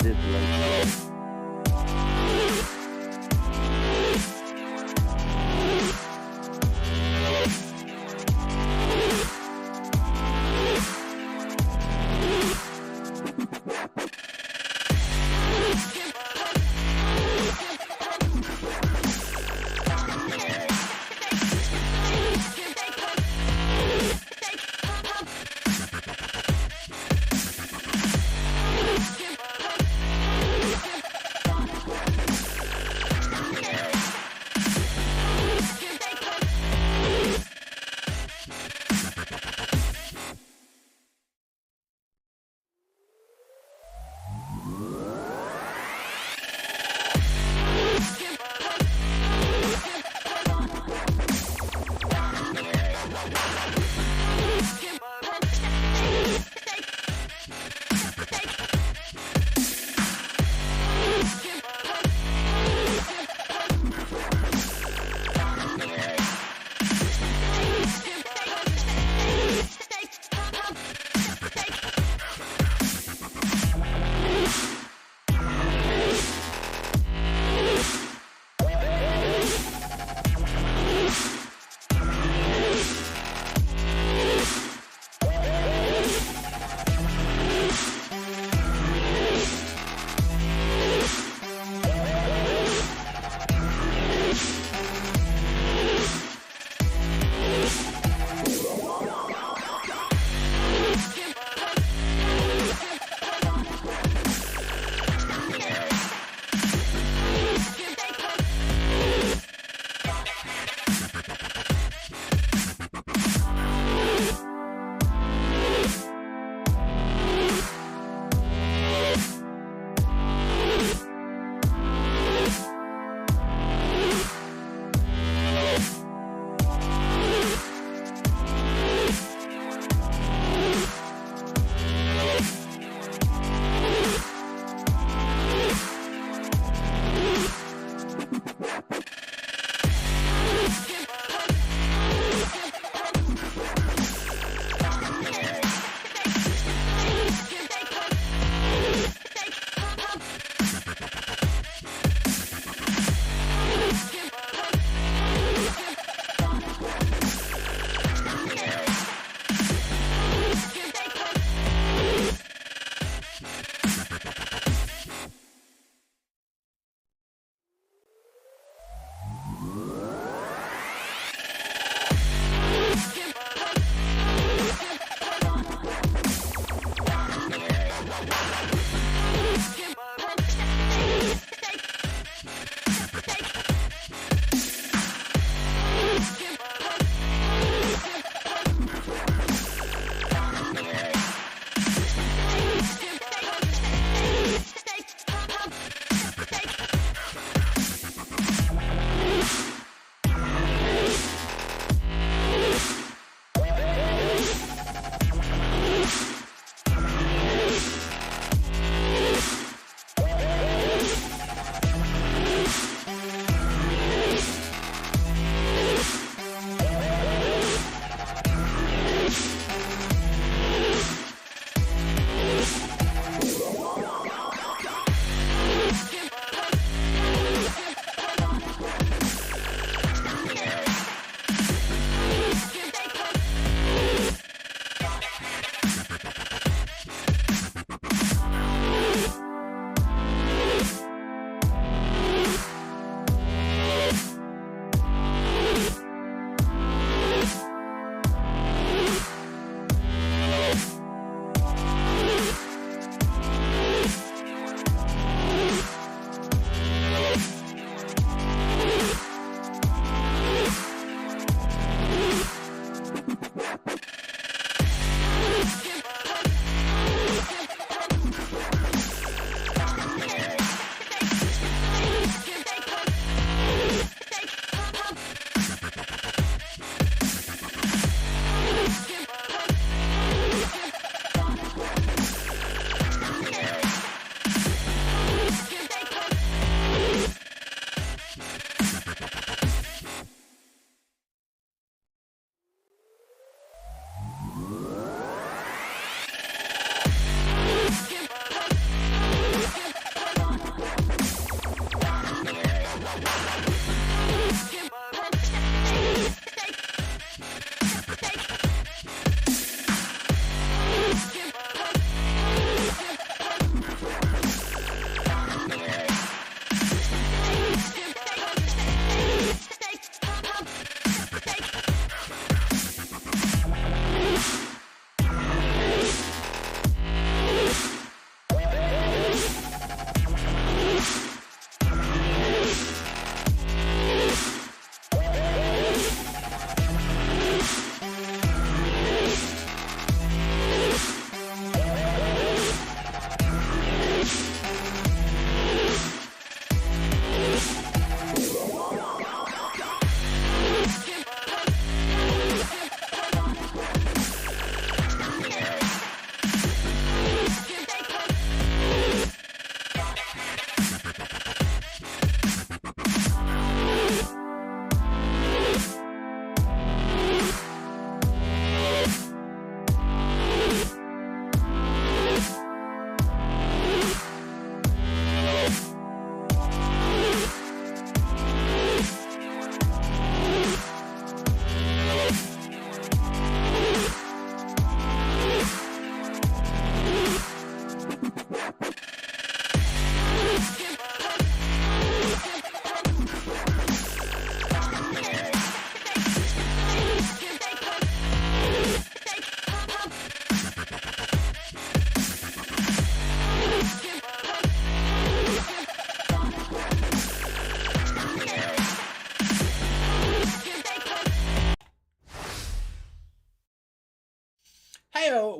this like.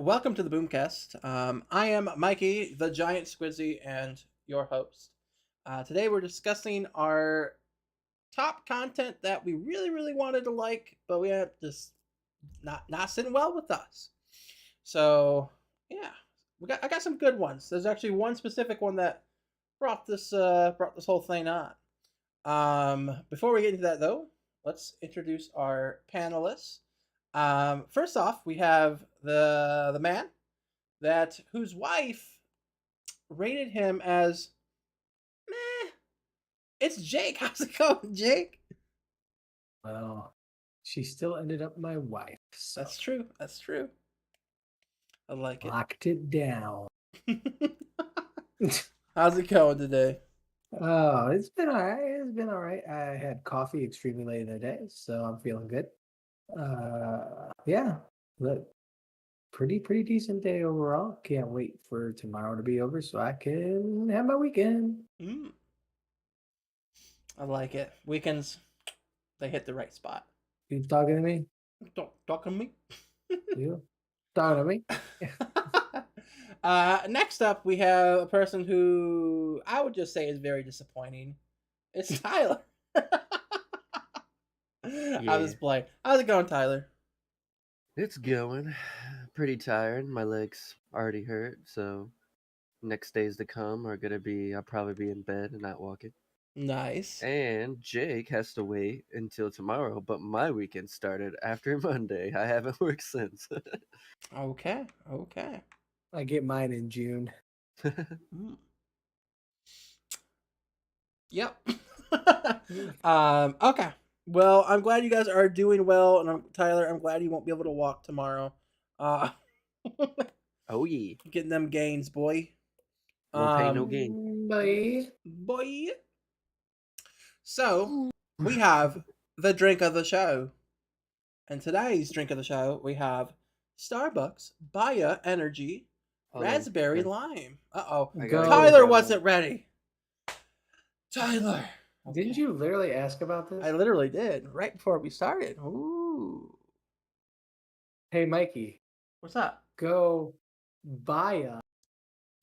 welcome to the Boomcast. I am Mikey, the Giant Squizzy, and your host. Today we're discussing our top content that we really wanted to like, but we have just not sitting well with us. So yeah, I got some good ones. There's actually one specific one that brought this whole thing on. Before we get into that though, let's introduce our panelists. First off, we have the man that whose wife rated him as meh. It's Jake. How's it going, Jake? Well, she still ended up my wife, so That's true. That's true. I like it. locked it down. How's it going today? Oh, it's been all right. It's been all right. I had coffee extremely late in the day, so I'm feeling good. Yeah, but pretty decent day overall. Can't wait for tomorrow to be over so I can have my weekend. Mm, I like it. Weekends, they hit the right spot. You talking to me? Don't talk to me. You talking to me? Next up, we have a person who I would just say is very disappointing. It's Tyler. I was playing. How's it going, Tyler? It's going. Pretty tired. My legs already hurt, so next days to come are gonna be I'll probably be in bed and not walking. Nice. And Jake has to wait until tomorrow, but my weekend started after Monday. I haven't worked since. Okay. I get mine in June. Mm. Yep. Okay. Well, I'm glad you guys are doing well, and Tyler, I'm glad you won't be able to walk tomorrow. Uh, Oh yeah. getting them gains, boy. No pain, no gain. Boy. So we have the drink of the show, and today's drink of the show we have Starbucks Baya Energy Raspberry Lime. Go. Tyler wasn't ready. Tyler. Didn't you literally ask about this? I literally did right before we started. Ooh. Hey, Mikey, What's up? go buy a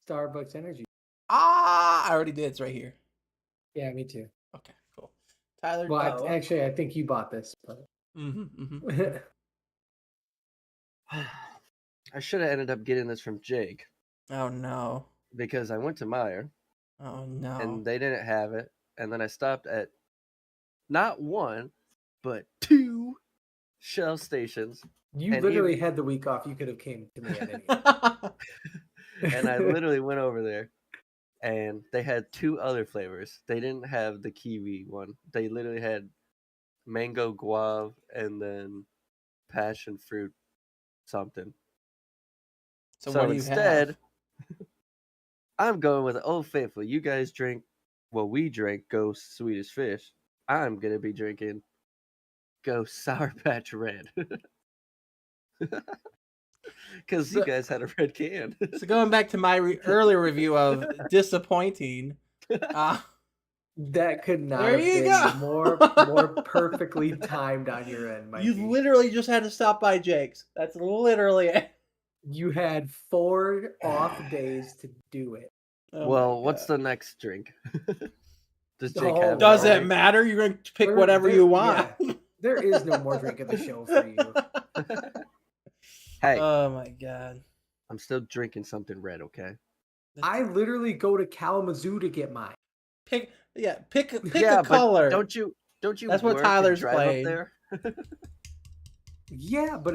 Starbucks Energy. I already did. It's right here. Yeah, me too. Okay, cool. Tyler. Well, actually, I think you bought this. But... I should have ended up getting this from Jake Oh no. because I went to Meyer Oh no. and they didn't have it. And then I stopped at not one, but two Shell stations. You And literally had the week off. You could have came to me at any time. And I literally went over there and they had two other flavors. They didn't have the kiwi one. They literally had mango guava and then passion fruit something. So what do you instead, have? I'm going with Old Faithful. You guys drink, well, we drink Ghost Swedish Fish. I'm going to be drinking Ghost Sour Patch Red. Because you guys had a red can. So going back to my earlier review of disappointing. That could not There have you been go. more perfectly timed on your end, Mikey. You literally just had to stop by Jake's. That's literally it. You had 4 off days to do it. Oh well, what's the next drink? Does Jake Oh, have Does it it matter? You're going to pick whatever you want. Yeah, there is no more drink of the show for you. Hey, Oh my god. I'm still drinking something red, okay? I literally go to Kalamazoo to get mine. Pick a color. Don't you That's what work and Tyler's drive playing. up there? Yeah, but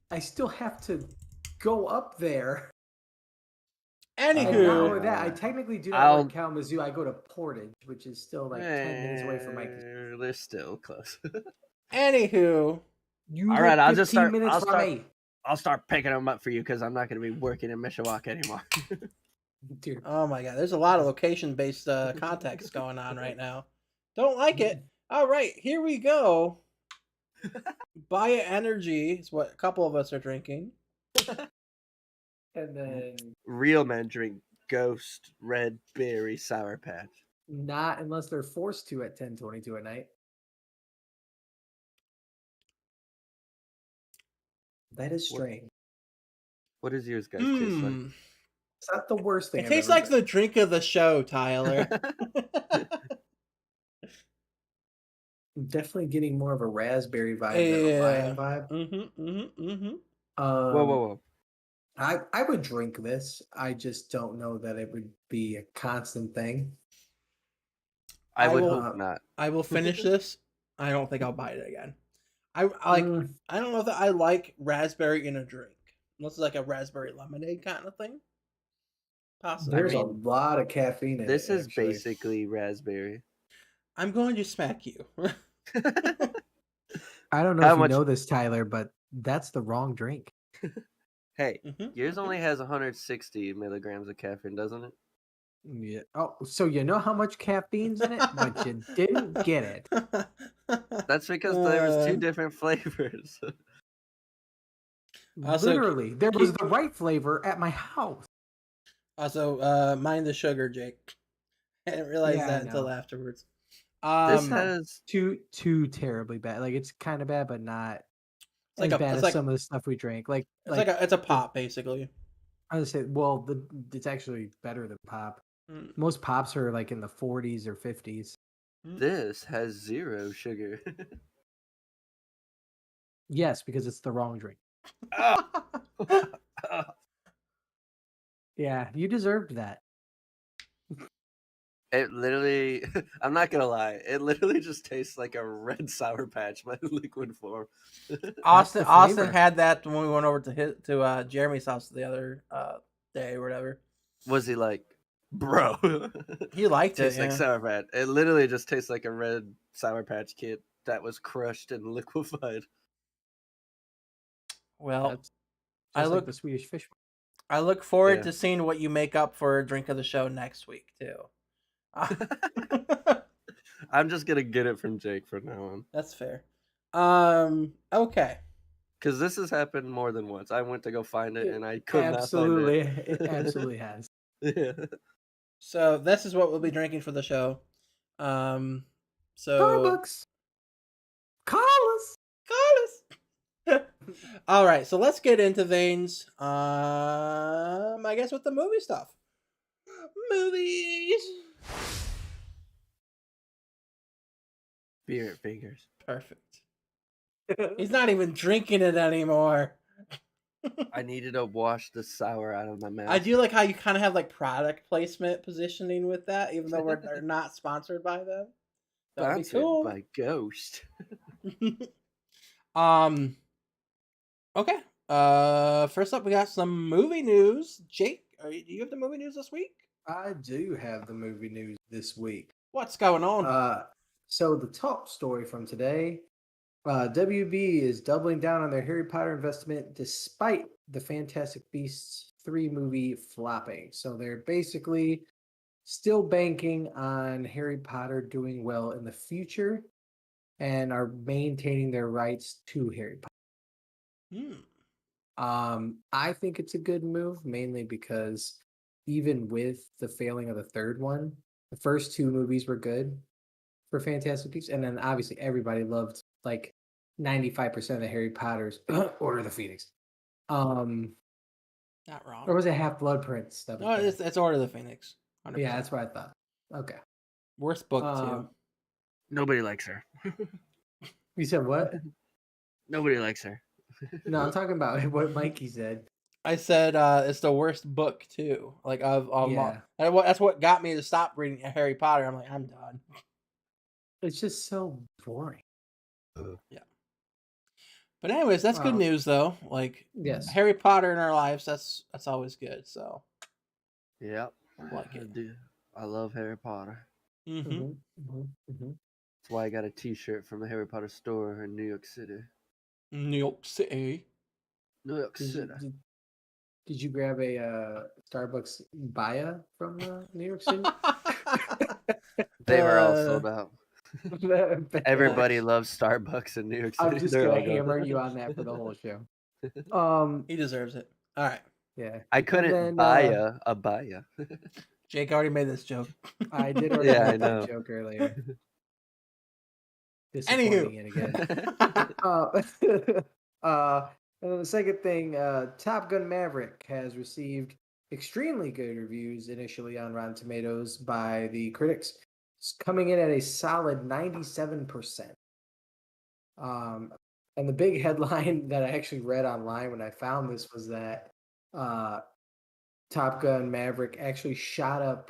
I still have to go up there. And not Anywho, only that, I technically do not work Kalamazoo. I go to Portage, which is still like 10 minutes away from Mikey's. They're still close. Anywho, You All right, live 15 minutes from me. I'll start picking them up for you because I'm not going to be working in Mishawaka anymore. Dude. oh my god, there's a lot of location-based context going on right now. Don't like it. All right, here we go. Baya Energy is what a couple of us are drinking. And then Real men drink Ghost Red Berry Sour Patch. not unless they're forced to at 10:22 at night. That is strange. What does yours guys taste like? It's not the worst thing. It I've tastes ever like the drink of the show, Tyler. I'm definitely getting more of a raspberry vibe than a Yeah. lime vibe. Whoa, whoa, whoa! I would drink this. I just don't know that it would be a constant thing. I would will- hope not. I will finish this. I don't think I'll buy it again. I like. I don't know that I like raspberry in a drink. Unless it's like a raspberry lemonade kind of thing. Possibly. There's a lot of caffeine in This it. is basically raspberry. I'm going to smack you. I don't know How if much- you know this, Tyler, but that's the wrong drink. Hey, yours only has 160 milligrams of caffeine, doesn't it? Yeah. Oh, so you know how much caffeine's in it, but you didn't get it. That's because there was 2 different flavors. Literally, there was the right flavor at my house. Also, mind the sugar, Jake. I didn't realize Yeah, I that until know. afterwards. This has Too terribly bad. Like it's kind of bad, but not like as a- bad it's as like- some of the stuff we drank. Like it's a pop basically. I would say, well, it's actually better than pop. Most pops are like in the 40s or 50s. this has 0 sugar. Yes, because it's the wrong drink. Yeah, you deserved that. It literally, I'm not gonna lie, it literally just tastes like a red Sour Patch, but in liquid form. Austin flavor. had that when we went over to Jeremy's house the other day or whatever. Was he like, bro? He liked it. Tastes like Yeah. Sour Patch. It literally just tastes like a red Sour Patch Kid that was crushed and liquefied. Well, That's I just look like the Swedish fish. I look forward Yeah. to seeing what you make up for drink of the show next week too. I'm just gonna get it from Jake from now on. That's fair. Okay. Because this has happened more than once. I went to go find it and I could Absolutely, not find it absolutely has. it. Yeah. So this is what we'll be drinking for the show. So Starbucks, call us. All right, so let's get into Vaynes. I guess with the movie stuff. Movies. Beer fingers. Perfect. He's not even drinking it anymore. I needed to wash the sour out of my mouth. I do like how you kind of have like product placement positioning with that, even though we're not sponsored by them. That'd be Sponsored cool. by Ghost. Okay. First up, we got some movie news. Jake, do you have the movie news this week? I do have the movie news this week. What's going on? So the top story from today, WB is doubling down on their Harry Potter investment despite the Fantastic Beasts 3 movie flopping. So they're basically still banking on Harry Potter doing well in the future and are maintaining their rights to Harry Potter. I think it's a good move, mainly because even with the failing of the third one, the first 2 movies were good for Fantastic Beasts, and then obviously everybody loved like 95% of the Harry Potter's Order of the Phoenix. Not wrong. Or was it Half Blood Prince? No, it's Order of the Phoenix. 100%. Yeah, that's what I thought. Okay. Worst book too. Nobody likes her. You said what? Nobody likes her. No, I'm talking about what Mikey said. I said it's the worst book too. Like of Yeah. that's what got me to stop reading Harry Potter. I'm like, I'm done. It's just so boring. Yeah. But anyways, that's good news though. Like, Yes. Harry Potter in our lives, that's always good. So Yep. Like I it. do. I love Harry Potter. mm-hmm. That's why I got a T-shirt from the Harry Potter store in New York City. New York City. New York City. Did you grab a Starbucks Baya from New York City? They were all sold out. Everybody loves Starbucks in New York City. I'm just They're gonna all gone. hammer you on that for the whole show. He deserves it. All right. Yeah. I couldn't then, buy a Baya. Jake already made this joke. I did already Yeah, I make know. that joke earlier. Disappointing it again. The second thing, Top Gun Maverick has received extremely good reviews initially on Rotten Tomatoes by the critics. It's coming in at a solid 97%. Um, and the big headline that I actually read online when I found this was that uh, Top Gun Maverick actually shot up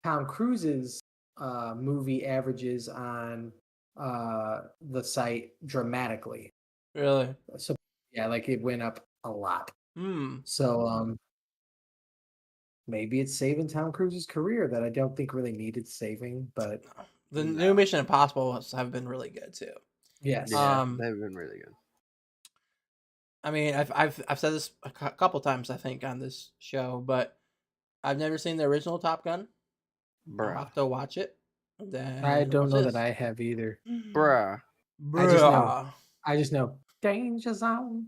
Tom Cruise's movie averages on the site dramatically. Really? So yeah, like it went up a lot. Hmm. So maybe it's saving Tom Cruise's career that I don't think really needed saving, but The No. new Mission Impossible have been really good too. yes. Yeah, Um, they've been really good. I mean, I've said this a couple times I think on this show, but I've never seen the original Top Gun. I'll Bruh. have to watch it. I Then don't watch know that this. I have either. Bruh. I just know. Bruh. I just know. Danger zone.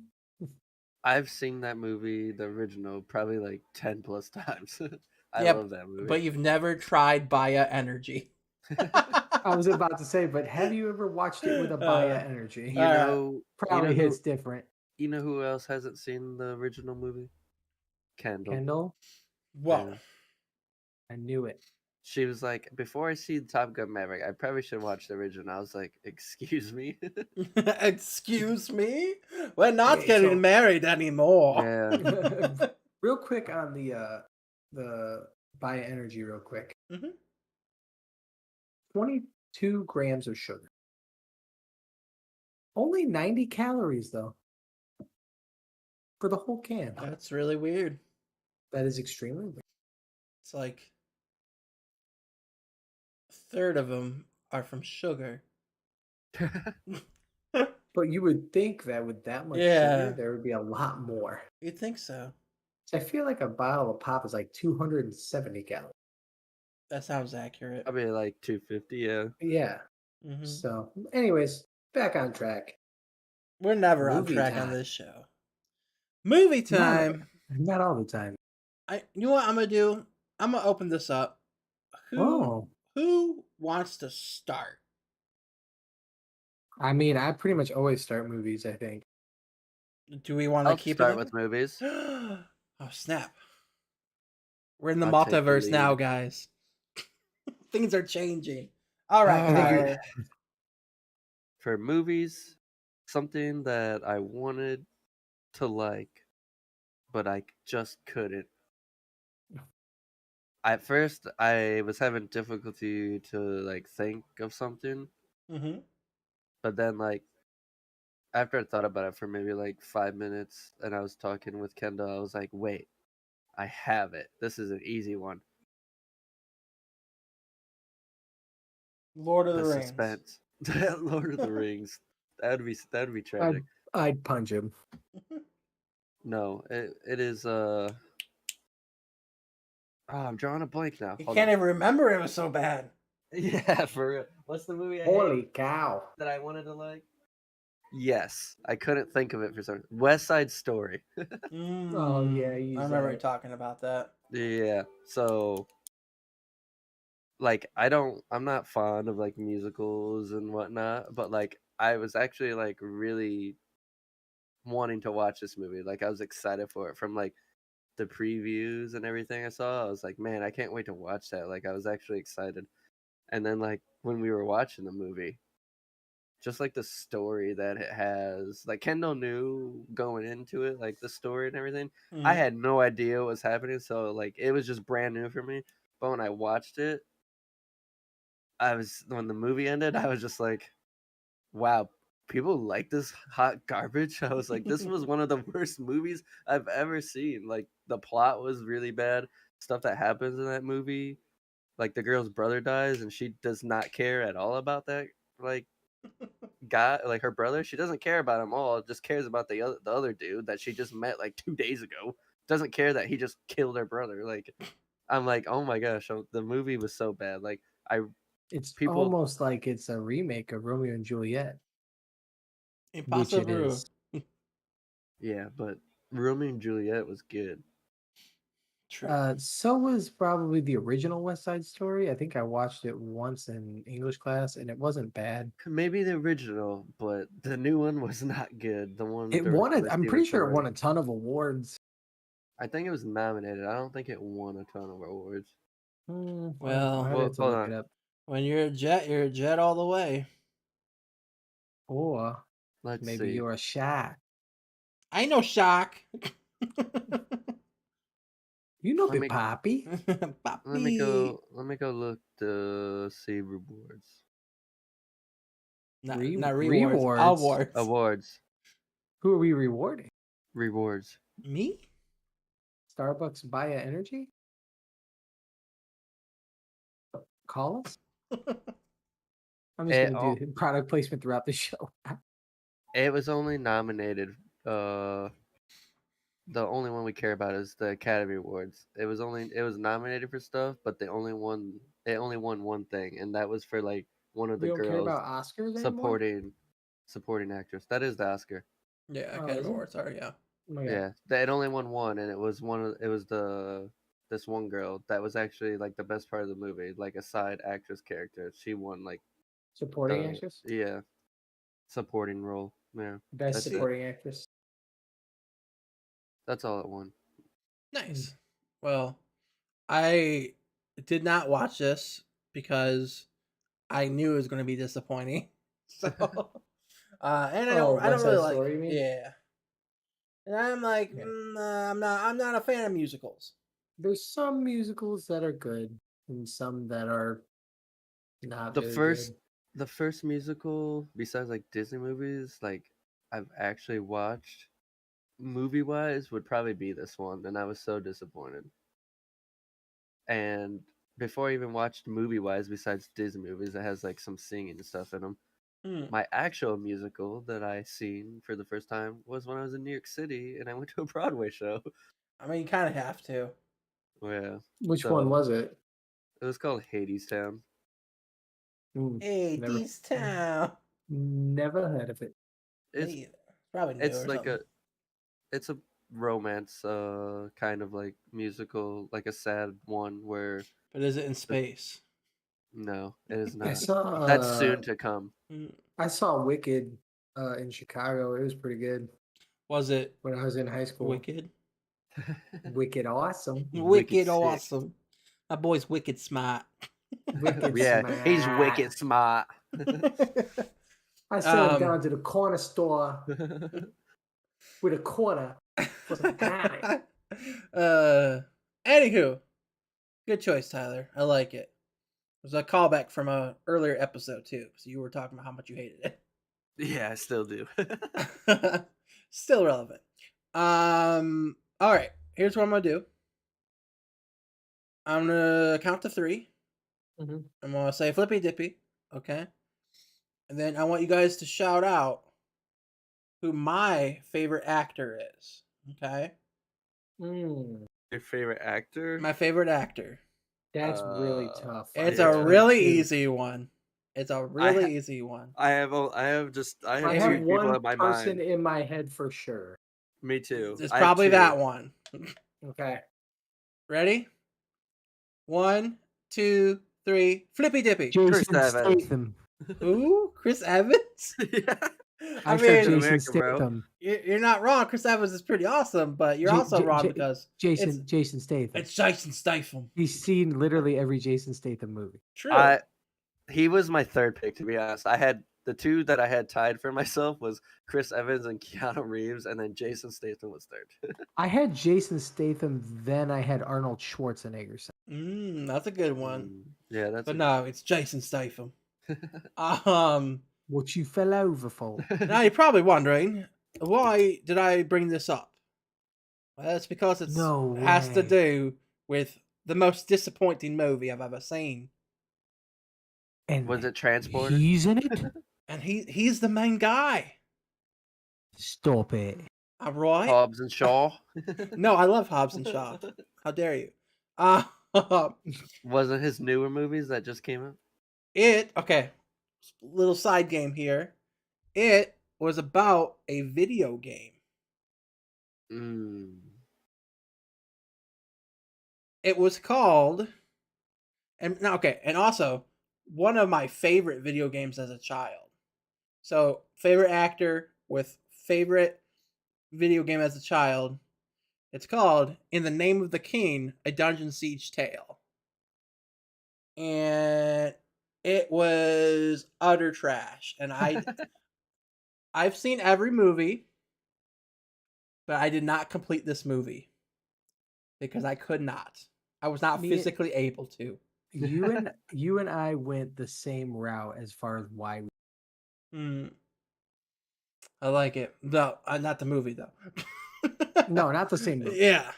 I've seen that movie, the original, probably like 10 plus times. I Yep, love that movie. but you've never tried Baya Energy. I was about to say, but have you ever watched it with a Baya energy? you know, Probably who, hits different. you know who else hasn't seen the original movie? Kendall. Kendall, Whoa. Yeah. I knew it. She was like, before I see Top Gun Maverick, I probably should watch the original. I was like, excuse me? Excuse me? We're not Okay, getting so- married anymore. Yeah. Real quick on the Baya energy, real quick. Mhm. 22 grams of sugar. Only 90 calories though. For the whole can. That's really weird. That is extremely weird. It's like a third of them are from sugar. But you would think that with that much Yeah. sugar, there would be a lot more. You'd think so. So I feel like a bottle of pop is like 270 calories. That sounds accurate. Probably like 250, yeah. Yeah. Mhm. So, anyways, back on track. We're never on Movie track on time. this show. Movie time. Not all the time. You know what I'm gonna do? I'm gonna open this up. Oh. Who wants to start? I mean, I pretty much always start movies, I think. Do we want to I'll keep start it? with movies. Oh snap! We're in the I'll take the multiverse now, lead. guys. Things are changing. All right, I think Tyler. For movies, something that I wanted to like, but I just couldn't. At first, I was having difficulty to like think of something, Mm-hmm. but then like after I thought about it for maybe like 5 minutes, and I was talking with Kendall, I was like, "Wait, I have it. This is an easy one." Lord of The the Rings. suspense, Lord of the Rings. That'd be tragic. I'd punch him. No, it is. I'm drawing a blank now. You Hold can't on. even remember it was so bad. Yeah, for real. What's the movie I hate Holy cow. that I wanted to like? Yes, I couldn't think of it for some. West Side Story. Oh, yeah, you I remember you said. talking about that. Yeah. So like I'm not fond of like musicals and whatnot, but like I was actually like really wanting to watch this movie. Like I was excited for it from like the previews and everything I saw. I was like, man, I can't wait to watch that. Like I was actually excited. And then like when we were watching the movie, just like the story that it has, like Kendall knew going into it, like the story and everything. I Mhm. had no idea what was happening, so like it was just brand new for me. But when I watched it, when the movie ended, I was just like, wow, people like this hot garbage. I was like, this was one of the worst movies I've ever seen. Like the plot was really bad. Stuff that happens in that movie, like the girl's brother dies and she does not care at all about that. Like guy, like her brother, she doesn't care about him all. Just cares about the other dude that she just met like 2 days ago. Doesn't care that he just killed her brother. Like I'm like, oh my gosh, the movie was so bad. Like It's people, almost like it's a remake of Romeo and Juliet, which it Impossible. is. yeah, but Romeo and Juliet was good. True. So was probably the original West Side Story. I think I watched it once in English class, and it wasn't bad. Maybe the original, but the new one was not good. The one It won. directed by I'm Steven pretty sure it won Spielberg. a ton of awards. I think it was nominated. I don't think it won a ton of awards. Well, I Well, have to hold look on. it up. when you're a jet all the way. Or Let's maybe see. you're a shy. I know shock. You know, Let Big me Poppy. Papi. let me go look to see rewards. Not rewards. Rewards. Awards. Awards. Who are we rewarding? Rewards. Me? Starbucks Baya Energy? Call us? I'm just It, going to do product placement throughout the show. it was only nominated. The only one we care about is the Academy Awards. It was nominated for stuff, but it only won one thing, and that was for like one of We the don't care girls about Oscars anymore? supporting actress. That is the Oscar. Yeah, Oh, Academy is it? Awards are, yeah. Oh my God. Yeah, it only won one, and it was this one girl that was actually like the best part of the movie, like a side actress character. She won like Supporting actress? supporting role. Yeah, Best that's it. supporting actress. That's all it won. Nice. Well, I did not watch this because I knew it was going to be disappointing. So, and I don't West really Side like, Story, you mean? yeah. And I'm like, Yeah. I'm not a fan of musicals. There's some musicals that are good and some that are not The very first good. the first musical besides like Disney movies, like I've actually watched movie wise would probably be this one, and I was so disappointed. And before I even watched movie wise, besides Disney movies that has like some singing and stuff in them, Hmm. my actual musical that I seen for the first time was when I was in New York City and I went to a Broadway show. I mean, you kind of have to. Yeah, Which so one was it? it was called Hades Town. Hey, Never, this town. never heard of it. It's Me either. Probably new it's or like something. it's a romance kind of like musical, like a sad one where But is it in space? no, it is I not. saw That's soon to come. I saw Wicked in Chicago. It was pretty good Was it when I was in high school. wicked? Wicked awesome. Wicked Wicked sick. awesome. My boy's wicked smart. Wicked Yeah, he's smart. wicked smart. I sent him down to the corner store with a quarter for some panic. Anywho, good choice, Tyler. I like it. It was a callback from a earlier episode too, so you were talking about how much you hated it. Yeah, I still do. Still relevant. All right. Here's what I'm gonna do. I'm gonna count to 3. Mhm. I'm gonna say flippy dippy, okay? And then I want you guys to shout out who my favorite actor is, okay? Mm, Your favorite actor? My favorite actor. that's really tough. It's I a have really 2. easy one. It's a really easy one. I have I two have people one in my person mind. in my head for sure. Me too. It's I have probably 2. that one. Okay. Ready? 1, 2, 3. Flippy dippy. Chris Jason Evans. Statham. Who? Chris Evans? Yeah. I I said mean, Jason American, bro. Statham. you're not wrong. Chris Evans is pretty awesome, but you're also wrong because Jason Statham. it's Jason Statham. He's seen literally every Jason Statham movie. True. He was my third pick, to be honest. I had the 2 that I had tied for myself was Chris Evans and Keanu Reeves, and then Jason Statham was third. I had Jason Statham, then I had Arnold Schwarzenegger. That's a good one. Yeah, that's. But no, it's Jason Statham. What you fell over for? Now you're probably wondering, why did I bring this up? Well, it's because it has to way. do with the most disappointing movie I've ever seen. And Was it Transporter? he's in it? And he's the main guy. Stop it. All right. Hobbs and Shaw. No, I love Hobbs and Shaw. How dare you? Wasn't his newer movies that just came out? Okay. Little side game here. It was about a video game. It was called, and no, okay, and also one of my favorite video games as a child. So favorite actor with favorite video game as a child. It's called "In the Name of the King: A Dungeon Siege Tale," and it was utter trash. And I've seen every movie, but I did not complete this movie because I could not. I was not Me, physically able to. you and I went the same route as far as why. Mm, I like it. No, not the movie though. No, not the same movie. Yeah.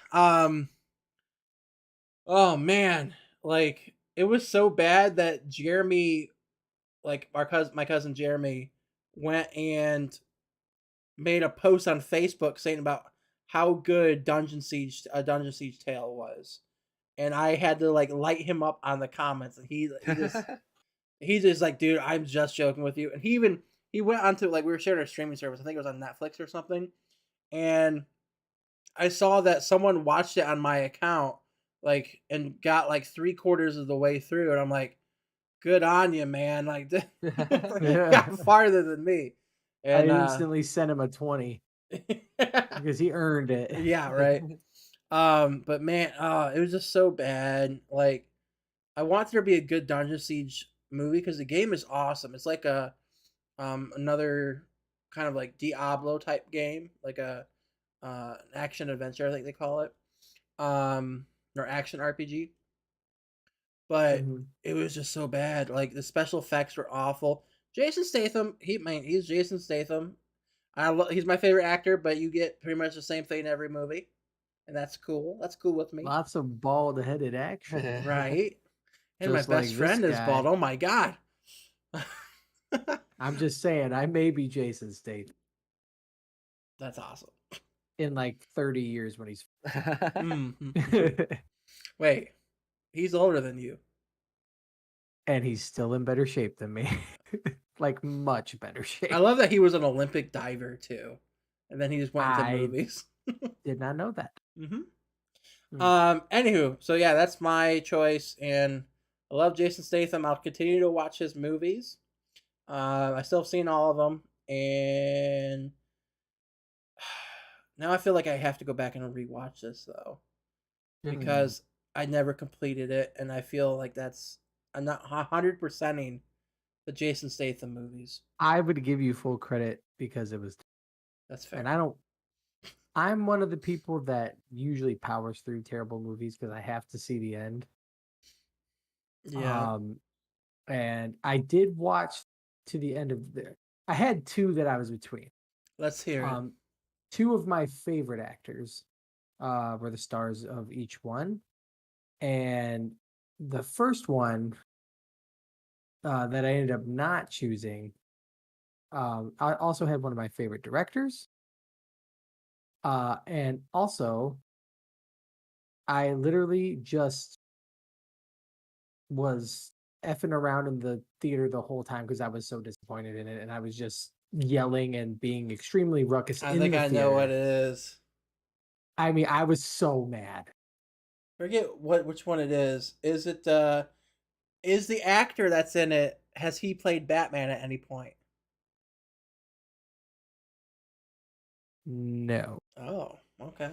Oh man, like it was so bad that Jeremy, like my cousin Jeremy, went and made a post on Facebook saying about how good Dungeon Siege Tale was, and I had to like light him up on the comments, and he's just like, dude, I'm just joking with you, and he went onto, like, we were sharing a streaming service, I think it was on Netflix or something, and I saw that someone watched it on my account, like, and got like 3/4 of the way through, and I'm like, good on you, man, like, Yeah. got farther than me, I and instantly sent him a 20 because he earned it. yeah, right. But man, it was just so bad. Like, I want there to be a good Dungeon Siege movie because the game is awesome. It's like a another kind of like Diablo type game, like a action adventure, I think they call it, or action RPG. But Mhm. it was just so bad. Like the special effects were awful. Jason Statham, he's Jason Statham. He's my favorite actor, but you get pretty much the same thing in every movie, and that's cool. That's cool with me, Lots of bald-headed action, right? And my just best like this friend is bald. guy. Oh my god. I'm just saying, I may be Jason Statham That's awesome. in like 30 years when he's. Mhm. Wait, he's older than you. And he's still in better shape than me. Like much better I shape. love that he was an Olympic diver too, and then he just went into I movies. did not know that. hmm Mm. Anywho, so yeah, that's my choice, and I love Jason Statham. I'll continue to watch his movies. I still have seen all of them, and now I feel like I have to go back and rewatch this though because I never completed it, and I feel like I'm not 100%ing the Jason Statham movies. I would give you full credit because it was, That's fair. and I'm one of the people that usually powers through terrible movies because I have to see the end. Yeah, And I did watch to the end of I had two that I was between. let's hear it. Two of my favorite actors were the stars of each one. And the first one that I ended up not choosing, I also had one of my favorite directors. And also, I literally just was effing around in the theater the whole time because I was so disappointed in it. And I was just yelling and being extremely ruckus I in think the I know what theater. it is. I mean, I was so mad. Forget which one it is. Is it is the actor that's in it, has he played Batman at any point? No. Oh, okay.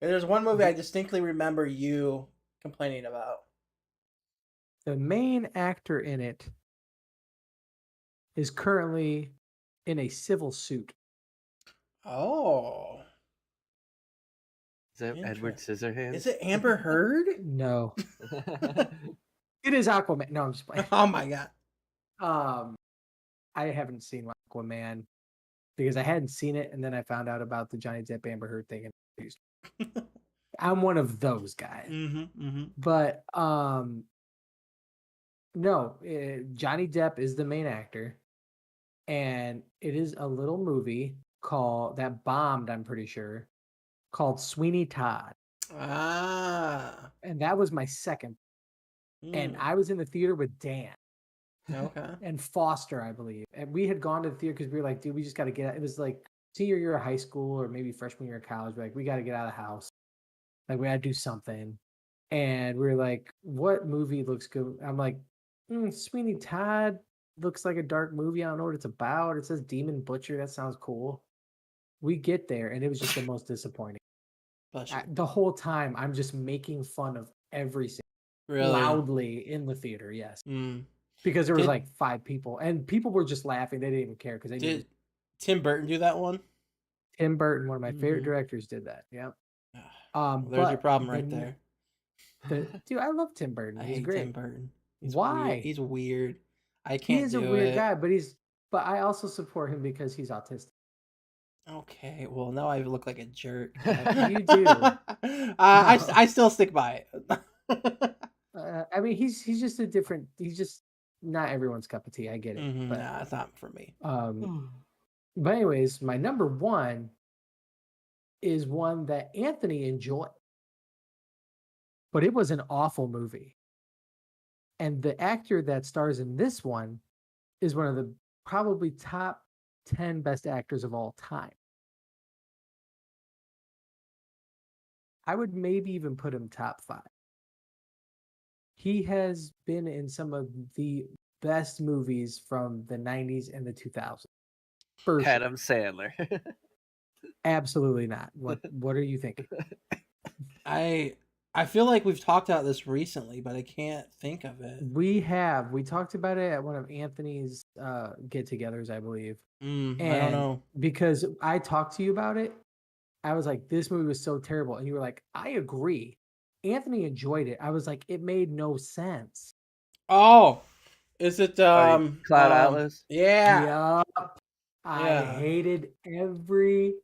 There's one movie I distinctly remember you complaining about. The main actor in it is currently in a civil suit. Oh, Is that Edward Scissorhands? is it Amber Heard? No. It is Aquaman. No, I'm just playing. Oh my god. I haven't seen Aquaman because I hadn't seen it, and then I found out about the Johnny Depp Amber Heard thing, and confused. I'm one of those guys. But no, Johnny Depp is the main actor, and it is a little movie called that bombed. I'm pretty sure called Sweeney Todd, Ah. and that was my second. And I was in the theater with Dan Okay. and Foster, I believe, and we had gone to the theater because we were like, dude, we just got to get out. It was like senior year of high school or maybe freshman year of college. We're like, we got to get out of the house. Like we got to do something. and we were like, "What movie looks good?" I'm like, Sweeney Todd looks like a dark movie. I don't know what it's about. It says Demon Butcher. That sounds cool. We get there, and it was just the most disappointing. Bless you. The whole time, I'm just making fun of every single Really? loudly in the theater. Yes, Mm. because there was Did like 5 people, and people were just laughing. They didn't even care because they knew did Tim Burton do that one? Tim Burton, one of my favorite Mhm. directors, did that. Yeah. Well, there's your But problem right there. dude, I love Tim Burton. I He's hate Tim great. Burton. He's weird. Why? He's weird. I He can't is a do weird it. guy, but I also support him because he's autistic. Okay, well now I look like a jerk. You do. I still stick by it. I mean, he's just a different. He's just not everyone's cup of tea. I get it, but Nah, it's not for me. but anyways, my number one is one that Anthony enjoyed, but it was an awful movie, and the actor that stars in this one is one of the probably top 10 best actors of all time. I would maybe even put him top 5. He has been in some of the best movies from the 90s and the 2000s. For sure. Adam Sandler. Absolutely not. What are you thinking? I feel like we've talked about this recently, but I can't think of it. We talked about it at one of Anthony's get-togethers, I believe. I don't know. Because I talked to you about it, I was like, this movie was so terrible. And you were like, I agree. Anthony enjoyed it. I was like, it made no sense. Oh, is it Cloud Atlas? Yeah. Yup. I hated every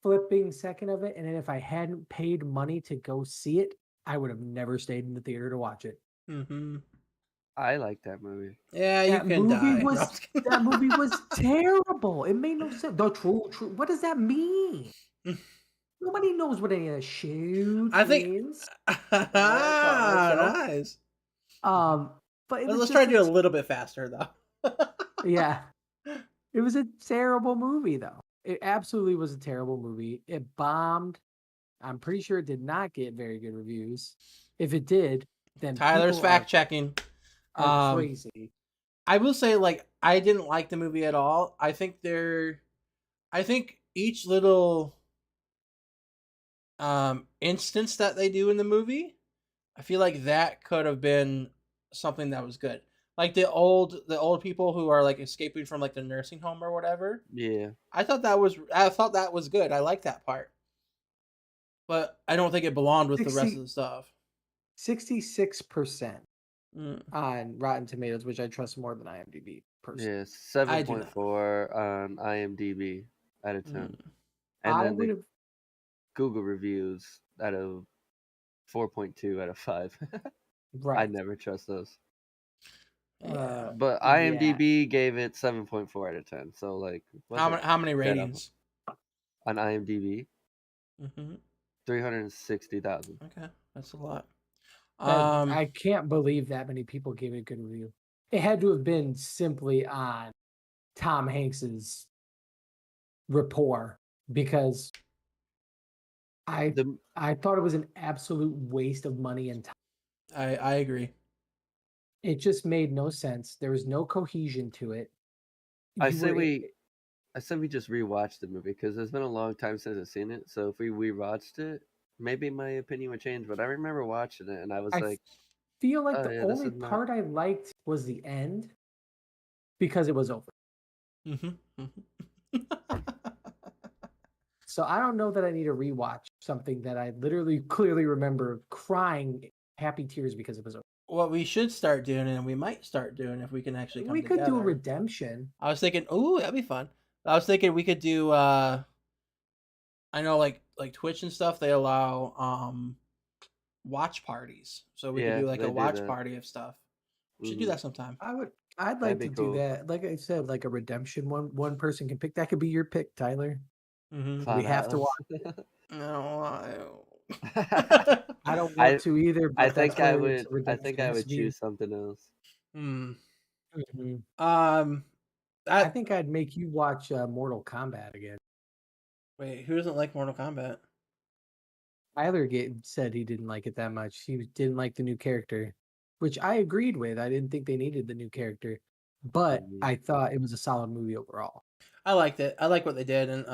flipping second of it. And then if I hadn't paid money to go see it, I would have never stayed in the theater to watch it. Mm-hmm. I like that movie. Yeah, you can die. That movie was terrible. It made no sense. The true. What does that mean? Nobody knows what any of that shit I think. means. Nice. But Let's try to do it a little bit faster, though. Yeah, it was a terrible movie, though. It absolutely was a terrible movie. It bombed. I'm pretty sure it did not get very good reviews. If it did, then Tyler's fact checking. Are crazy. I will say, like, I didn't like the movie at all. I think each little instance that they do in the movie, I feel like that could have been something that was good. Like the old people who are like escaping from like the nursing home or whatever. Yeah. I thought that was good. I like that part. But I don't think it belonged with the rest of the stuff. 66% on Rotten Tomatoes, which I trust more than IMDb personally. Yeah, 7.4 on IMDb out of 10. And then the Google reviews out of 4.2 out of 5. Right. I never trust those. But IMDb gave it 7.4 out of 10. So like, how many ratings on IMDb? 360,000. Okay, that's a lot. I can't believe that many people gave it a good review. It had to have been simply on Tom Hanks's rapport, because I thought it was an absolute waste of money and time. I agree. It just made no sense. There was no cohesion to it. I said we just rewatched the movie because it's been a long time since I've seen it. So if we rewatched it, maybe my opinion would change. But I remember watching it and I was like, feel like the only part I liked was the end, because it was over. So I don't know that I need to rewatch something that I literally clearly remember crying happy tears because it was over. What we should start doing, and we might start doing if we can actually come together. We could do a redemption. I was thinking, ooh, that'd be fun. I was thinking we could do I know like Twitch and stuff, they allow watch parties. So we could do like a watch party of stuff. We should do that sometime. I'd like to do that. Like I said, like a redemption. One person can pick. That could be your pick, Tyler. We have to watch. No, I don't want to either. But I think I would choose something else. I think I'd make you watch Mortal Kombat again. Wait, who doesn't like Mortal Kombat? Tyler said he didn't like it that much. He didn't like the new character, which I agreed with. I didn't think they needed the new character, but I thought it was a solid movie overall. I liked it. I like what they did, and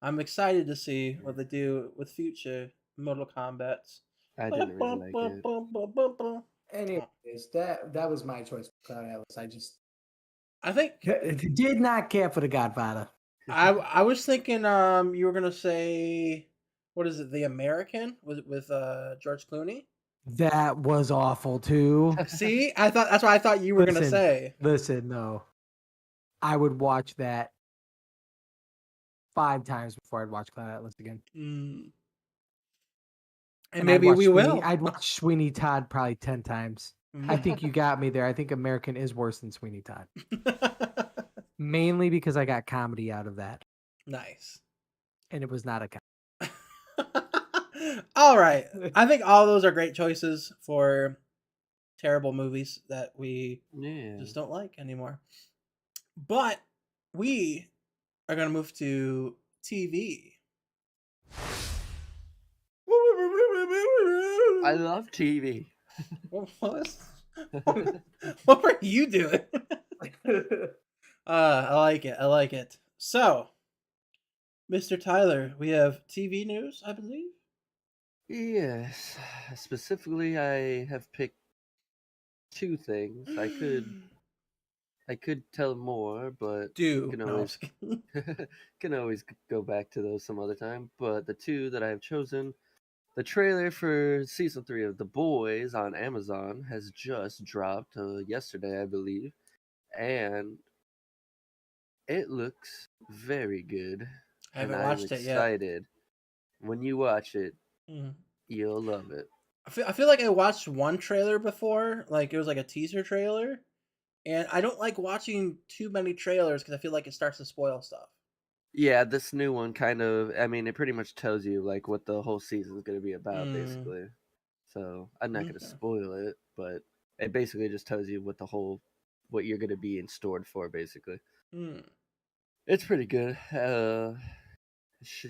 I'm excited to see what they do with future Mortal Kombat's. I didn't really like it. Anyways, that was my choice for Cloud Atlas. I just I think did not care for the Godfather. I was thinking you were gonna say, what is it, The American with George Clooney. That was awful too. See, I thought that's what I thought you were gonna say. Listen, no. I would watch that 5 times before I'd watch Cloud Atlas again. And maybe we will. I'd watch Sweeney Todd probably 10 times. I think you got me there. I think American is worse than Sweeney Todd. Mainly because I got comedy out of that. Nice. And it was not a comedy. All right. I think all those are great choices for terrible movies that we just don't like anymore. But we are going to move to TV. I love TV. What were you doing? I like it. I like it. So, Mr. Tyler, we have TV news, I believe. Yes. Specifically, I have picked 2 things. I could tell more, but can always go back to those some other time. But the 2 that I have chosen, the trailer for season 3 of The Boys on Amazon has just dropped yesterday, I believe, and it looks very good. I haven't watched it yet. I'm excited. When you watch it, you'll love it. I feel like I watched one trailer before, like it was like a teaser trailer, and I don't like watching too many trailers because I feel like it starts to spoil stuff. Yeah, this new one kind of, I mean, it pretty much tells you like what the whole season is going to be about, basically. So I'm not going to spoil it, but it basically just tells you what you're going to be in stored for, basically. It's pretty good.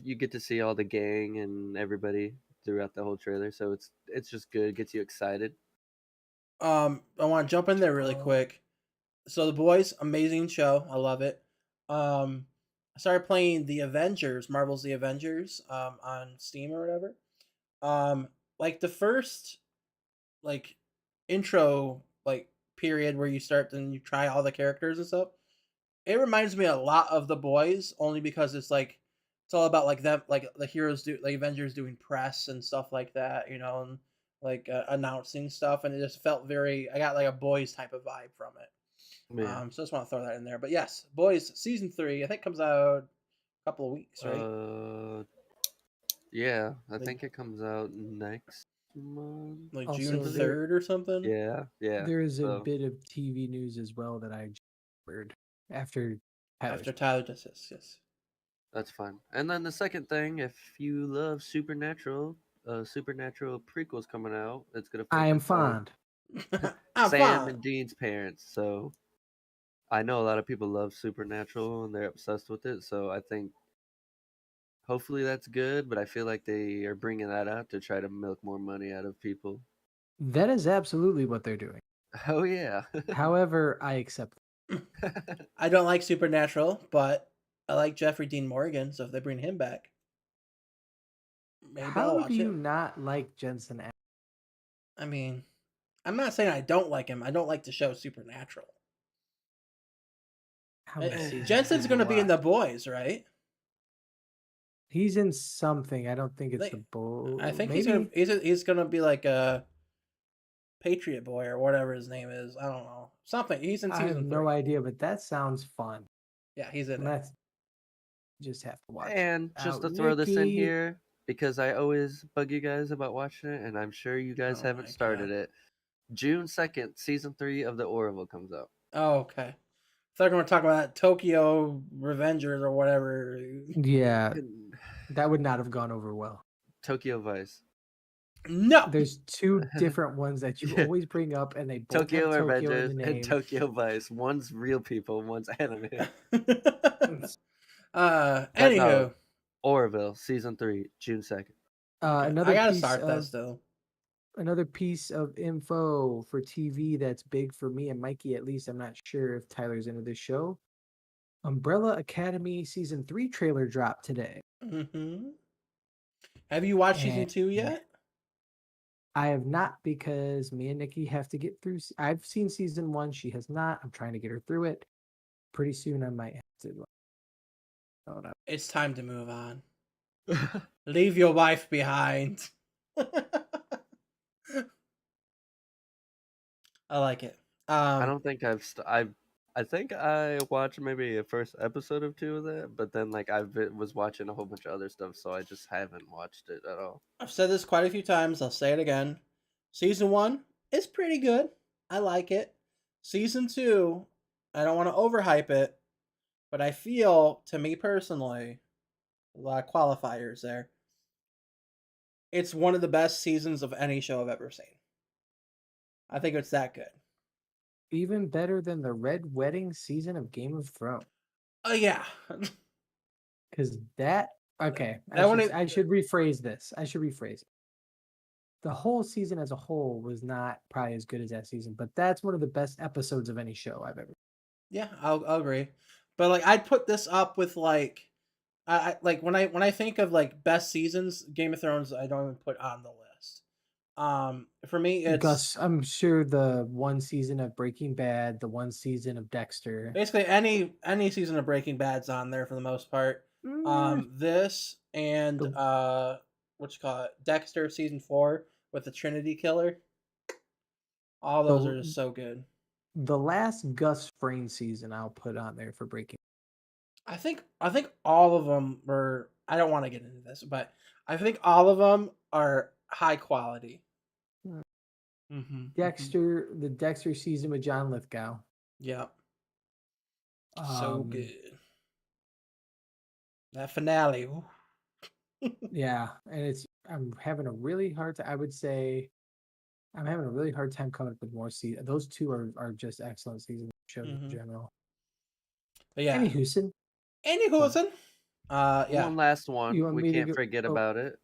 You get to see all the gang and everybody throughout the whole trailer, so it's just good. It gets you excited. I want to jump in there really quick. So The Boys, amazing show. I love it. I started playing The Avengers, Marvel's The Avengers, on Steam or whatever. Like the first like intro like period where you start and you try all the characters and stuff. It reminds me a lot of The Boys, only because it's all about like them, like the heroes do, like Avengers doing press and stuff like that, and like announcing stuff, and it just felt I got like a Boys type of vibe from it. So I just want to throw that in there. But yes, Boys season 3, I think comes out a couple of weeks, right? Yeah, I think it comes out next month, like June 3rd or something. Yeah. There is a bit of TV news as well that I heard after Tyler does this. Yes, that's fine. And then the second thing, if you love Supernatural prequel's coming out. It's gonna. I am fond. Sam and Dean's parents. So I know a lot of people love Supernatural and they're obsessed with it. So I think hopefully that's good. But I feel like they are bringing that out to try to milk more money out of people. That is absolutely what they're doing. Oh yeah. However, I accept it. I don't like Supernatural, but I like Jeffrey Dean Morgan. So if they bring him back, maybe I'll watch do you not like Jensen? I mean, I'm not saying I don't like him. I don't like the show Supernatural. Jensen's going to be in The Boys, right? He's in something. I don't think it's The Boys. I think he's gonna be like a Patriot Boy or whatever his name is. I don't know. Something. He's in season 3. I have no idea, but that sounds fun. Yeah, he's in it. Just have to watch. And just to throw this in here, because I always bug you guys about watching it, and I'm sure you guys haven't started it. June 2nd, season 3 of The Orville comes out. Oh, okay. I thought we were going to talk about Tokyo Revengers or whatever. Yeah, that would not have gone over well. Tokyo Vice. No, there's 2 different ones that you always bring up, and they both Tokyo have Tokyo Revengers in the name. and Tokyo Vice. One's real people, one's anime. Anywho, Orville season 3, June 2nd. Okay. I Another gotta piece start that of still. info for TV that's big for me and Mikey. At least I'm not sure if Tyler's into this show. Umbrella Academy season 3 trailer dropped today, Mm-hmm. Have you watched season and 2 yet? I have not because me and Nikki have to get through. I've seen season 1. She has not. I'm trying to get her through it. Pretty soon, I might have to. Hold up. It's time to move on. Leave your wife behind. I like it. I don't think I think I watched maybe a first episode or two of that, but then like was watching a whole bunch of other stuff, so I just haven't watched it at all. I've said this quite a few times. I'll say it again. Season 1 is pretty good. I like it. Season 2, I don't want to overhype it, but I feel, to me personally, a lot of qualifiers there. It's one of the best seasons of any show I've ever seen. I think it's that good. Even better than the Red Wedding season of Game of Thrones. Oh yeah. Because that okay, That one. I should rephrase this. I should rephrase it. The whole season as a whole was not probably as good as that season, but that's one of the best episodes of any show I've ever. Yeah, I'll agree. But like, I'd put this up with like, I like when I think of like best seasons, Game of Thrones, I don't even put on the list. For me, it's Gus, I'm sure the one season of Breaking Bad, the one season of Dexter. basically any season of Breaking Bad's on there for the most part. This and what you call it, Dexter season 4 with the Trinity Killer. All those are just so good. The last Gus Fring season I'll put on there for Breaking. I think all of them were. I don't want to get into this, but I think all of them are high quality. Mm-hmm, Dexter, the Dexter season with John Lithgow. Yeah. So Um, good. That finale. Ooh. Yeah, and I'm having a really hard time. I would say I'm having a really hard time coming up with more seasons. Those two are just excellent season shows in general. But yeah. Any Houston. Anywhosen. Yeah. One last one. You want We me to can't go? forget Oh, about it.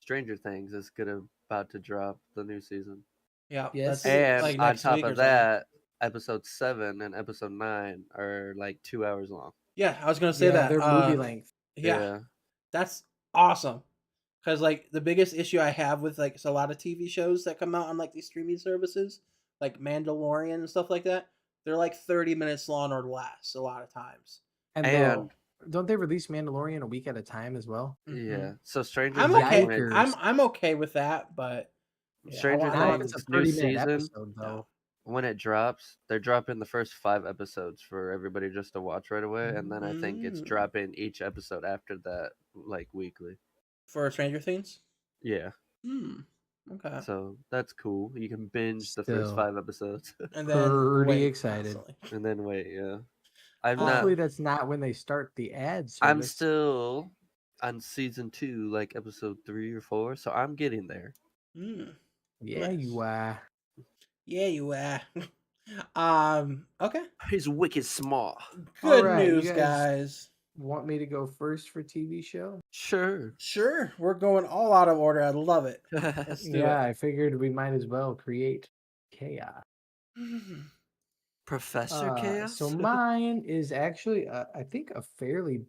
Stranger Things is about to drop the new season. Yeah. Yes, That's it is. And like on next top week or of something. that, episode 7 and episode 9 are like 2 hours long. Yeah, I was gonna say yeah, that. they're movie length. Yeah. That's awesome. Because like the biggest issue I have with like a lot of TV shows that come out on like these streaming services, like Mandalorian and stuff like that, they're like 30 minutes long or less a lot of times. And don't they release Mandalorian a week at a time as well? Yeah. So Stranger I'm Things. okay. I'm okay with that, but yeah, Stranger It's Things a new 30-minute season. episode though. When it drops, they're dropping the first 5 episodes for everybody just to watch right away, and then I think it's dropping each episode after that, like weekly. For Stranger Things? Yeah. Okay. So that's cool. You can binge the first 5 episodes. And then pretty excited. Constantly. And then wait, yeah. Hopefully that's not when they start the ad service. I'm still on season 2, like episode 3 or 4, so I'm getting there. Yeah, Nice. you are. Yeah, you are. Okay. He's wicked small. Good right, news, you guys. Want me to go first for TV show? Sure. We're going all out of order. I love it. Let's do it. I figured we might as well create chaos. Professor Chaos? So mine is actually, I think, a fairly,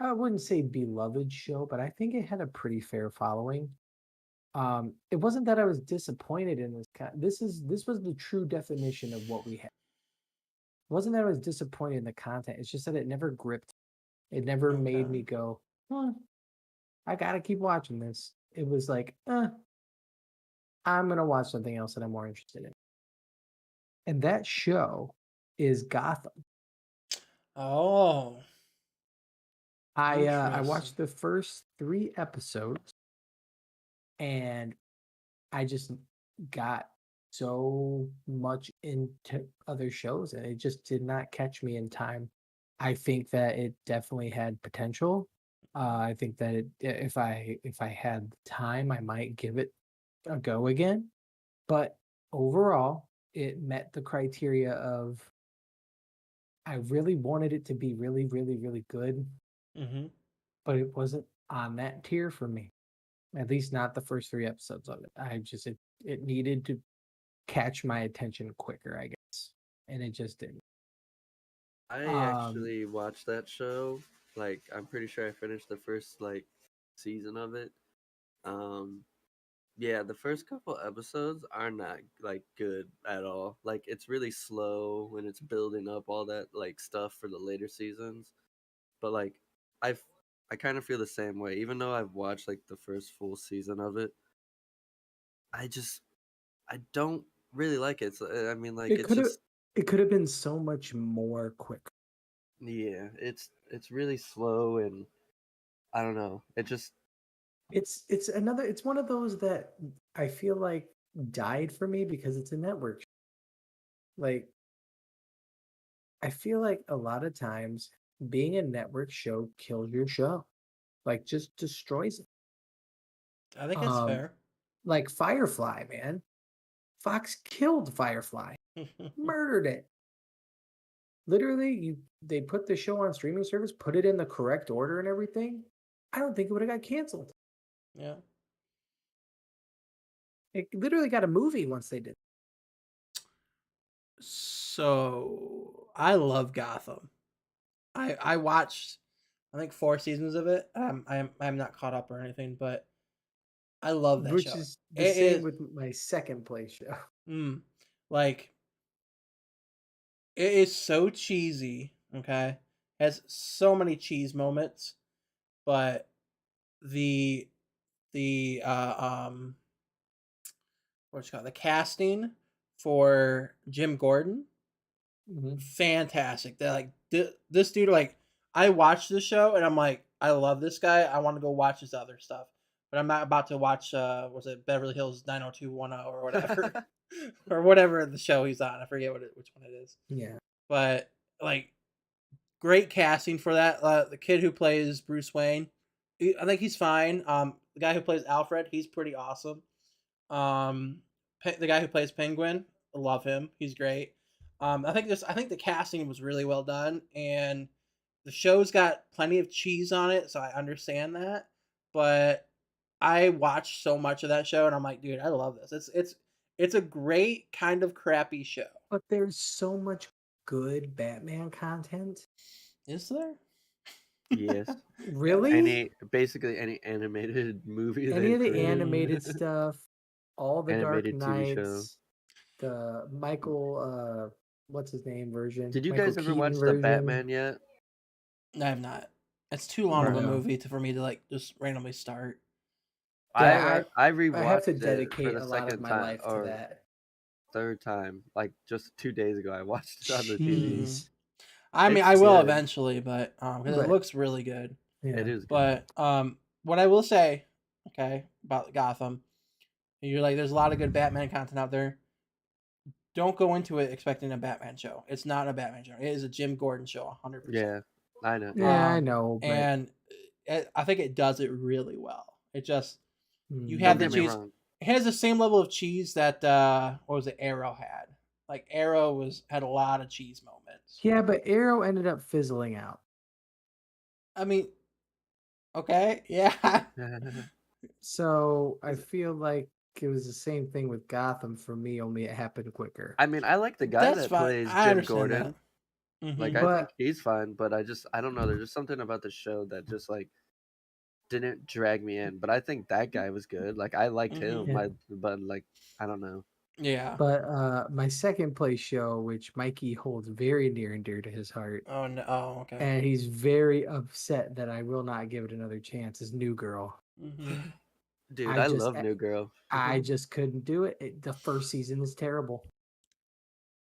I wouldn't say beloved show, but I think it had a pretty fair following. It wasn't that I was disappointed in this. This was the true definition of what we had. It wasn't that I was disappointed in the content. It's just that it never gripped. It never made me go, I gotta keep watching this. It was like, I'm gonna watch something else that I'm more interested in. And that show is Gotham. Oh. I watched the first 3 episodes and I just got so much into other shows and it just did not catch me in time. I think that it definitely had potential. I think that if I had time, I might give it a go again. But overall, it met the criteria of I really wanted it to be really, really, really good, but it wasn't on that tier for me. At least not the first 3 episodes of it. It needed to catch my attention quicker, I guess, and it just didn't. I actually watched that show. Like, I'm pretty sure I finished the first like season of it. Um, yeah, the first couple episodes are not like good at all. Like, it's really slow when it's building up all that like stuff for the later seasons. But like, I've I kind of feel the same way. Even though I've watched like the first full season of it, I just I don't really like it. I mean, like, It it's could have just it could have been so much more quick. yeah, it's really slow and I don't know. It just It's one of those that I feel like died for me because it's a network. Like, I feel like a lot of times being a network show kills your show. Like, just destroys it. I think it's Um fair. like Firefly, man. Fox killed Firefly. Murdered it. Literally, they put the show on streaming service, put it in the correct order and everything. I don't think it would have got canceled. Yeah. It literally got a movie once they did. So I love Gotham. I watched I think 4 seasons of it. I'm not caught up or anything, but I love that Which show. is the It same is with my second place show. like it is so cheesy. Okay, has so many cheese moments, but the the what's it called, the casting for Jim Gordon, Mhm. fantastic. They're like this dude. Like, I watched the show and I'm like, I love this guy. I want to go watch his other stuff, but I'm not about to watch. Was it Beverly Hills 90210 or whatever, or whatever the show he's on? I forget which one it is. Yeah. But like, great casting for that. The kid who plays Bruce Wayne, I think he's fine. The guy who plays Alfred, he's pretty awesome. The guy who plays Penguin, I love him. He's great. I think the casting was really well done, and the show's got plenty of cheese on it, so I understand that. But I watched so much of that show, and I'm like, dude, I love this. It's a great kind of crappy show. But there's so much good Batman content. Is there? yes. Really? Basically any animated movie Any they've of the created, animated stuff, all the Dark animated TV show. Knights, the Michael what's his name version? Did you Michael guys ever Keaton watch the version. Batman yet? I have not. It's too long of a No. movie for me to like just randomly start. Yeah, I I have to rewatched it for dedicate the a lot of second my time life to or that. third time, like just 2 days ago. I watched it on the TV. Jeez. I mean, It's I will good. eventually, but because it Right. looks really good. Yeah. It is good. But what I will say, okay, about Gotham, you're like, there's a lot of good Batman content out there. Don't go into it expecting a Batman show. It's not a Batman show. It is a Jim Gordon show, 100%. Yeah, I know. Yeah, I know, but And I think it does it really well. It just you Mm. have Don't the get me cheese. wrong. It has the same level of cheese that what was it, Arrow had. Like, Arrow had a lot of cheese moments. Yeah, but Arrow ended up fizzling out. I mean, okay, yeah. So I feel like it was the same thing with Gotham for me, only it happened quicker. I mean, I like the guy That's that fine. plays I Jim understand Gordon. that. Like, I think But he's fine, but I don't know. There's just something about the show that just like didn't drag me in. But I think that guy was good. Like, I liked him. Yeah. But like, I don't know. Yeah. but my second place show, which Mikey holds very near and dear to his heart, Oh no. Oh, okay. and he's very upset that I will not give it another chance, is New Girl. Dude, I I just- love New Girl. I just couldn't do it. The first season is terrible.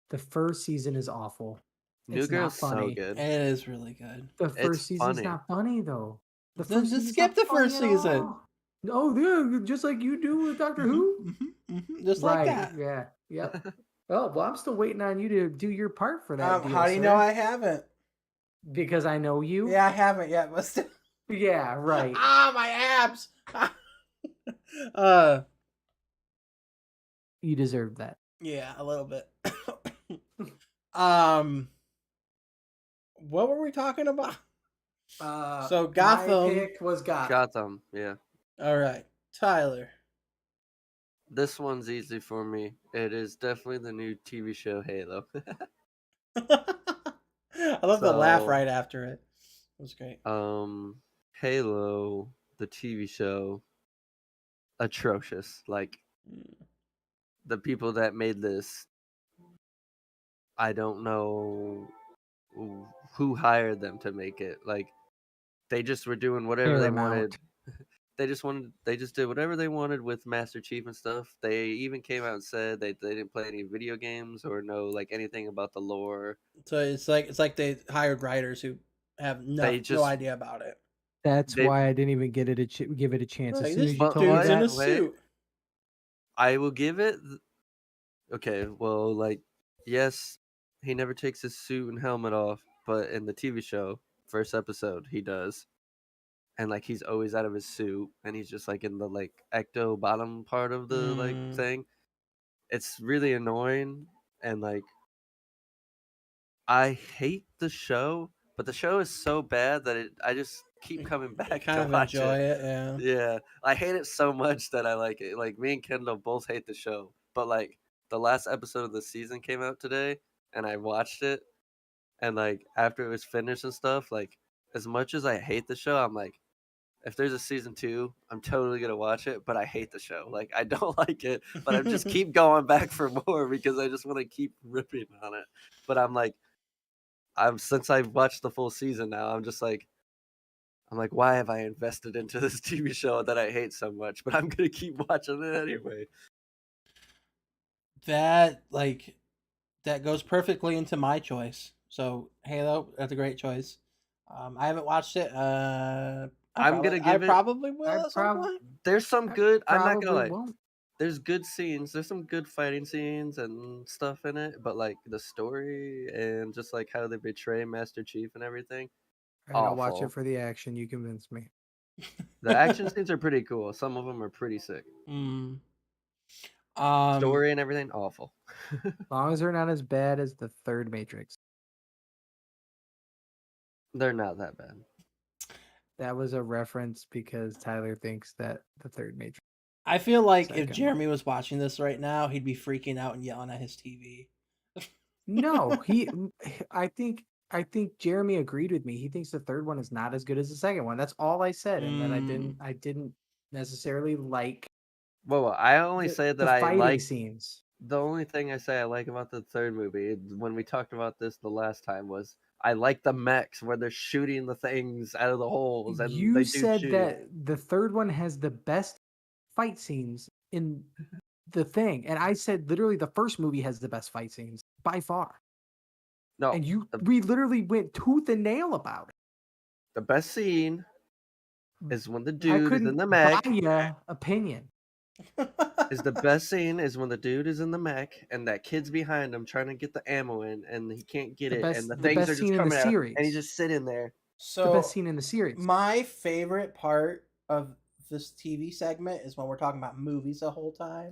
The first season is awful. New It's not Girl's so funny. good. It is really good. The first season's funny. not funny though. The Then first just season's skip not the funny first at season. all. Oh yeah, just like you do with Doctor Who. Just like that. Yeah. Yep. Oh well, I'm still waiting on you to do your part for that. Deal, How do you sir. know I haven't? Because I know you. Yeah, I haven't yet, but still. Yeah. Right. My abs. You deserve that. Yeah, a little bit. What were we talking about? So Gotham. My pick was Gotham. Gotham, yeah. All right. Tyler. This one's easy for me. It is definitely the new TV show Halo. I love the laugh So, right after it. It was great. Halo, the TV show, atrocious. Like Mm. the people that made this, I don't know who hired them to make it. Like they just were doing whatever they wanted. Paramount. They just did whatever they wanted with Master Chief and stuff. They even came out and said they didn't play any video games or know like anything about the lore. So it's like they hired writers who have They no just idea about it. That's they why I didn't even give it a chance. As Like, soon this as you But told me dude's in a that, wait, suit. I will give it okay, well like yes, he never takes his suit and helmet off, but in the TV show, first episode, he does. And like he's always out of his suit and he's just like in the like ecto bottom part of the like Mm. thing. It's really annoying and like I hate the show, but the show is so bad that I just keep coming You back kind to of watch enjoy it. it, yeah. Yeah, I hate it so much that I like it. Like me and Kendall both hate the show, but like the last episode of the season came out today, and I watched it, and like after it was finished and stuff, like as much as I hate the show, I'm like, if there's a season 2, I'm totally gonna watch it. But I hate the show. Like I don't like it, but I just keep going back for more because I just want to keep ripping on it. But I'm like, since I've watched the full season now, I'm like, why have I invested into this TV show that I hate so much? But I'm gonna keep watching it anyway. That goes perfectly into my choice. So Halo, that's a great choice. I haven't watched it. I probably will I at some prob- point. There's some I good. I'm not gonna probably lie. won't. There's good scenes. There's some good fighting scenes and stuff in it. But like the story and just like how they betray Master Chief and everything, All right, I'll watch awful. it for the action. You convinced me. The action scenes are pretty cool. Some of them are pretty sick. Mm. Story and everything, awful. As long as they're not as bad as the third Matrix. They're not that bad. That was a reference because Tyler thinks that the third Matrix. I feel like if Second Jeremy was watching this right now, he'd be freaking out and yelling at his TV. No, I think Jeremy agreed with me. He thinks the third one is not as good as the second one. That's all I said, and then I didn't necessarily like Well, I only say that the I fighting like scenes. the only thing I say I like about the third movie, when we talked about this the last time, was I like the mechs where they're shooting the things out of the holes and You they do said shooting. that the third one has the best fight scenes in the thing, and I said literally the first movie has the best fight scenes by far. No, And we literally went tooth and nail about it. the best scene is when the I dude is couldn't in the buy mech. ya opinion. Is the best scene is when the dude is in the mech and that kid's behind him trying to get the ammo in and he can't get it and the things best are scene just in the coming out series. and he's just sitting there. The best So scene in the series. my favorite part of this TV segment is when we're talking about movies the whole time.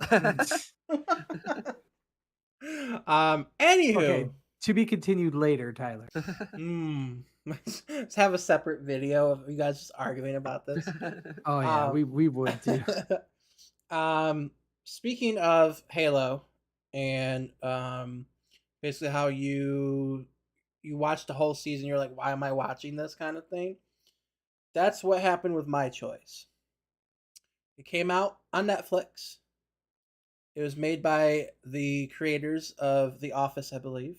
Anywho, Okay, to be continued later, Tyler. let's have a separate video of you guys just arguing about this. Oh yeah, we would too. Speaking of Halo, and basically how you watched the whole season, you're like, why am I watching this kind of thing? That's what happened with my choice. It came out on Netflix. It was made by the creators of The Office, I believe.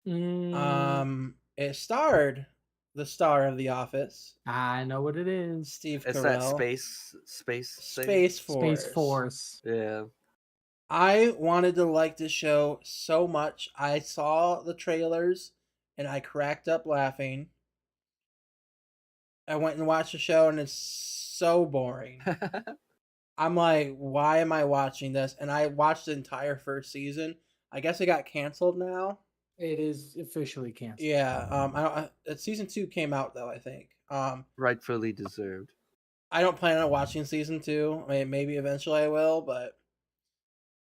It starred the star of The Office, I know what it is. Steve It's Carell. that space thing. Space Force. Space Force. Yeah. I wanted to like this show so much. I saw the trailers and I cracked up laughing. I went and watched the show and it's so boring. I'm like, why am I watching this? And I watched the entire first season. I guess it got canceled now. It is officially canceled. Yeah. Season 2 came out though, I think. Rightfully deserved. I don't plan on watching season 2. I mean, maybe eventually I will, but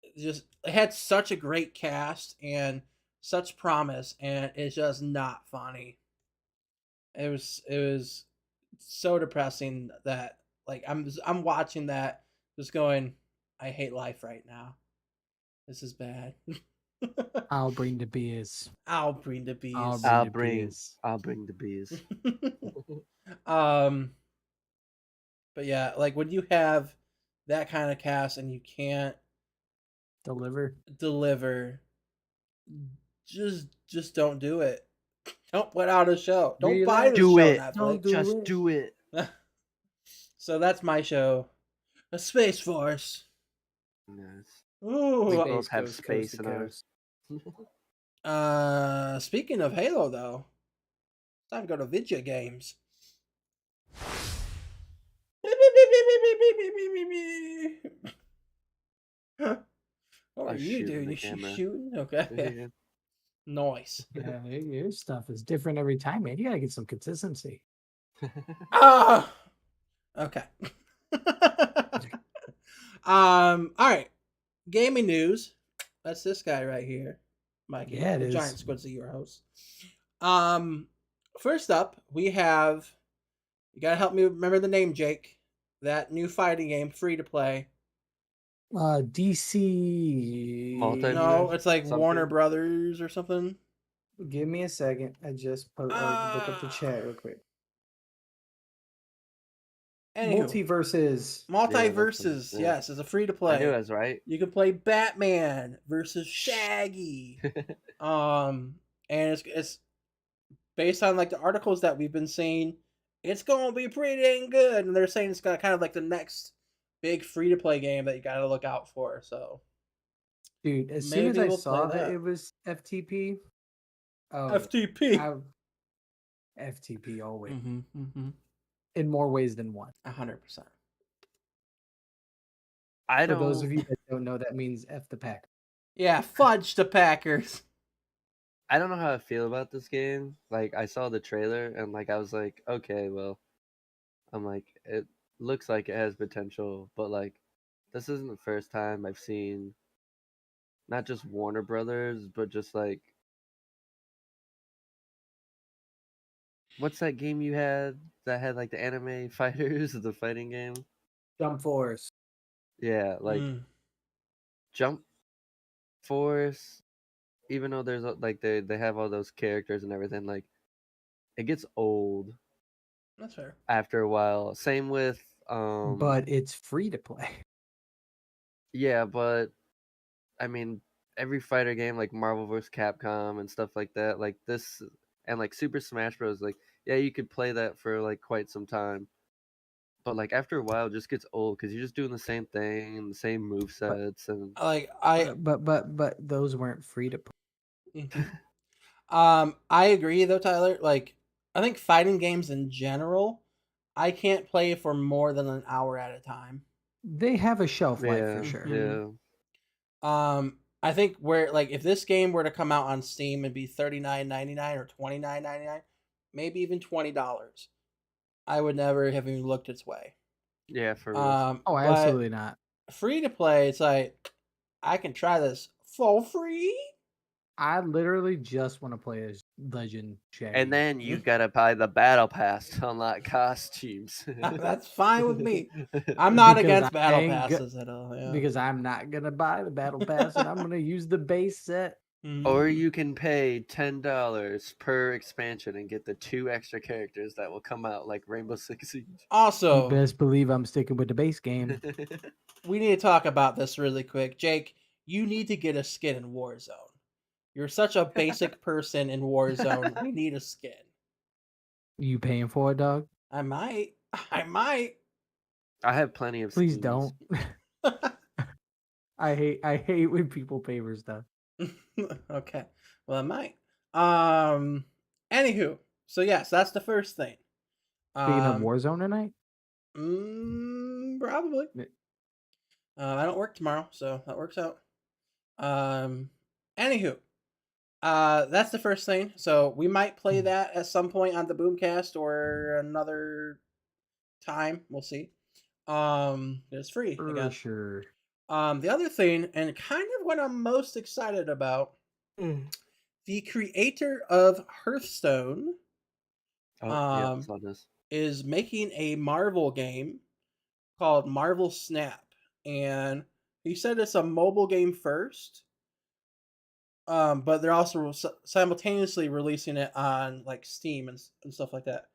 it had such a great cast and such promise, and it's just not funny. It was so depressing that Like I'm watching that, just going, I hate life right now. This is bad. I'll bring the beers. I'll bring the bees. I'll I'll the bring beers. I'll bring the bees. um, but yeah, like when you have that kind of cast and you can't Deliver. deliver, just don't do it. Don't put out a show. Don't buy Relax. the Do show, it. Netflix. Just do it. So that's my show, A Space Force. Nice. Ooh. We Space both have Coast, space coast to in ours. Speaking of Halo, though, time to go to video games. What I are was you shooting doing? the You camera. shooting? Okay. Yeah. Nice. Yeah, your stuff is different every time, man. You gotta get some consistency. Ah. Okay. All right. Gaming news. That's this guy right here, Mikey. Yeah, it the is. Giant Squidzy, your host. First up, we have. You gotta help me remember the name, Jake. That new fighting game, free to play. DC. Multiverse? No, it's like Something? Warner Brothers or something. Give me a second. I just look up the chat real quick. Anywho, Multiverses. Multiverses, Yeah. yes, is a free to I play. knew I was right. You can play Batman versus Shaggy. And it's based on like the articles that we've been seeing. It's gonna be pretty dang good, and they're saying it's got kind of like the next big free to play game that you got to look out for. So, Dude, as soon as maybe I we'll saw play that that. it was FTP, FTP. FTP always. Mm-hmm. In more ways than one. 100%. I For those don't. of you that don't know, that means F the pack. Yeah, fudge the Packers. I don't know how I feel about this game. Like I saw the trailer and like I was like, okay, well, I'm like it looks like it has potential, but like this isn't the first time I've seen not just Warner Brothers, but just like what's that game you had that had like the anime fighters, the fighting game? Jump Force. Yeah, like Jump Force. Even though there's like they have all those characters and everything, like it gets old That's fair. after a while. Same with But it's free to play. yeah, but I mean every fighter game like Marvel vs. Capcom and stuff like that, like this and like Super Smash Bros. Like yeah, you could play that for like quite some time, but like after a while, it just gets old because you're just doing the same thing and the same move sets and Like But those weren't free to play. I agree though, Tyler. Like, I think fighting games in general, I can't play for more than an hour at a time. They have a shelf life for yeah, sure. yeah. I think where like if this game were to come out on Steam and be $39.99 or $29.99, maybe even $20, I would never have even looked its way. Yeah, for real. Oh, but absolutely not. free to play, it's like I can try this for free. I literally just want to play as Legend Shaggy. And then you gotta buy the battle pass to unlock costumes. That's fine with me. I'm not Because against I battle ain't passes at all. Yeah. because I'm not gonna buy the battle pass and I'm gonna use the base set. Or you can pay $10 per expansion and get the 2 extra characters that will come out like Rainbow Six Siege. You Also, best believe I'm sticking with the base game. we need to talk about this really quick. Jake, you need to get a skin in Warzone. You're such a basic person in Warzone. We need a skin. You paying for it, dog? I might. I might. I have plenty of Please skins. don't. I hate when people pay for stuff. Okay. Well, I might. Anywho, so yes, that's the first thing. Speaking of Warzone tonight? Probably. Yeah. I don't work tomorrow, so that works out. Anywho, that's the first thing. So we might play that at some point on the Boomcast or another time. We'll see. It's free For again. sure. The other thing, and kind of what I'm most excited about, the creator of Hearthstone Oh, yeah, I saw this. is making a Marvel game called Marvel Snap, and he said it's a mobile game first. But they're also simultaneously releasing it on like Steam and stuff like that.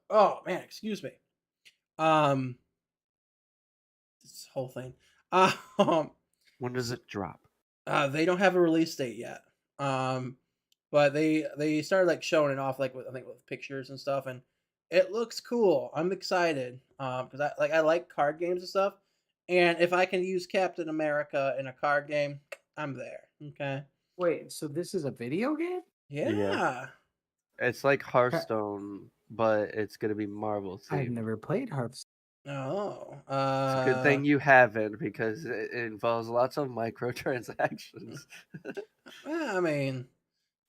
Oh man, excuse me. Um, this whole thing. Um, When does it drop? they don't have a release date yet. Um, but they started like showing it off like with I think with pictures and stuff, and it looks cool. I'm excited because I like card games and stuff, and if I can use Captain America in a card game, I'm there. Okay. Wait, so this is a video game? Yeah. Yeah. It's like Hearthstone, but it's gonna be Marvel I've themed. never played Hearthstone. Oh. It's a good thing you haven't because it involves lots of microtransactions. I mean,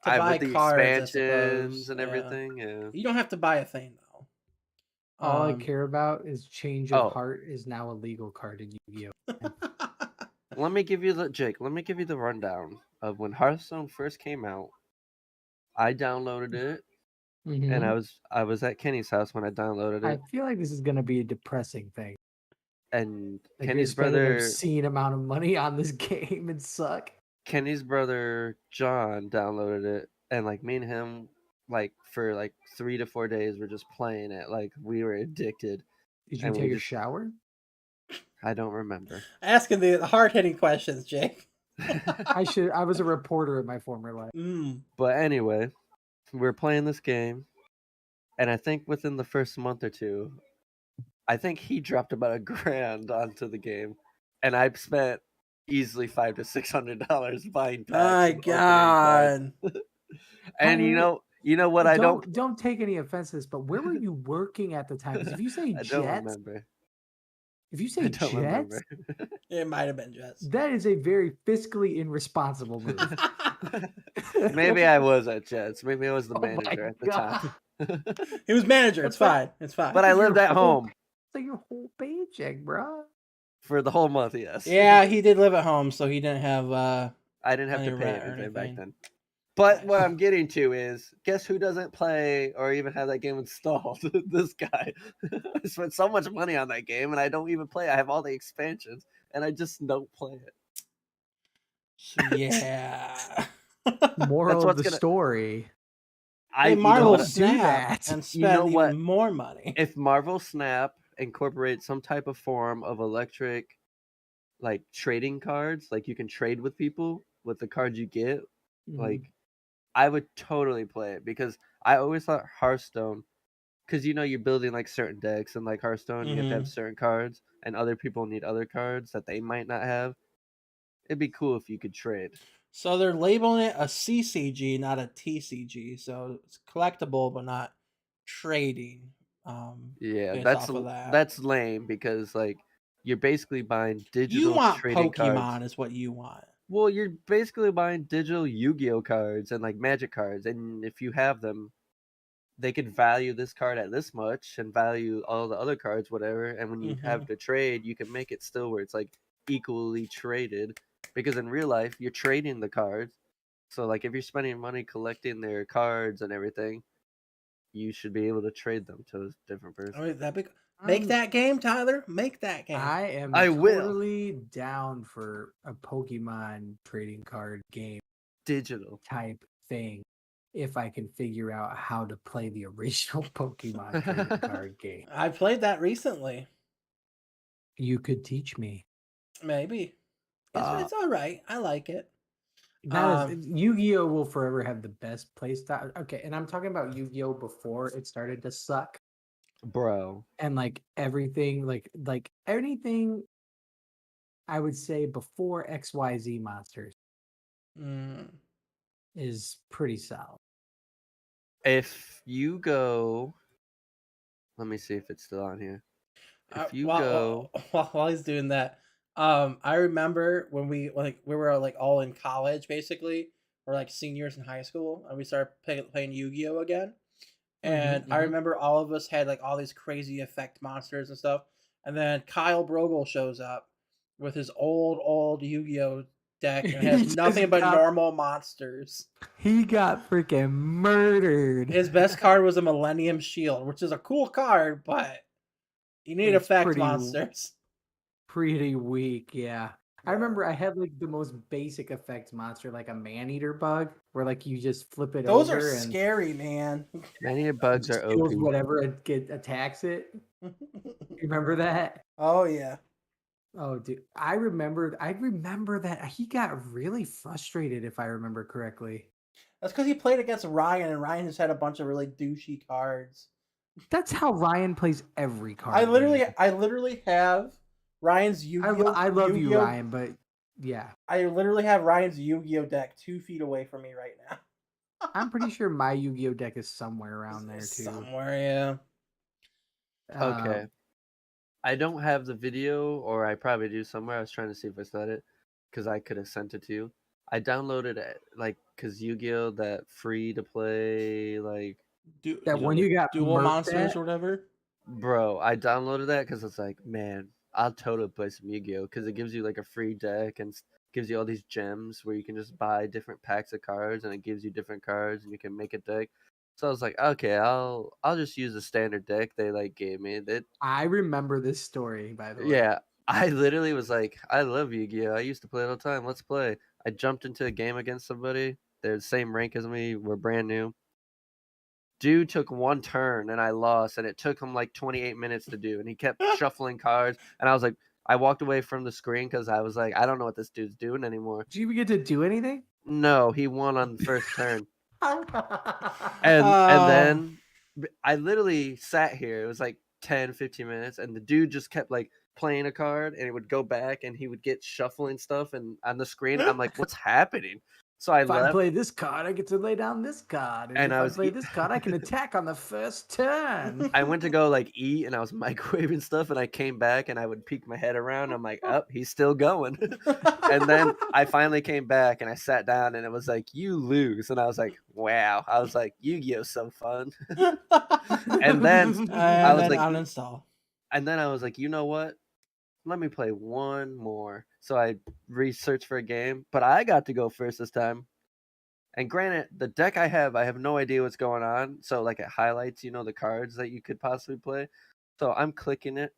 to I buy with the cards, I expansions suppose. and Yeah. everything. Yeah. You don't have to buy a thing though. All I care about is change of Oh, heart is now a legal card in Yu-Gi-Oh. let me give you the Jake. Let me give you the rundown of when Hearthstone first came out. I downloaded it, and Mhm. I was at Kenny's house when I downloaded I it, feel like this is gonna be a depressing thing. and Like you're Kenny's spending an brother obscene amount of money on this game and suck. Kenny's brother John downloaded it, and like me and him, like for like 3 to 4 days, we're just playing it. Like we were addicted, Did you and we take a just shower? I don't remember. Asking the hard hitting questions, Jake. I was a reporter in my former life. But anyway, we're playing this game, and I think within the first month or two, I think he dropped about $1,000 onto the game, and I've spent easily $500 to $600 buying packs My and opening cards. God. And you know what? I Don't take any offense to this, but where were you working at the time? Because if you say I don't Jets, remember. if you I say don't Jets, remember. It might have been Jets. that is a very fiscally irresponsible move. Maybe I was at Jets. Maybe I was the Oh my manager at the time. He was manager. It's That's fine. It's fine. But I like lived your at whole- home It's like your whole paycheck, bro. for the whole month. Yes. Yeah, he did live at home, so he didn't have I didn't have any to pay rent or anything back anything. then. But Nice. what I'm getting to is, guess who doesn't play or even have that game installed? This guy. I spent so much money on that game, and I don't even play. I have all the expansions, and I just don't play it. So, yeah. Moral of what's the gonna- story. Hey, you know Marvel what? do Snap that. and You spend know what? even more money. If Marvel Snap incorporates some type of form of electric, like trading cards, like you can trade with people with the cards you get, like I would totally play it because I always thought Hearthstone, because you're building like certain decks and like Hearthstone, you have to have certain cards, and other people need other cards that they might not have. It'd be cool if you could trade. So they're labeling it a CCG, not a TCG. So it's collectible, but not trading. Yeah, Based off of that. that's lame because like you're basically buying You digital want trading Pokemon, cards. is what you want. Well, you're basically buying digital Yu-Gi-Oh cards and like Magic cards, and if you have them, they could value this card at this much and value all the other cards, whatever. And when you have to trade, you can make it still where it's like equally traded. Because in real life, you're trading the cards. So like if you're spending money collecting their cards and everything, you should be able to trade them to a different person. I mean, make that game, Tyler. Make that game. I will. Totally down for a Pokemon trading card game Digital type thing if I can figure out how to play the original Pokemon trading card game. I played that recently. You could teach me. Maybe. It's all right. I like it. Yu-Gi-Oh will forever have the best play style. Okay, and I'm talking about Yu-Gi-Oh before it started to suck. bro. And like everything, like anything I would say before XYZ Monsters is pretty solid. If you go, let me see if it's still on here. If you go, while he's doing that, I remember when we were like all in college, basically, or like seniors in high school, and we started playing Yu-Gi-Oh again. And I remember all of us had like all these crazy effect monsters and stuff. And then Kyle Brogel shows up with his old Yu-Gi-Oh deck and has nothing but normal monsters. He got freaking murdered. His best card was a Millennium Shield, which is a cool card, but You need It's effect pretty monsters. pretty weak, yeah. I Yeah. remember I had like the most basic effects monster, like a man-eater bug, where like you just flip it Those are over and scary, man. Many bugs are OP. steals whatever attacks it. You remember that? Oh yeah. Oh, dude, I remember that he got really frustrated, if I remember correctly. That's because he played against Ryan, and Ryan just had a bunch of really douchey cards. That's how Ryan plays every card game. I literally have Ryan's Yu-Gi-Oh. I love you, Yu-Gi-Oh. Ryan, but yeah, I literally have Ryan's Yu-Gi-Oh deck 2 feet away from me right now. I'm pretty sure my Yu-Gi-Oh deck is somewhere around there too. Somewhere, yeah. Okay. I don't have the video, or I probably do somewhere. I was trying to see if I said it, because I could have sent it to you. I downloaded it, like, because Yu-Gi-Oh! That free to play, like, That one you got dual murked monsters at? or whatever. bro, I downloaded that because it's like, man, I'll totally play some Yu-Gi-Oh! Because it gives you like a free deck and gives you all these gems where you can just buy different packs of cards, and it gives you different cards, and you can make a deck. So I was like, okay, I'll just use the standard deck they like gave me. That I remember this story, by the way. Yeah, I literally was like, I love Yu-Gi-Oh! I used to play it all the time. Let's play. I jumped into a game against somebody. They're the same rank as me. We're brand new. Dude took one turn and I lost, and it took him like 28 minutes to do. And he kept shuffling cards, and I was like, I walked away from the screen because I was like, I don't know what this dude's doing anymore. Did you even get to do anything? No, he won on the first turn. And Oh. then I literally sat here. It was like 10, 15 minutes, and the dude just kept like playing a card, and it would go back, and he would get shuffling stuff, and on the screen, I'm like, what's happening? So I If I left, play this card, I get to lay down this card. And and if I I was play this card, I can attack on the first turn. I went to go like eat, and I was microwaving stuff, and I came back, and I would peek my head around. I'm like, oh, he's still going. And then I finally came back, and I sat down, and it was like, you lose. And I was like, wow. I was like, Yu-Gi-Oh's so fun. And then I was like, uninstall. and then I was like, you know what? Let me play one more. So I researched for a game, but I got to go first this time. And granted, the deck I have no idea what's going on. So like it highlights, the cards that you could possibly play. So I'm clicking it,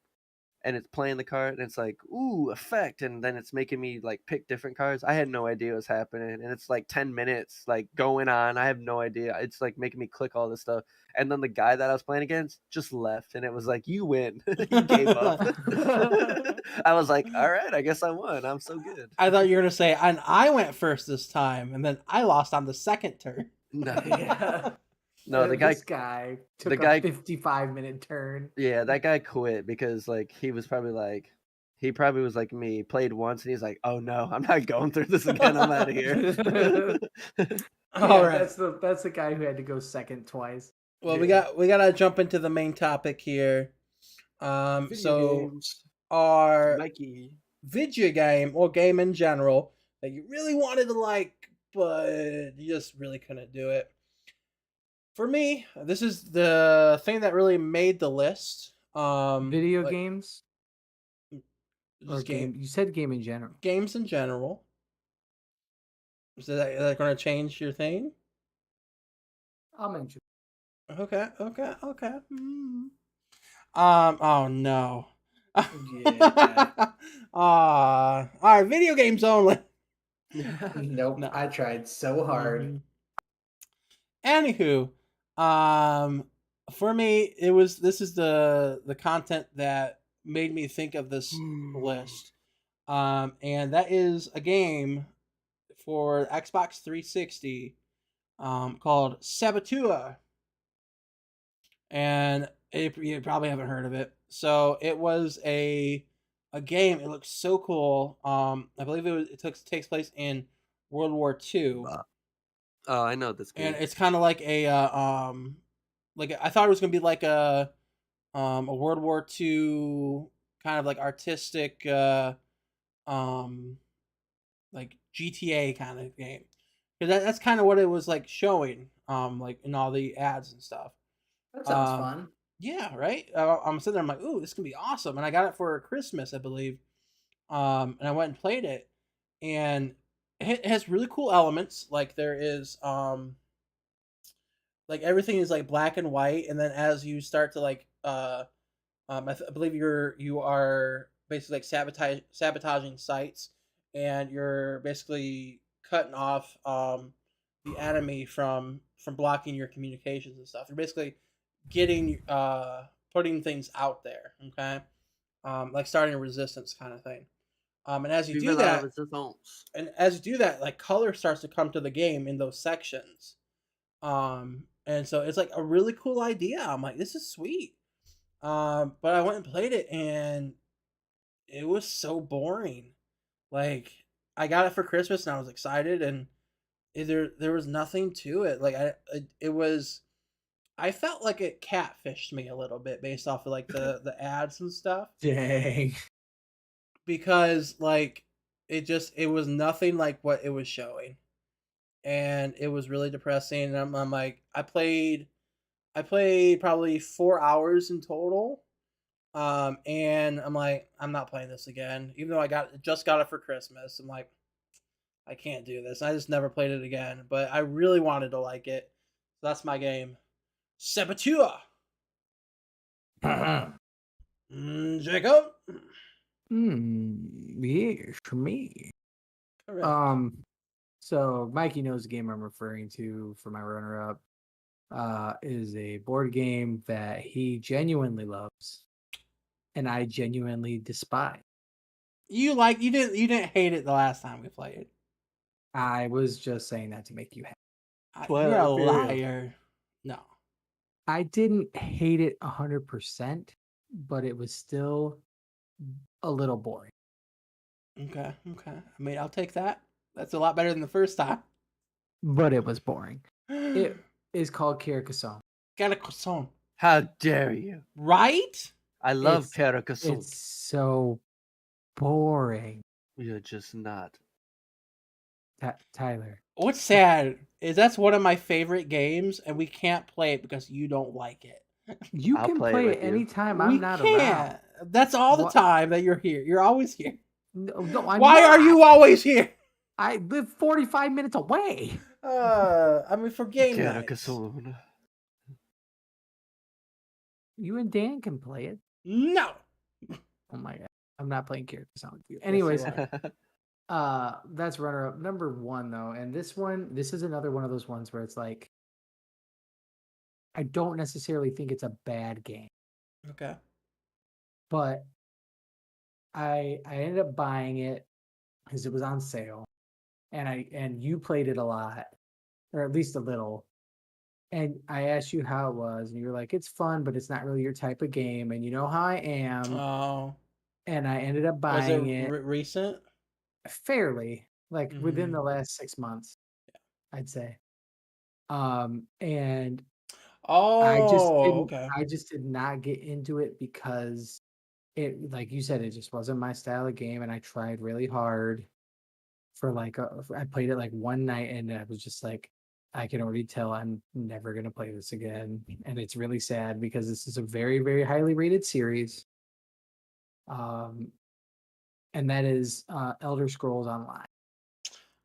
and it's playing the card, and it's like, ooh, effect, and then it's making me like pick different cards. I had no idea what's happening, and it's like 10 minutes like going on. I have no idea. It's like making me click all this stuff. And then the guy that I was playing against just left, and it was like, you win. He gave up. I was like, all right, I guess I won. I'm so good. I thought you were gonna say, and I went first this time, and then I lost on the second turn. No. Yeah. No, This guy took a 55-minute turn. Yeah, that guy quit because like he probably was like me, played once, and he's like, oh no, I'm not going through this again. I'm out of here. All right. That's the guy who had to go second twice. Well, we gotta jump into the main topic here. So games. our Mikey. video game or game in general that you really wanted to like, but you just really couldn't do it. For me, this is the thing that really made the list. Video games or just game? You said game in general. Games in general. Is that going to change your thing? I'll mention. Okay. Oh no. Yeah. All right. Video games only. Nope. No. I tried so hard. Anywho, for me, this is the content that made me think of this list. And that is a game for Xbox 360 called Saboteur. And you probably haven't heard of it. So it was a game. It looks so cool. I believe it takes place in World War II. Oh, I know this game. And it's kind of like a like I thought it was gonna be like a World War II kind of like artistic like GTA kind of game, because that's kind of what it was like showing like in all the ads and stuff. That sounds fun. Yeah, right. I'm sitting there, I'm like, ooh, this can be awesome, and I got it for Christmas, I believe. And I went and played it, and it has really cool elements. Like there is like everything is like black and white, and then as you start to like I believe you are basically like sabotaging sites, and you're basically cutting off the enemy from blocking your communications and stuff. You're basically getting putting things out there. Okay, like starting a resistance kind of thing. And as you Vive do la that, resistance. like color starts to come to the game in those sections. And so it's like a really cool idea. I'm like, this is sweet. But I went and played it, and it was so boring. Like, I got it for Christmas, and I was excited, and there was nothing to it. Like, it was. I felt like it catfished me a little bit based off of like the ads and stuff, Dang. because like it was nothing like what it was showing, and it was really depressing. And I'm like, I played probably 4 hours in total. And I'm like, I'm not playing this again. Even though just got it for Christmas. I'm like, I can't do this. I just never played it again. But I really wanted to like it. So that's my game. Saboteur. Jacob. Yes, for me. Correct. So Mikey knows the game I'm referring to for my runner-up. Is a board game that he genuinely loves, and I genuinely despise. You didn't hate it the last time we played. I was just saying that to make you happy. You're a Twilight Period. liar. No. I didn't hate it 100%, but it was still a little boring. Okay. I mean, I'll take that. That's a lot better than the first time. But it was boring. It is called Carcassonne. Carcassonne. How dare you? Right? I love It's- Carcassonne. It's so boring. You're just not. Tyler. What's sad is that's one of my favorite games, and we can't play it because you don't like it. You I'll can play it play with it you. anytime We I'm not around. That's all the What? time that you're here. You're always here. No, I'm Why are not. you always here? I live 45 minutes away. I mean, for game nights. Carcassonne. You and Dan can play it. No. Oh my god. I'm not playing Carcassonne with you. Yes, you Anyways, are. that's runner up number 1 though. And this is another one of those ones where it's like I don't necessarily think it's a bad game, Okay. but I ended up buying it because it was on sale, and you played it a lot, or at least a little. And I asked you how it was, and you were like, "It's fun, but it's not really your type of game." And you know how I am, Oh. and I ended up Was it buying it recent? fairly, like within the Mhm. last 6 months, I'd say. And Oh, okay. I just did not get into it because it, like you said, it just wasn't my style of game, and I tried really hard for like I played it like one night, and I was just like, I can already tell I'm never gonna play this again, and it's really sad because this is a very, very highly rated series. And that is Elder Scrolls Online.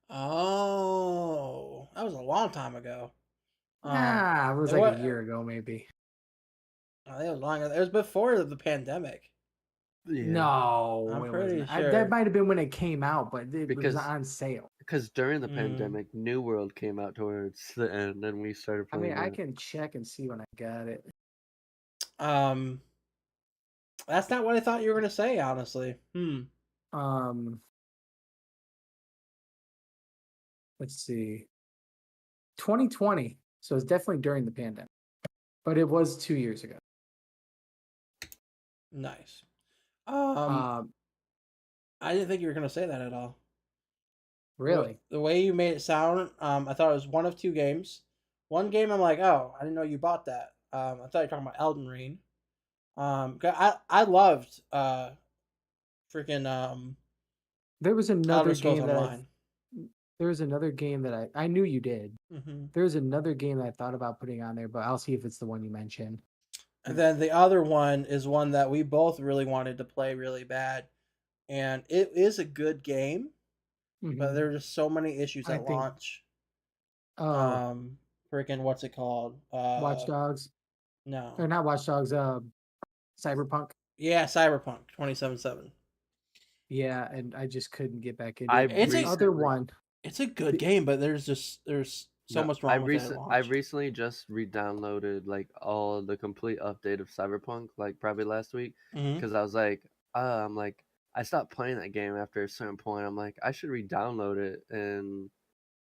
Oh, that was a long time ago. It was it like wa- a year ago, maybe. I think it was longer. It was before the pandemic. Yeah. No, I'm it pretty wasn't. sure. That might have been when it came out, but it was Because- on sale. Because during the Mm. pandemic, New World came out towards the end, and we started I playing. mean, I that. can check and see when I got it. That's not what I thought you were gonna say, honestly. Let's see. 2020. So it's definitely during the pandemic. But it was 2 years ago. Nice. Um, I didn't think you were gonna say that at all. really? The way you made it sound, I thought it was one of two games. One game, I'm like, oh, I didn't know you bought that. I thought you were talking about Elden Ring. 'Cause I loved freaking There was another Elder Scrolls game that Online. there was another game that I knew you did. Mm-hmm. There's another game that I thought about putting on there, but I'll see if it's the one you mentioned. And then the other one is one that we both really wanted to play really bad, and it is a good game, but Mhm. there are just so many issues I at think- launch. Oh, Freaking what's it called? Watch Dogs. No. Or not Watch Dogs, Cyberpunk. Yeah, Cyberpunk 2077. Yeah, and I just couldn't get back into I it. It's The a other recently one, it's a good the, game, but there's so no, much wrong with it at I launch. recently just re-downloaded like all the complete update of Cyberpunk, like probably last week, Hmm. because I was like, I'm like, I stopped playing that game after a certain point. I'm like, I should re-download it and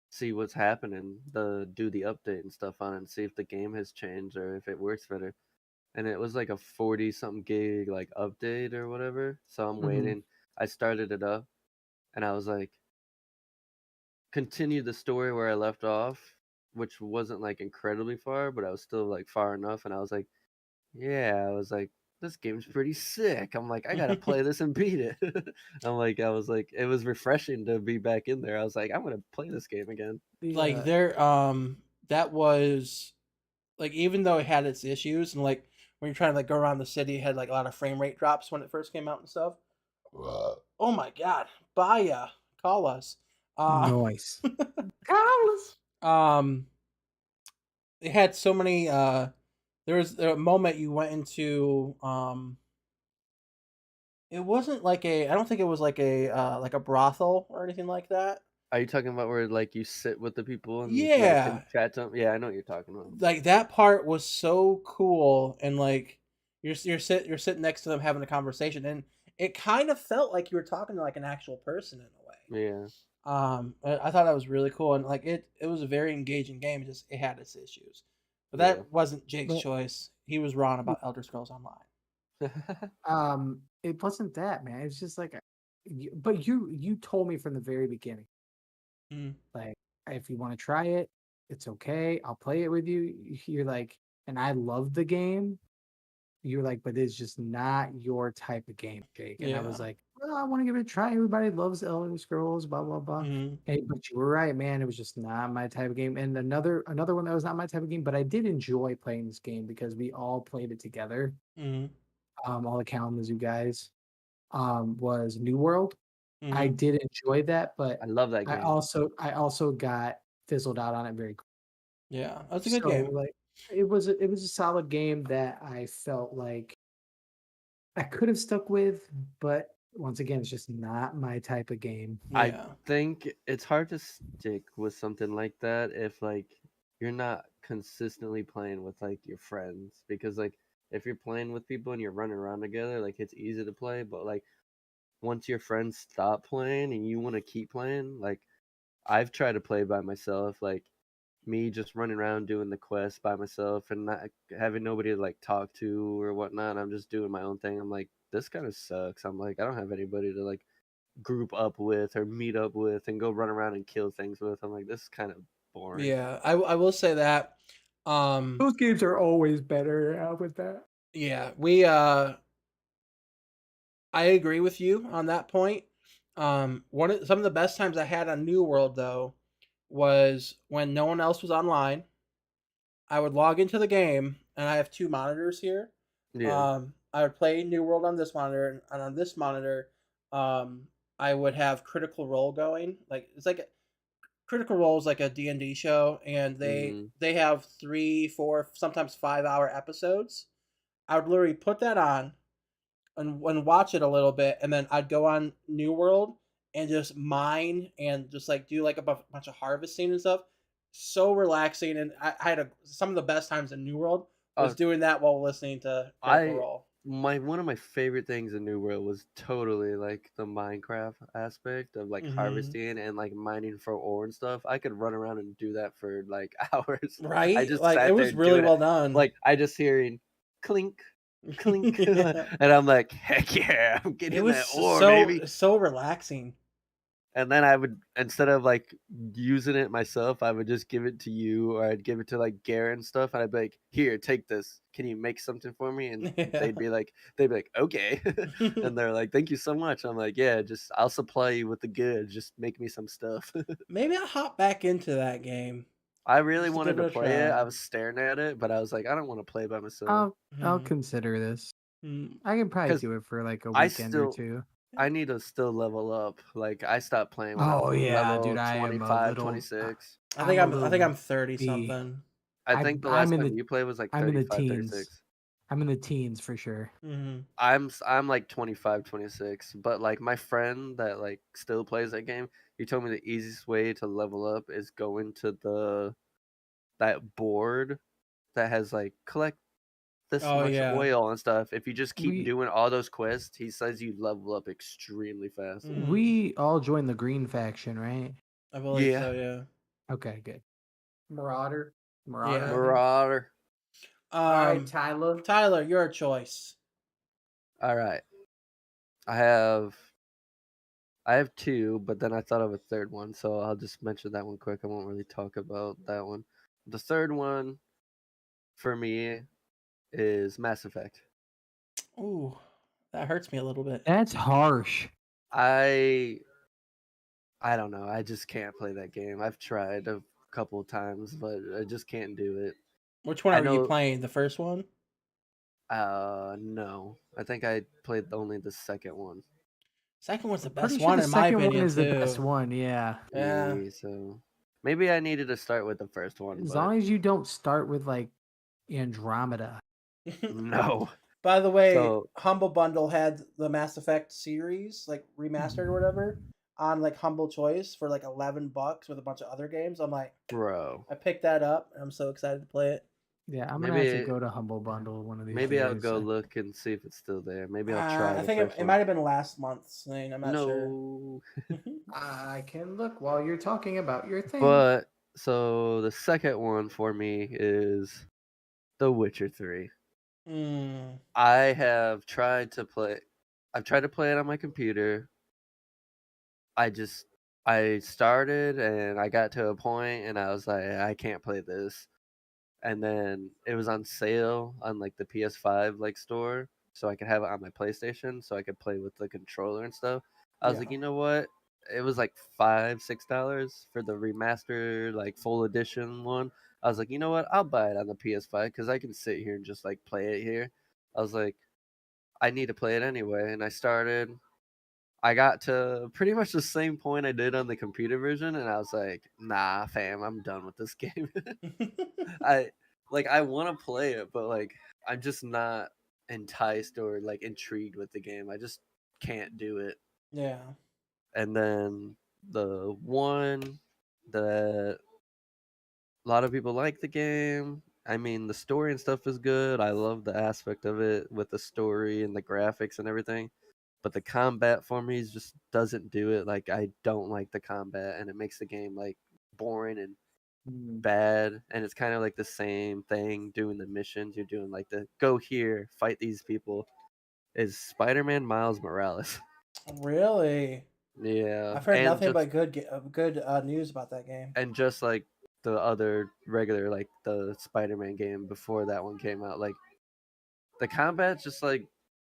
see what's happening, do the update and stuff on it, and see if the game has changed or if it works better. And it was like a 40 something gig like update or whatever. So I'm mhm. waiting. I started it up and I was like, continue the story where I left off, which wasn't like incredibly far, but I was still like far enough. And I was like, yeah, I was like, this game's pretty sick. I'm like, I gotta play this and beat it. I was like, it was refreshing to be back in there. I was like, I'm gonna play this game again. The Like there, that was like, even though it had its issues, and like when you're trying to like go around the city, it had like a lot of frame rate drops when it first came out and stuff. Oh my god, Baya, call us. Uh, noise. Carlos. um, it had so many. There was a moment you went into. It wasn't like a. I don't think it was like a brothel or anything like that. Are you talking about where like you sit with the people and like can Yeah, chat to them? Yeah, I know what you're talking about. like that part was so cool, and like you're sitting next to them having a conversation, and it kind of felt like you were talking to like an actual person in a way. Yeah, I thought that was really cool, and like it was a very engaging game. Just it had its issues, but yeah. that wasn't Jake's But choice. He was wrong about Elder Scrolls Online. it wasn't that, man. It's just like, but you told me from the very beginning, Mm, like, if you want to try it, it's okay. I'll play it with you. You're like, and I love the game. You're like, but it's just not your type of game, Jake. And I was yeah. like, well, I want to give it a try. Everybody loves Elder Scrolls, blah blah blah. Mm, Hey, but you were right, man. It was just not my type of game. And another one that was not my type of game, but I did enjoy playing this game because we all played it together. mm, All the Kalamazoo guys. Was New World. I mm. did enjoy that, but I love that game. I also got fizzled out on it very quick. Yeah, that's a good So game. like it was a solid game that I felt like I could have stuck with, but once again, it's just not my type of game. I Yeah. think it's hard to stick with something like that if like you're not consistently playing with like your friends, because like if you're playing with people and you're running around together, like it's easy to play, but like once your friends stop playing and you want to keep playing, like I've tried to play by myself, like me just running around doing the quest by myself and not having nobody to like talk to or whatnot. I'm just doing my own thing. I'm like, this kind of sucks. I'm like, I don't have anybody to like group up with or meet up with and go run around and kill things with. I'm like, this is kind of boring. Yeah, I will say that. Those games are always better with that. Yeah, we I agree with you on that point. Some of the best times I had on New World though was when no one else was online. I would log into the game, and I have two monitors here. Yeah. I would play New World on this monitor, and on this monitor, I would have Critical Role going. Like it's like Critical Role is like a D&D show, and Mm-hmm. they have 3, 4, sometimes 5 hour episodes. I would literally put that on and watch it a little bit, and then I'd go on New World and just mine and just like do like a bunch of harvesting and stuff. So relaxing, and I had some of the best times in New World was Uh, doing that while listening to Critical I Role. my one of my favorite things in New World was totally like the Minecraft aspect of like Mm-hmm. harvesting and like mining for ore and stuff. I could run around and do that for like hours. I Right? just Like it sat there was really doing it. well done. Like I just hearing clink, clink, Yeah. and I'm like, heck yeah, I'm It getting was that ore, so baby. so relaxing. And then I would, instead of like using it myself, I would just give it to you, or I'd give it to like Garrett and stuff, and I'd be like, "Here, take this. Can you make something for me?" And Yeah. they'd be like, "Okay," and they're like, "Thank you so much." I'm like, "Yeah, just I'll supply you with the goods. Just make me some stuff." Maybe I'll hop back into that game I really just to wanted give to it a play it. try. I was staring at it, but I was like, I don't want to play by myself I'll Mhm. consider this. Mm. I can probably because do it for like a I weekend or still two. I need to still level up. Like I stopped playing when I was Oh yeah, dude, level I am a 25, little 26. I'm a I think little I'm 30 B. I think the I'm last in time the you played was like I'm in the 35, teens. 36. I'm in the teens for sure. Mm-hmm. I'm like 25, 26, but like my friend that like still plays that game, he told me the easiest way to level up is going to that board that has like collect this Oh much yeah. oil and stuff. If you just keep We doing all those quests, he says you level up extremely fast. Mm. we all joined the green faction, right? I believe Yeah. so. Yeah. Okay, good. Marauder. Yeah. I think. Marauder. All right, Tyler. Tyler, your choice. All right. I have I have two, but then I thought of a third one, so I'll just mention that one quick. I won't really talk about that one. The third one for me is Mass Effect. Ooh, that hurts me a little bit. That's harsh. I don't know. I just can't play that game. I've tried a couple of times, but I just can't do it. Which one I are you know. playing? The first one? No. I think I played only the second one. Second one's the I'm pretty best sure one the in my second one opinion is the best too. one. Yeah. Yeah. Yeah, so maybe I needed to start with the first one, As but long as you don't start with like Andromeda. no. By the way, So, Humble Bundle had the Mass Effect series, like remastered or whatever, on like Humble Choice for like $11 with a bunch of other games. I'm like, bro, I picked that up and I'm so excited to play it. Yeah, I'm gonna have to maybe go to Humble Bundle one of these maybe I'll days. go look and see if it's still there. Maybe I'll try I the think first it one. might have been last month's thing. I'm not sure. No. I can look while you're talking about your thing. But so the second one for me is The Witcher 3. Mm. I have tried to play I've tried to play it on my computer. I started and I got to a point and I was like, I can't play this. And then it was on sale on like the PS5 like store, so I could have it on my PlayStation, so I could play with the controller and stuff. I was like, Yeah. you know what? It was like $5, $6 for the remaster like full edition one. I was like, you know what? I'll buy it on the PS5 because I can sit here and just like play it here. I was like, I need to play it anyway, and I started. I got to pretty much the same point I did on the computer version, and I was like, nah, fam, I'm done with this game. I I want to play it, but like I'm just not enticed or like intrigued with the game. I just can't do it. Yeah. And then the one that a lot of people like the game. I mean, the story and stuff is good. I love the aspect of it with the story and the graphics and everything. But the combat for me just doesn't do it. Like I don't like the combat, and it makes the game like boring and bad. And it's kind of like the same thing doing the missions. You're doing like the go here, fight these people. Is Spider-Man Miles Morales? Really? Yeah, I've heard nothing but good news about that game. and just like the other regular like the Spider-Man game before that one came out, like the combat's just like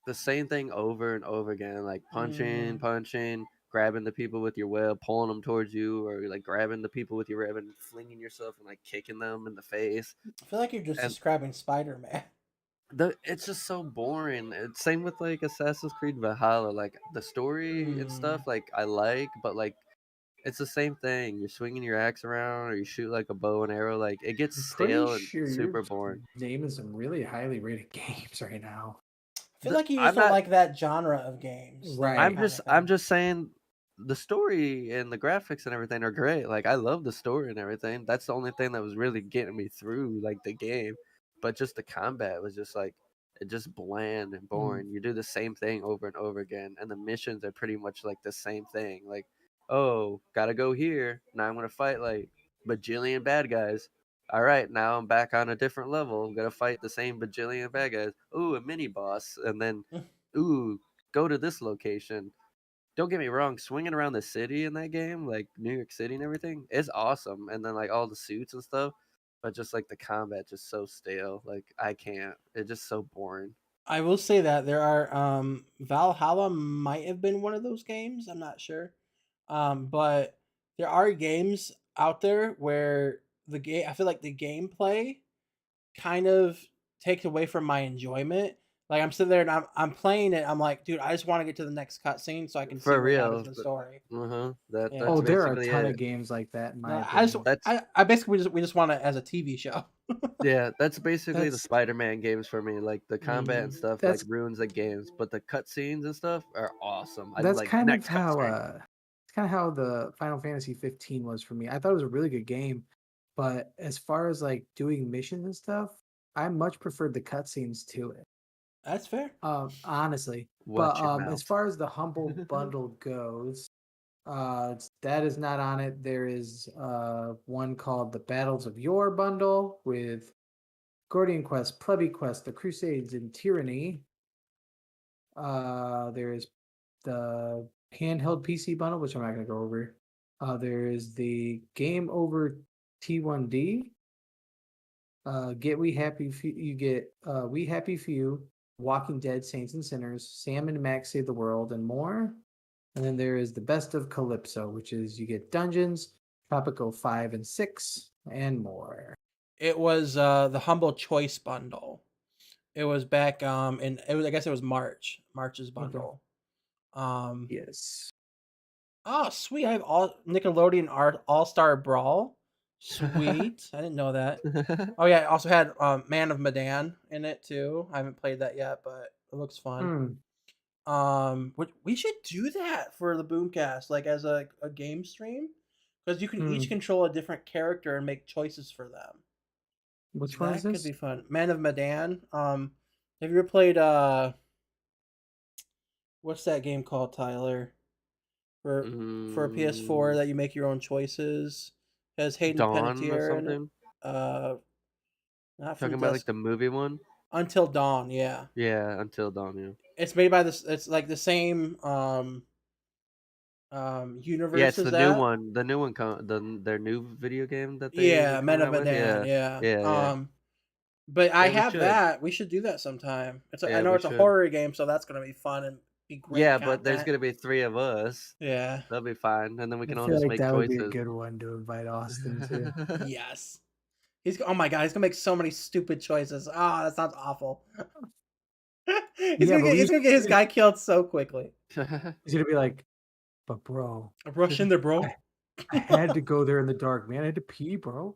the same thing over and over again, like Mm. punching, grabbing the people with your web, pulling them towards you, or like grabbing the people with your web and flinging yourself and like kicking them in the face. I feel like you're just And describing Spider-Man. it's just so boring. It's same with like Assassin's Creed Valhalla. Like the story and Mm. stuff, like I like, but like it's the same thing. You're swinging your axe around, or you shoot like a bow and arrow. Like it gets I'm pretty stale and sure super you're boring. naming some really highly rated games right now. I feel like you just I'm don't not. like that genre of games. Right. That I'm kind just. of I'm thing. just saying. The story and the graphics and everything are great. Like I love the story and everything. That's the only thing that was really getting me through like the game. But just the combat was just like it just bland and boring. You do the same thing over and over again, and the missions are pretty much like the same thing. Like, oh, gotta go here. Now I'm gonna fight like bajillion bad guys. All right, now I'm back on a different level. I'm gonna fight the same bajillion bad guys. Ooh, a mini boss, and then ooh, go to this location. Don't get me wrong, swinging around the city in that game, like New York City and everything, is awesome. And then like all the suits and stuff, but just like the combat just so stale. Like I can't. It's just so boring. I will say that there are Valhalla might have been one of those games. I'm not sure, but there are games out there where the game. I feel like the gameplay kind of takes away from my enjoyment. Like I'm sitting there and I'm playing it. I'm like, dude, I just want to get to the next cutscene so I can see For what happens real. in the story. That Yeah. that's Oh, there are a basically ton of it. games like that, in my No, opinion. That's I basically we just want it as a TV show. yeah, that's basically the That's Spider-Man games for me. Like the combat and Mm. stuff, like that's ruins the games, but the cutscenes and stuff are awesome. I that's like kind of next how cutscene. it's kind of how the Final Fantasy 15 was for me. I thought it was a really good game, but as far as like doing missions and stuff, I much preferred the cutscenes to it. That's fair. Honestly. But Watch your as mouth. far as the humble bundle goes, that is not on it. There is one called the Battles of Yore bundle with Gordian Quest, Plebby Quest, the Crusades and Tyranny. There is the handheld PC bundle, which I'm not going to go over. There is the Game Over T1D. Get We Happy Few, you get We Happy Few, Walking Dead, Saints and Sinners, Sam and Max Save the World, and more. And then there is the Best of Calypso, which is you get Dungeons, Tropico 5 and 6, and more. It was the Humble Choice bundle. It was back in it was I guess it was March's Okay. bundle. Um Yes. oh sweet, I have all Nickelodeon All Star Brawl. Sweet. I didn't know that. Oh yeah, it also had Man of Medan in it too. I haven't played that yet, but it looks fun. Hmm. We should do that for the Boomcast, like as a game stream, because you can each Hmm. control a different character and make choices for them. Which one is That could this? be fun. Man of Medan. Have you ever played what's that game called, Tyler? For a PS4 mm, that you make your own choices. It has Hayden Dawn or Panettiere in it. something. Uh, not Talking from about like Dusk the movie one. Until Dawn. Yeah, Yeah, Until Dawn. Yeah. it's made by this. It's like the same Yeah, universe it's as the new that. one. The new one, their new video game that they were Yeah, Men coming of out with. Medan. Yeah, Yeah. yeah. But I Yeah, we have should. that. We should do that sometime. I Yeah, know we it's a should. horror game, so that's gonna be fun and be great Yeah, but there's content. gonna be three of us. Yeah. That'll be fine, and then we I can all feel just like make that would be a choices. good one to invite Austin to. Yes. Oh my god, he's gonna make so many stupid choices. Ah, that sounds awful. Yeah, but He's gonna get his guy killed so quickly. he's gonna be like, but bro, Rush in there, I, bro. I had to go there in the dark, man. I had to pee, bro.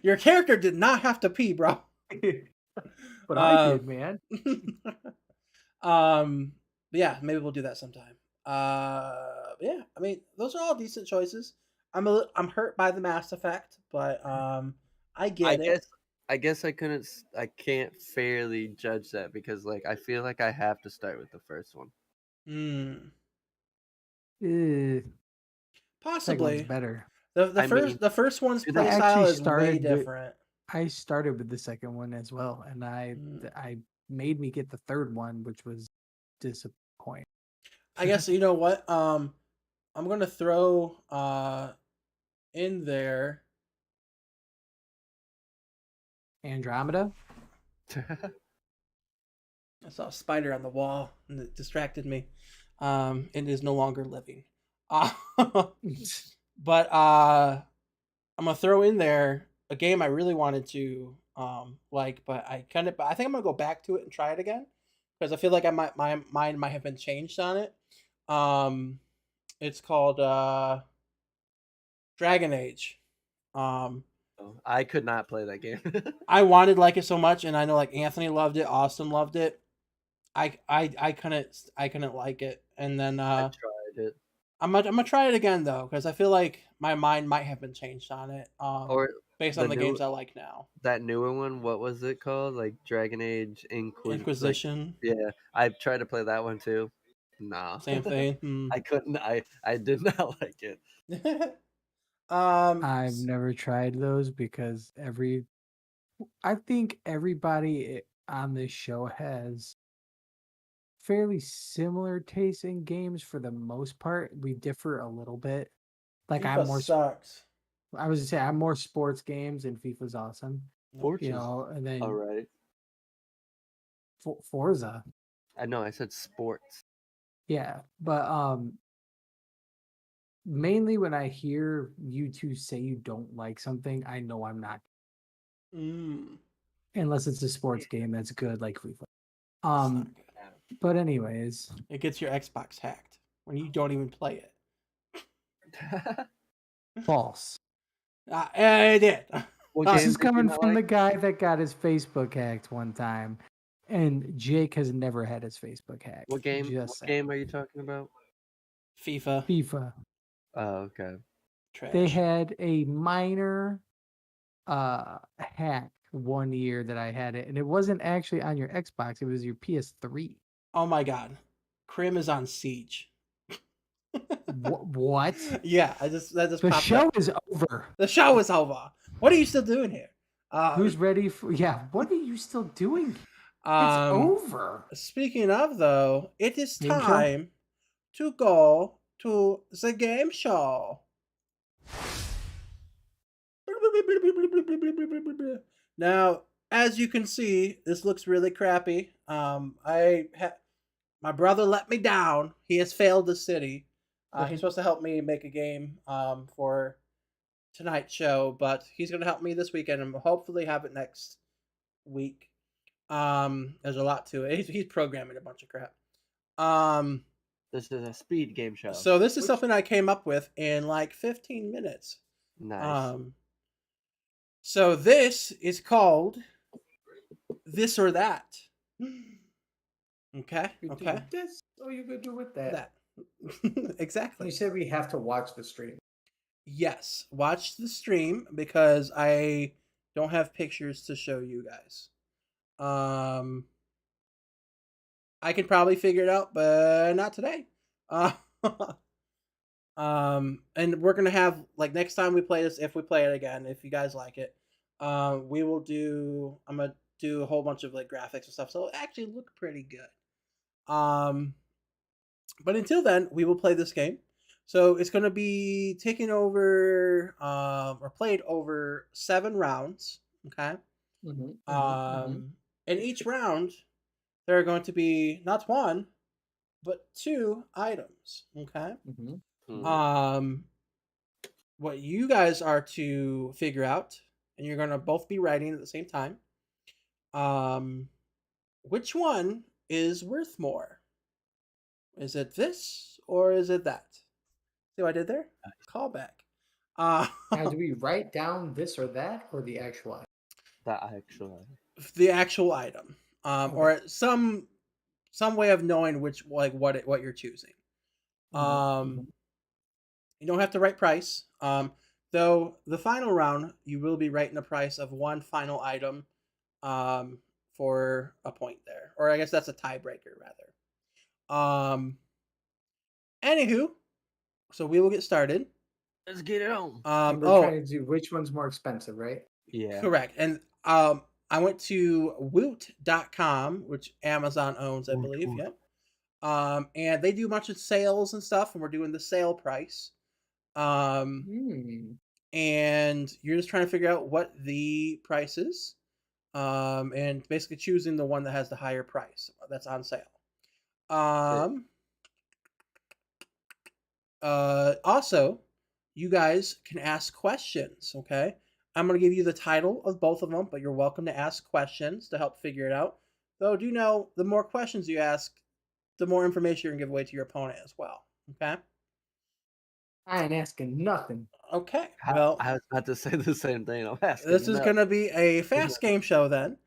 Your character did not have to pee, bro. But I Uh, did, man. um, yeah, maybe we'll do that sometime. Yeah, I mean, those are all decent choices. I'm hurt by the Mass Effect, but I I get it. guess I guess I can't fairly judge that because like I feel like I have to start with the first one. Hmm. Eh, second one's Possibly. The I mean, The first one's do I they? play actually style is way started with different. I started with the second one as well, and Mm. I made me get the third one, which was disappointing. I guess you know what? I'm gonna throw in there. Andromeda. I saw a spider on the wall and it distracted me. It is no longer living. But I'm gonna throw in there a game I really wanted to like, but I think I'm gonna go back to it and try it again because I feel like my mind might have been changed on it. Um, it's called Dragon Age. Um, I could not play that game. I wanted to like it so much, and I know like Anthony loved it, Austin loved it. I couldn't like it, and then I tried it. I'm gonna try it again though because I feel like my mind might have been changed on it. Or Based on the the new games I like now. that newer one, what was it called? Like Dragon Age like Inquisition, yeah, I tried to play that one too. Nah. same thing. I couldn't I did not like it. um, I've never tried those because I think everybody on this show has fairly similar tastes in games for the most part. We differ a little bit. Like FIFA sucks. I was gonna say I'm more sports games and FIFA's awesome. Nope. Forge is And then alright. Forza. I know I said sports. Yeah, but mainly when I hear you two say you don't like something, I know I'm not Mm. unless it's a sports game that's good like FIFA. It's not good. But anyways, It gets your Xbox hacked when you don't even play it. false. It did. What This game is did you coming not from the like? guy that got his Facebook hacked one time, and Jake has never had his Facebook hacked. What game? Just What saying. game are you talking about? FIFA. FIFA. Oh, okay. Trash. They had a minor hack one year that I had it, and it wasn't actually on your Xbox, it was your PS3. Oh my god. Crim is on Siege. What? Yeah, that just The popped show up. is over. The show is over. What are you still doing here? Who's ready for? Yeah, what are you still doing? It's over. Speaking of though, it is Game show? time to go to the game show. Now, as you can see, this looks really crappy. My brother let me down. He has failed the city. He's supposed to help me make a game for tonight's show, but he's going to help me this weekend and hopefully have it next week. There's a lot to it. He's programming a bunch of crap. This is a speed game show. So this is something I came up with in like 15 minutes. Nice. So this is called This or That. Okay. Okay. This? Oh, you could do with that. Exactly. You said we have to watch the stream. Yes, watch the stream because I don't have pictures to show you guys. I can probably figure it out, but not today. And we're gonna have like next time we play this, if we play it again, if you guys like it, we will do. I'm gonna do a whole bunch of like graphics and stuff, so it'll actually look pretty good. But until then, we will play this game. So it's going to be taken over or played over 7 rounds. Okay. In each round, there are going to be not 1, but 2 items. Okay. What you guys are to figure out, and you're going to both be writing at the same time. Which one is worth more? Is it this or is it that? See what I did there? Call back. Now, do we write down this or that, or the actual item? The actual item, or some way of knowing which what you're choosing. You don't have to write price. Though the final round, you will be writing the price of one final item, for a point there, or I guess that's a tiebreaker rather. Anywho, so we will get started. Let's get it on. We're trying to do which one's more expensive, right? Yeah. Correct. And I went to woot.com, which Amazon owns, I believe. Yep. And they do a bunch of sales and stuff, and we're doing the sale price. And you're just trying to figure out what the price is, and basically choosing the one that has the higher price that's on sale. Also, you guys can ask questions, okay? I'm going to give you the title of both of them, but you're welcome to ask questions to help figure it out. Though, do know the more questions you ask, the more information you're going to give away to your opponent as well, okay? I ain't asking nothing. Okay, well, I was about to say the same thing. I'm asking. this is going to be a fast game show then.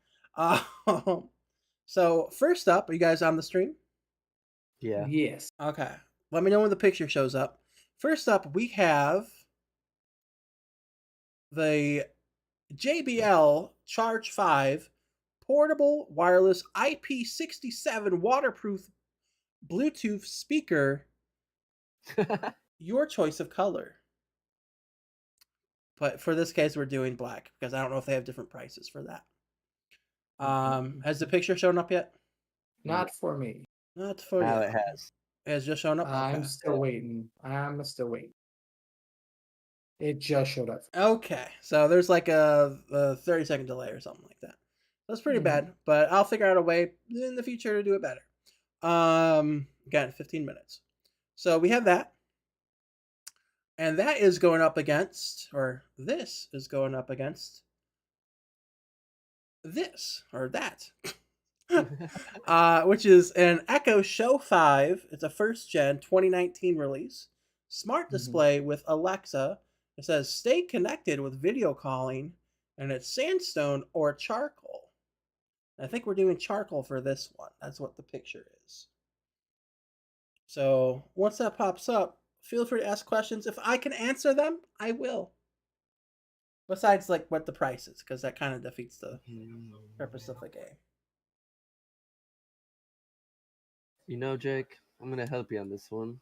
So, first up, are you guys on the stream? Yeah. Yes. Okay. Let me know when the picture shows up. First up, we have the JBL Charge 5 portable wireless IP67 waterproof Bluetooth speaker. Your choice of color. But for this case, we're doing black because I don't know if they have different prices for that. Has the picture shown up yet? Not for me. Not for Now you. it has. It has just shown up? I'm still waiting. It just showed up. Okay, so there's like a 30-second delay or something like that. That's pretty bad, but I'll figure out a way in the future to do it better. Again, 15 minutes. So we have that. And that is going up against, or this is going up against this, or that. Which is an Echo Show 5. It's a first gen 2019 release. Smart display with Alexa. It says stay connected with video calling, and it's sandstone or charcoal. I think we're doing charcoal for this one. That's what the picture is. So once that pops up, feel free to ask questions. If I can answer them, I will. Besides, like, what the price is, because that kind of defeats the purpose of the game. You know, Jake, I'm gonna help you on this one.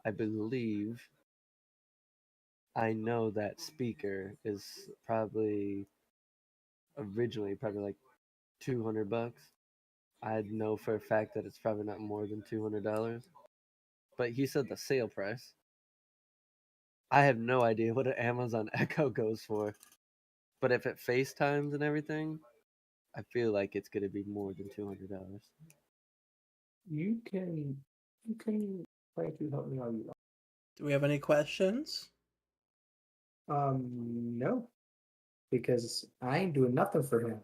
I believe I know that speaker is originally probably like $200. I know for a fact that it's probably not more than $200. But he said the sale price. I have no idea what an Amazon Echo goes for. But if it FaceTimes and everything, I feel like it's gonna be more than $200. You can try to help me all you Do we have any questions? No, because I ain't doing nothing for him.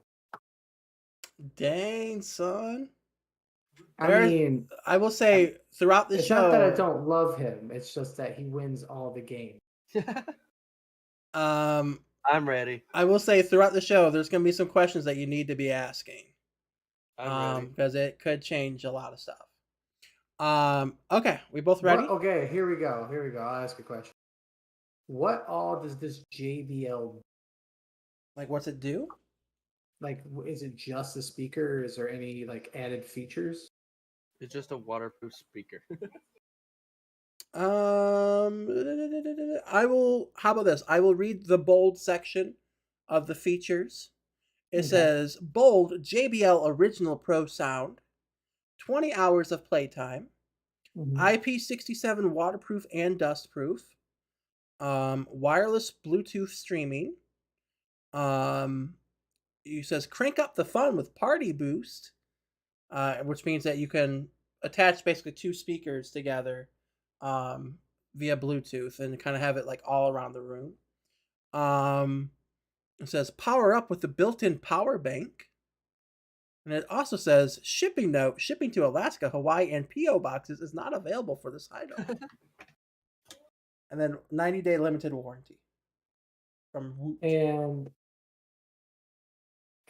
Dang, son. I mean, I will say throughout the it's show. not that I don't love him. It's just that he wins all the games. I'm ready. I will say throughout the show, there's going to be some questions that you need to be asking. I'm ready. Because it could change a lot of stuff. Okay, we both ready? Okay, here we go. I'll ask a question. What all does this JBL like? What's it do? Like? Is it just a speaker? Or is there any like added features? It's just a waterproof speaker. I will. How about this? I will read the bold section of the features. It says bold JBL Original Pro Sound, 20 hours of playtime, IP67 waterproof and dustproof, wireless Bluetooth streaming. It says crank up the fun with Party Boost, which means that you can attach basically two speakers together via Bluetooth and kind of have it like all around the room. It says power up with the built-in power bank. And it also says shipping note, shipping to Alaska, Hawaii, and P.O. boxes is not available for this item. And then 90-day limited warranty from Woot. And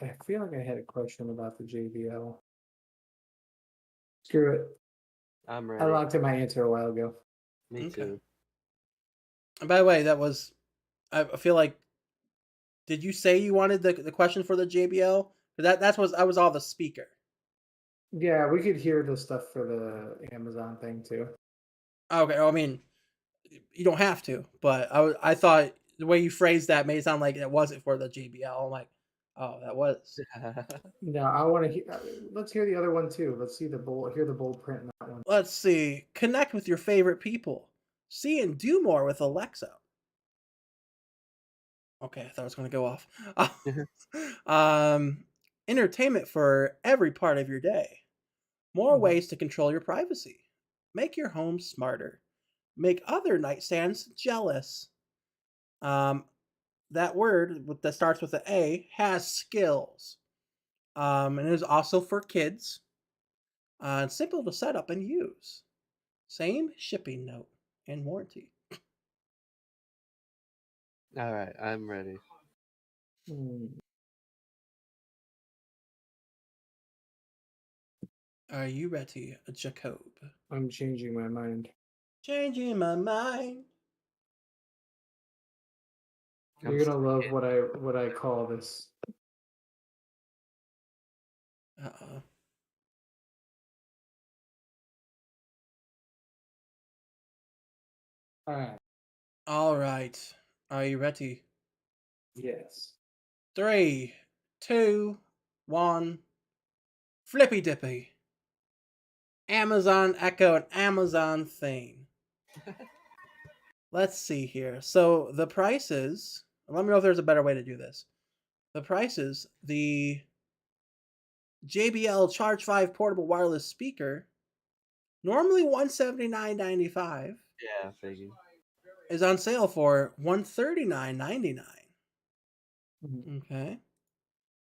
I feel like I had a question about the JBL. Screw it. I'm ready. I locked in my answer a while ago. Me too. And by the way, that was, I feel like, did you say you wanted the question for the JBL? That was all the speaker. Yeah, we could hear the stuff for the Amazon thing too. Okay, I mean, you don't have to, but I thought the way you phrased that made it sound like it wasn't for the JBL. I'm like, oh, that was. No, I want to hear. Let's hear the other one too. Let's see the bold. Hear the bold print in that one. Let's see. Connect with your favorite people. See and do more with Alexa. Okay, I thought it was going to go off. Entertainment for every part of your day. More ways to control your privacy. Make your home smarter. Make other nightstands jealous. That word that starts with an A has skills. And it is also for kids. It's simple to set up and use. Same shipping note and warranty. All right, I'm ready. Are you ready, Jacob? I'm changing my mind. Changing my mind. You're gonna love what I call this. Uh-oh. All right. Are you ready? Yes. 3, 2, 1. Flippy dippy. Amazon Echo and Amazon thing. Let's see here. So the prices. Let me know if there's a better way to do this. The prices. The JBL Charge 5 portable wireless speaker, normally $179.95. Yeah, figure. Is on sale for $139.99. Okay.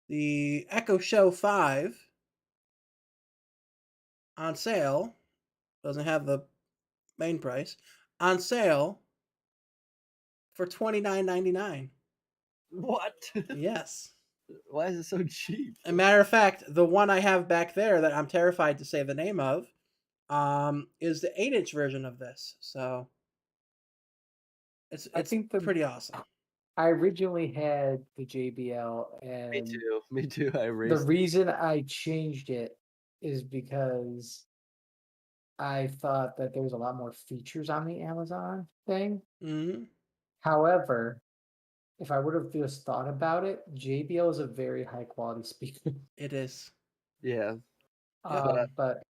The Echo Show 5 on sale. Doesn't have the main price. On sale for $29.99. What? Yes. Why is it so cheap? As a matter of fact, the one I have back there that I'm terrified to say the name of is the 8-inch version of this. So I it's think pretty awesome. I originally had the JBL, Me and too. Me too. I the raced. reason I changed it is because I thought that there was a lot more features on the Amazon thing. Hmm. However, if I would have just thought about it, JBL is a very high quality speaker. It is. Yeah. Yep. But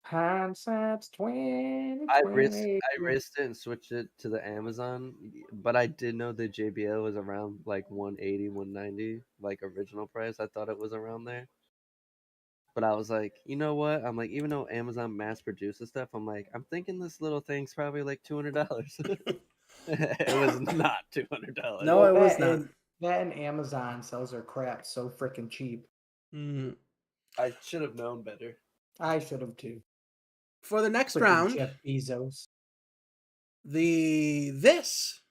handsets I 2020. risked it and switched it to the Amazon, but I did know the JBL was around like 180, 190, like original price. I thought it was around there. But I was like, you know what? I'm like, even though Amazon mass produces stuff, I'm like, I'm thinking this little thing's probably like $200. It was not $200. No, it was not. That and Amazon sells their crap so freaking cheap. Mm. I should have known better. I should have too. For the next Freaking round, Jeff Bezos.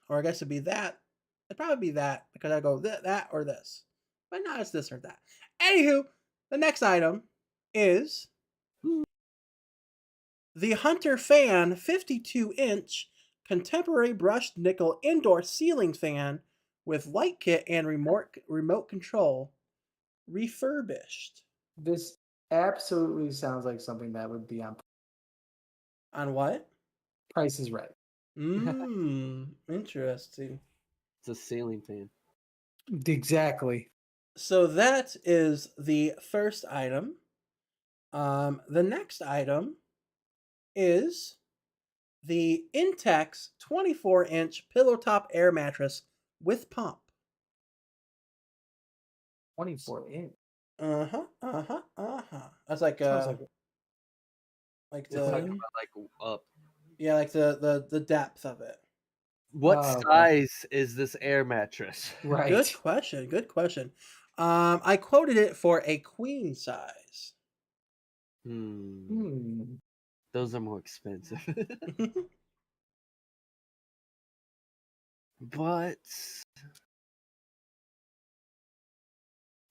or I guess it'd be that. It'd probably be that because I go that or this. But no, it's this or that. Anywho, the next item is the Hunter Fan 52-inch contemporary brushed nickel indoor ceiling fan with light kit and remote control, refurbished. This absolutely sounds like something that would be on On what? Price is Right. Interesting. It's a ceiling fan. Exactly. So that is the first item. The next item is the Intex 24-inch pillow top air mattress with pump. 24-inch. That's like Sounds like It's talking the about like up. yeah, like the depth of it. What Oh, okay. size is this air mattress? right. Good question. Good question. I quoted it for a queen size. Those are more expensive. But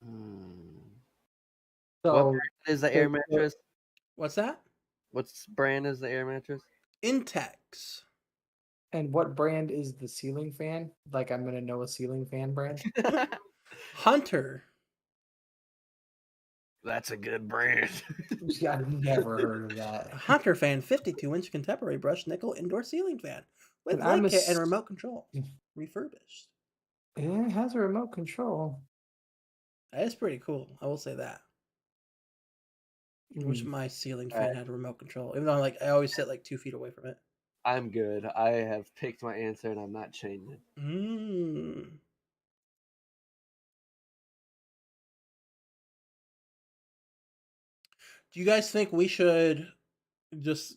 what So brand is the air mattress? What's that? What brand is the air mattress? Intex. and what brand is the ceiling fan? Like I'm gonna know a ceiling fan brand. Hunter. That's a good brand. I've never heard of that. Hunter Fan 52-inch contemporary brushed nickel indoor ceiling fan with And I'm light kit and ass- remote control, refurbished. Yeah, it has a remote control. That is pretty cool. I will say that. I wish my ceiling fan had a remote control. Even though I always sit like 2 feet away from it. I'm good. I have picked my answer and I'm not changing. Do you guys think we should just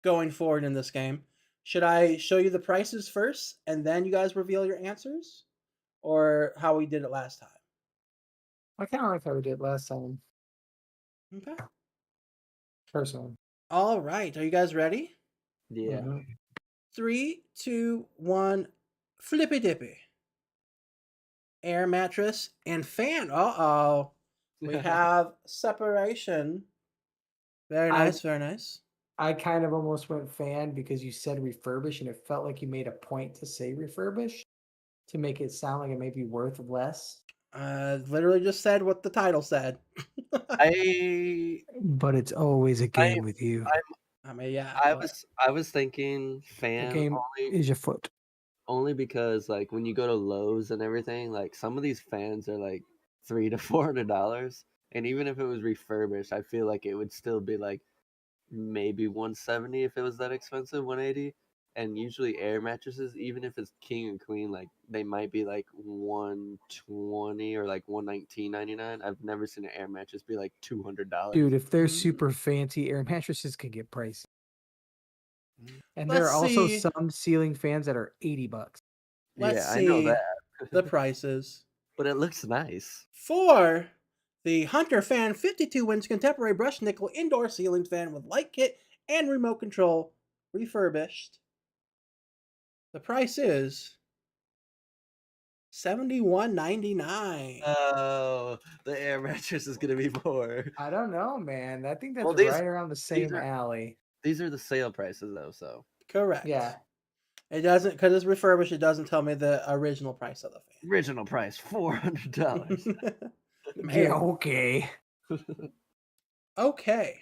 going forward in this game? Should I show you the prices first and then you guys reveal your answers? Or how we did it last time? I kind of like how we did last time. Okay. Personally. All right. Are you guys ready? Yeah. 3, 2, 1. Flippy dippy. Air mattress and fan. Uh-oh. We have separation. Very nice, very nice. I kind of almost went fan because you said refurbish and it felt like you made a point to say refurbish to make it sound like it may be worth less. Literally just said what the title said. But it's always a game with you. I mean, yeah. I was thinking fan The game is your foot. only because like when you go to Lowe's and everything, like some of these fans are like $300 to $400, and even if it was refurbished, I feel like it would still be like maybe 170 if it was that expensive, 180. And usually air mattresses, even if it's king and queen, like they might be like 120 or like 119.99. I've never seen an air mattress be like $200. Dude, if they're super fancy, air mattresses can get pricey. And there Let's are also see. some ceiling fans that are $80. Let's Yeah, I see know that. the prices But it looks nice. for The Hunter Fan 52 inch contemporary brushed nickel indoor ceiling fan with light kit and remote control, refurbished. The price is $71.99. Oh, the air mattress is gonna be more. I don't know, man. I think that's Well, right around the same are alley. these are the sale prices though, so Correct. Yeah. It doesn't, because it's refurbished, it doesn't tell me the original price of the original price $400. fan. Yeah, Man. okay. Okay.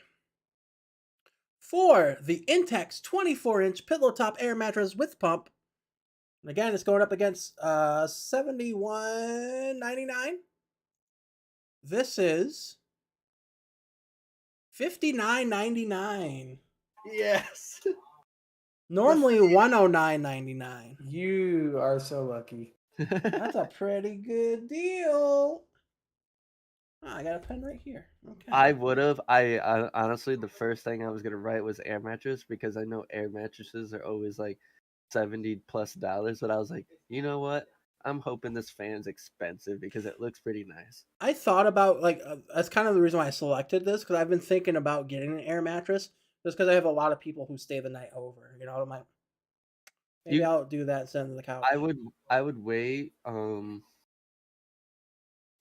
For the Intex 24-inch pillow top air mattress with pump, and again, it's going up against $71.99. This is $59.99. Yes. Normally $109.99. You are so lucky. That's a pretty good deal. Oh, I got a pen right here. Okay. I would have. I honestly, the first thing I was gonna write was air mattress because I know air mattresses are always like $70+. But I was like, you know what? I'm hoping this fan's expensive because it looks pretty nice. I thought about that's kind of the reason why I selected this, because I've been thinking about getting an air mattress just because I have a lot of people who stay the night over. You know, maybe I'll do that instead of the couch. I would wait.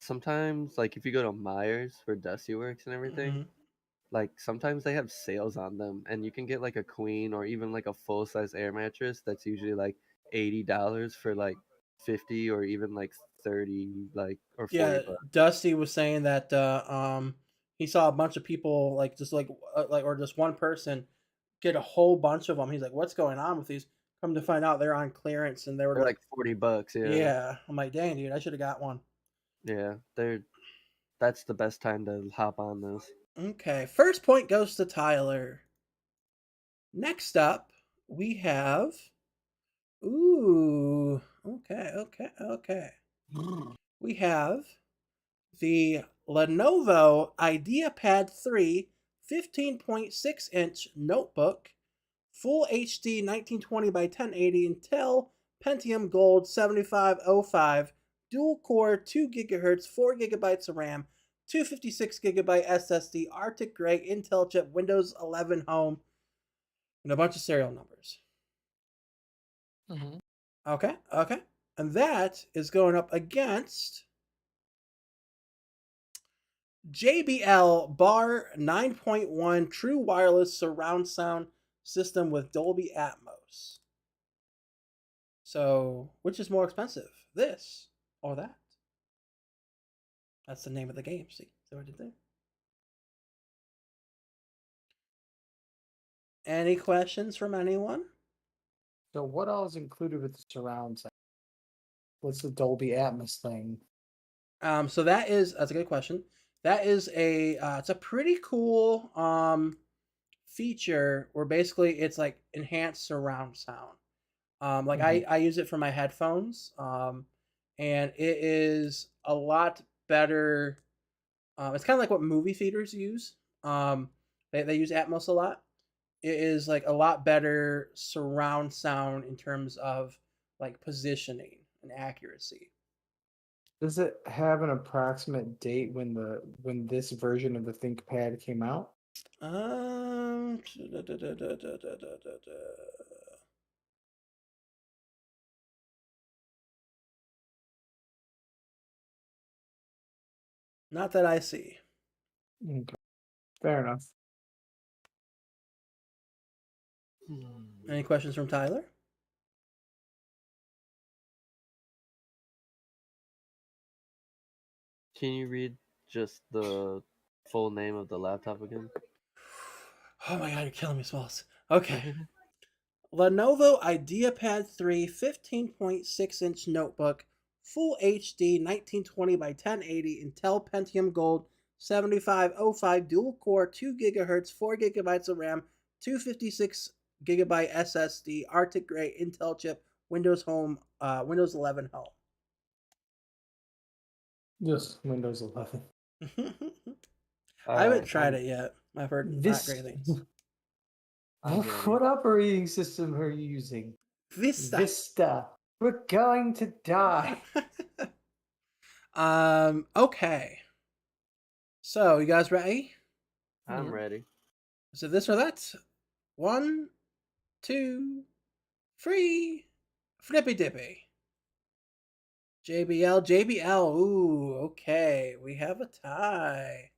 Sometimes like if you go to Myers where Dusty works and everything, Mhm. like sometimes they have sales on them, and you can get like a queen or even like a full size air mattress that's usually like $80 for like 50 or even like 30 like or Yeah, 40 bucks. Dusty was saying that he saw a bunch of people or just one person get a whole bunch of them. He's like, "What's going on with these?" Come to find out, they're on clearance, and they were They're like, like $40. Yeah, "Yeah." I'm like, "Dang, dude, I should have got one." yeah. That's the best time to hop on those. Okay, first point goes to Tyler. Next up, we have. Ooh, okay. We have the Lenovo IdeaPad 3 15.6-inch notebook, full HD 1920 by 1080 Intel Pentium Gold 7505, dual core 2 gigahertz, 4 gigabytes of RAM, 256 gigabyte SSD, Arctic Gray Intel chip, Windows 11 Home, and a bunch of serial numbers. Mhm. Okay. And that is going up against JBL Bar 9.1 True Wireless Surround Sound System with Dolby Atmos. So, which is more expensive, this or that? That's the name of the game. See what I did there? Any questions from anyone? So what all is included with the surround sound? What's the Dolby Atmos thing? So that's a good question. That is it's a pretty cool feature where basically it's like enhanced surround sound. Like Mhm. I use it for my headphones, and it is a lot better. It's kind of like what movie theaters use. They use Atmos a lot. It is like a lot better surround sound in terms of like positioning and accuracy. Does it have an approximate date when this version of the ThinkPad came out? Um, Not that I see. Okay. Fair enough. Any questions from Tyler? Can you read just the full name of the laptop again? Oh my god, you're killing me, Smalls. Okay. Lenovo IdeaPad 3 15.6-inch notebook, full HD 1920 by 1080 Intel Pentium Gold 7505 dual core 2 gigahertz 4 gigabytes of RAM 256 gigabyte SSD Arctic Gray Intel chip Windows Home Windows 11 Home. Just Windows 11. I haven't Alright, tried it yet. I've heard not great things. I'm ready. What operating system are you using? Vista. Vista. We're going to die. Okay. So, you guys ready? I'm Mhm. ready. Is it this or that? 1, 2, 3. Flippy dippy. JBL, JBL. Ooh, okay. We have a tie.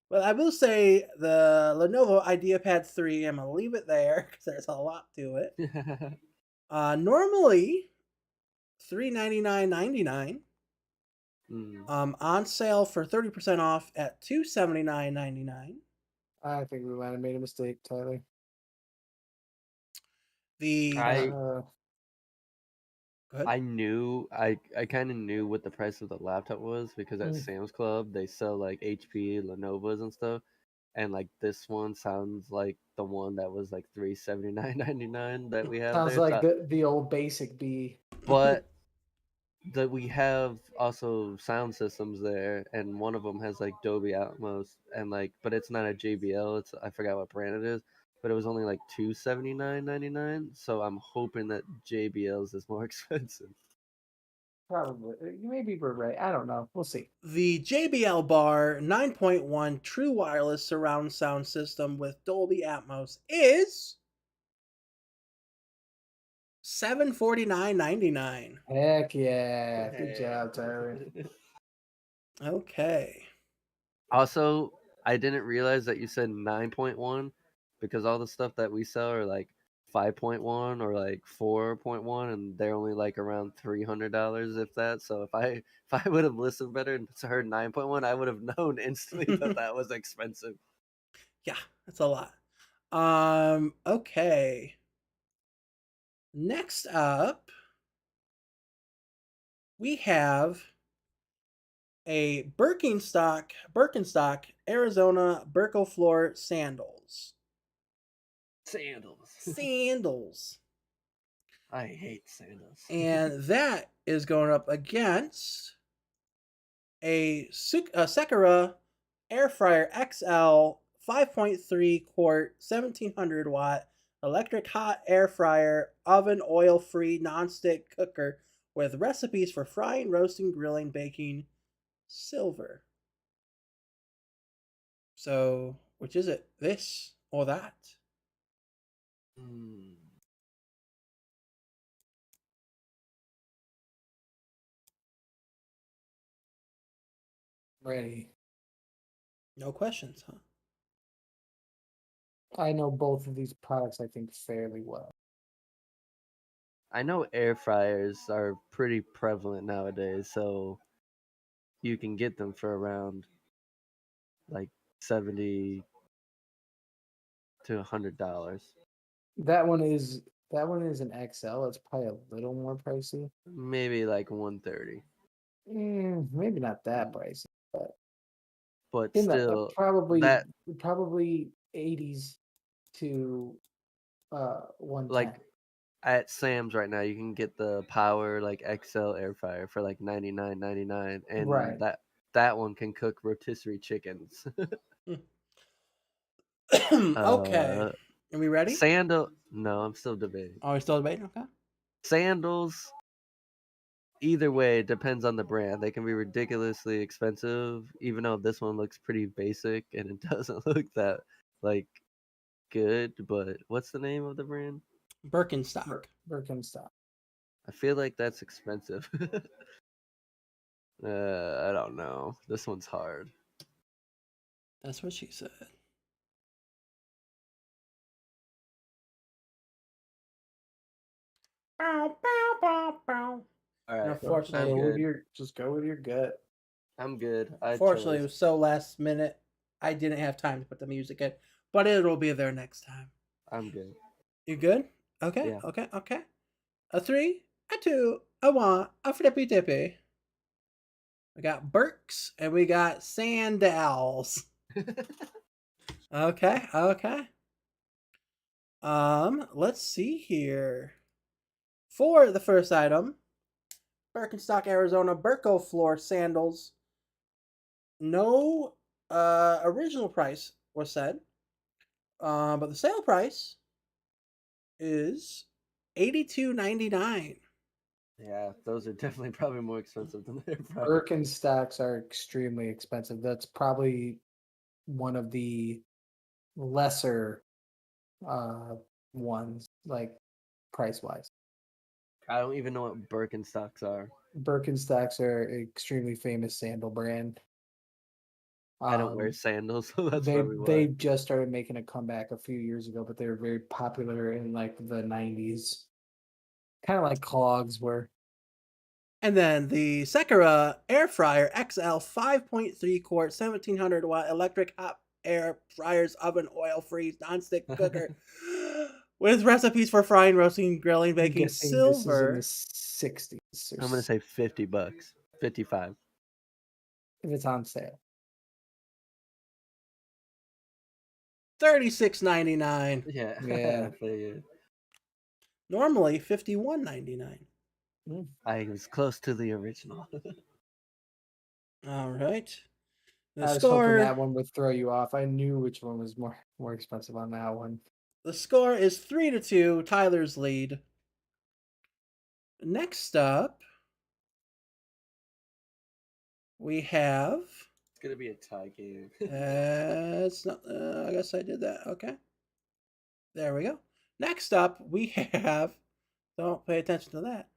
Well, I will say the Lenovo IdeaPad 3, I'm going to leave it there because there's a lot to it. Normally, $399.99. Mm. On sale for 30% off at $279.99. I think we might have made a mistake, Tyler. The I go ahead. I kind of knew what the price of the laptop was because at Mm. Sam's Club they sell like HP, Lenovo's and stuff, and like this one sounds like the one that was like $379.99 that we have Sounds there. like So, the old basic B. but that we have also sound systems there, and one of them has like Dolby Atmos, and like, but it's not a JBL. It's I forgot what brand it is, but it was only like $279.99. So I'm hoping that JBL's is more expensive. Probably. Maybe we're right. I don't know. We'll see. The JBL Bar 9.1 true wireless surround sound system with Dolby Atmos is $749.99. Heck yeah. Good job, Tyler. Okay. Also, I didn't realize that you said 9.1 because all the stuff that we sell are like 5.1 or like 4.1, and they're only like around $300 if that. So if I would have listened better and heard 9.1, I would have known instantly that that was expensive. Yeah, that's a lot. Okay. Next up, we have a Birkenstock Arizona Burko floor sandals. Sandals. Sandals. I hate sandals. And that is going up against a Sakura Air Fryer XL 5.3 quart 1700 watt electric hot air fryer oven oil free nonstick cooker with recipes for frying, roasting, grilling, baking, silver. So, which is it? This or that? Hmm. Ready. No questions, huh? I know both of these products, I think, fairly well. I know air fryers are pretty prevalent nowadays, so you can get them for around like 70 to $100. That one is an XL. It's probably a little more pricey. Maybe like 130. Maybe not that pricey, but But in the still, probably that probably 80s to like 110. at Sam's right now, you can get the Power like XL air fryer for like 99.99, and Right. that one can cook rotisserie chickens. Okay. uh, Are we ready? sandal. No, I'm still debating. Are we still debating? Okay. Sandals. Either way, it depends on the brand. They can be ridiculously expensive, even though this one looks pretty basic and it doesn't look that like good. But what's the name of the brand? Birkenstock. Birkenstock. I feel like that's expensive. I don't know. This one's hard. That's what she said. Bow, bow, bow, bow. All And right, unfortunately, I'm good. Just go with your gut. I'm good. I unfortunately, it chose. was so last minute. I didn't have time to put the music in, but it'll be there next time. I'm good. You good? Okay, Yeah. okay, okay. A 3, a 2, a 1, a flippy dippy. We got Burks and we got Sandals. Okay, okay. Let's see here. For the first item, Birkenstock Arizona Burko floor sandals. No original price was said. But the sale price is $82.99. Yeah, those are definitely probably more expensive than their price. Birkenstocks are extremely expensive. That's probably one of the lesser ones, like price wise. I don't even know what Birkenstocks are. Birkenstocks are an extremely famous sandal brand. I don't wear sandals, so that's they probably why. they just started making a comeback a few years ago, but they were very popular in like the 90s. Kind of like clogs were. And then the Sakura Air Fryer XL 5.3 quart 1700 watt electric hot air fryers oven oil free nonstick cooker with recipes for frying, roasting, grilling, I'm baking. guessing this is in the Silver. 60s or I'm gonna say $50, 55. if it's on sale. $36.99. Yeah, Yeah. I figured. Normally $51.99. I was close to the original. All right. The I was hoping score. that one would throw you off. I knew which one was more expensive on that one. The score is 3-2. Tyler's lead. Next up, we have. It's gonna be a tie game. It's not. I guess I did that. Okay. There we go. Next up, we have. Don't pay attention to that.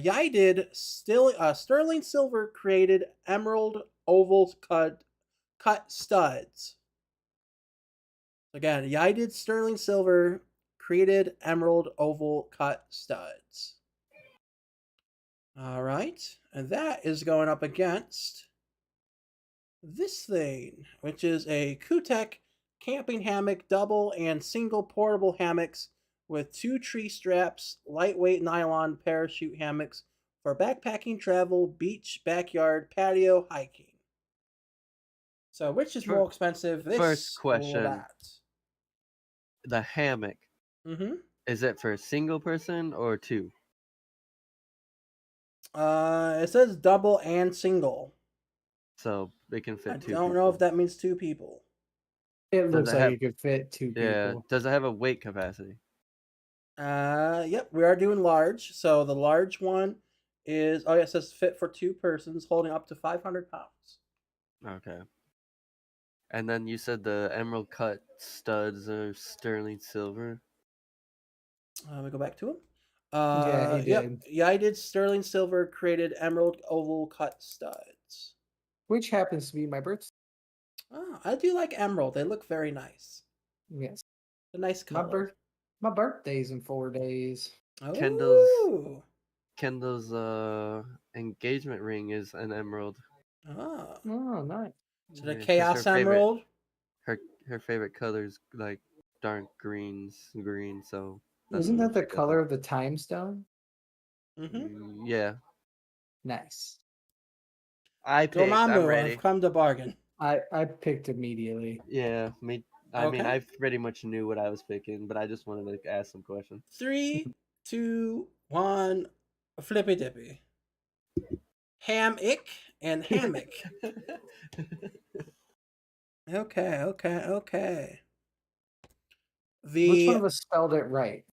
Yai did still sterling silver created emerald oval cut studs. Again, Yai did sterling silver created emerald oval cut studs. All right, and that is going up against this thing, which is a Kutek camping hammock, double and single portable hammocks with 2 tree straps, lightweight nylon parachute hammocks for backpacking, travel, beach, backyard, patio, hiking. So, which is more expensive? This First question. or that? The hammock. Mm-hmm. Is it for a single person or two? It says double and single. So they can fit I two. don't know if that means 2 people. It looks it like have- it could fit 2 Yeah. people. Does it have a weight capacity? Yep, we are doing large. So the large one is, oh yeah, it says fit for 2 persons holding up to 500 pounds. Okay. And then you said the emerald cut studs are sterling silver. Let me go back to him. Yeah, he Yep, did. yeah, I did sterling silver created emerald oval cut studs. Which happens to be my birthday. Oh, I do like emerald. They look very nice. Yes. A nice color. My birthday's in 4 days. Oh. Kendall's engagement ring is an emerald. Oh. Oh, nice. So the Yeah, 'cause chaos emerald. Her favorite color's like dark green. So that's Isn't what that the she does. color of the time stone? Mm-hmm. Yeah. Nice. I picked. I'm Dormammu, ready. I've come to bargain. I picked immediately. Yeah, me. I mean, Okay. I pretty much knew what I was picking, but I just wanted to ask some questions. 3, 2, 1, flippy dippy. Ham-ick and hammock. Okay. Which one of us spelled it right?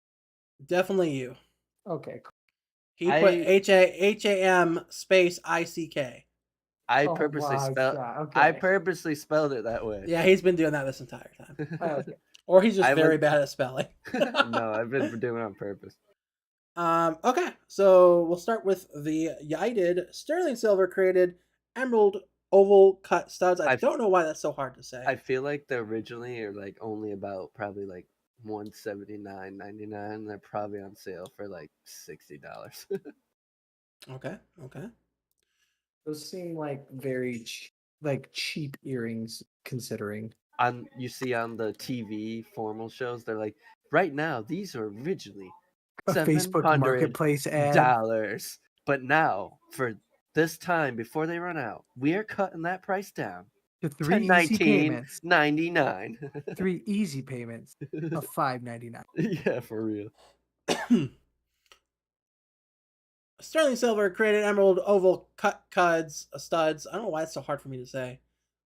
Definitely you. Okay. He put Ham space ICK. I Oh purposely my spelled. God, I okay. purposely spelled it that way. Yeah, he's been doing that this entire time. Okay. Or he's just I very went- bad at spelling. No, I've been doing it on purpose. Okay, so we'll start with the Yided sterling silver created emerald oval cut studs. I don't know why that's so hard to say. I feel like they originally are like only about probably like $179.99. They're probably on sale for like $60. Okay. Those seem like very cheap earrings considering. You see on the TV formal shows, they're like, right now these are originally A Facebook $700, Marketplace ad. but now for this time before they run out, we are cutting that price down To to 3 easy payments. $19.99. 3 easy payments of $5.99. Yeah, for real. Sterling silver created emerald oval studs. I don't know why it's so hard for me to say.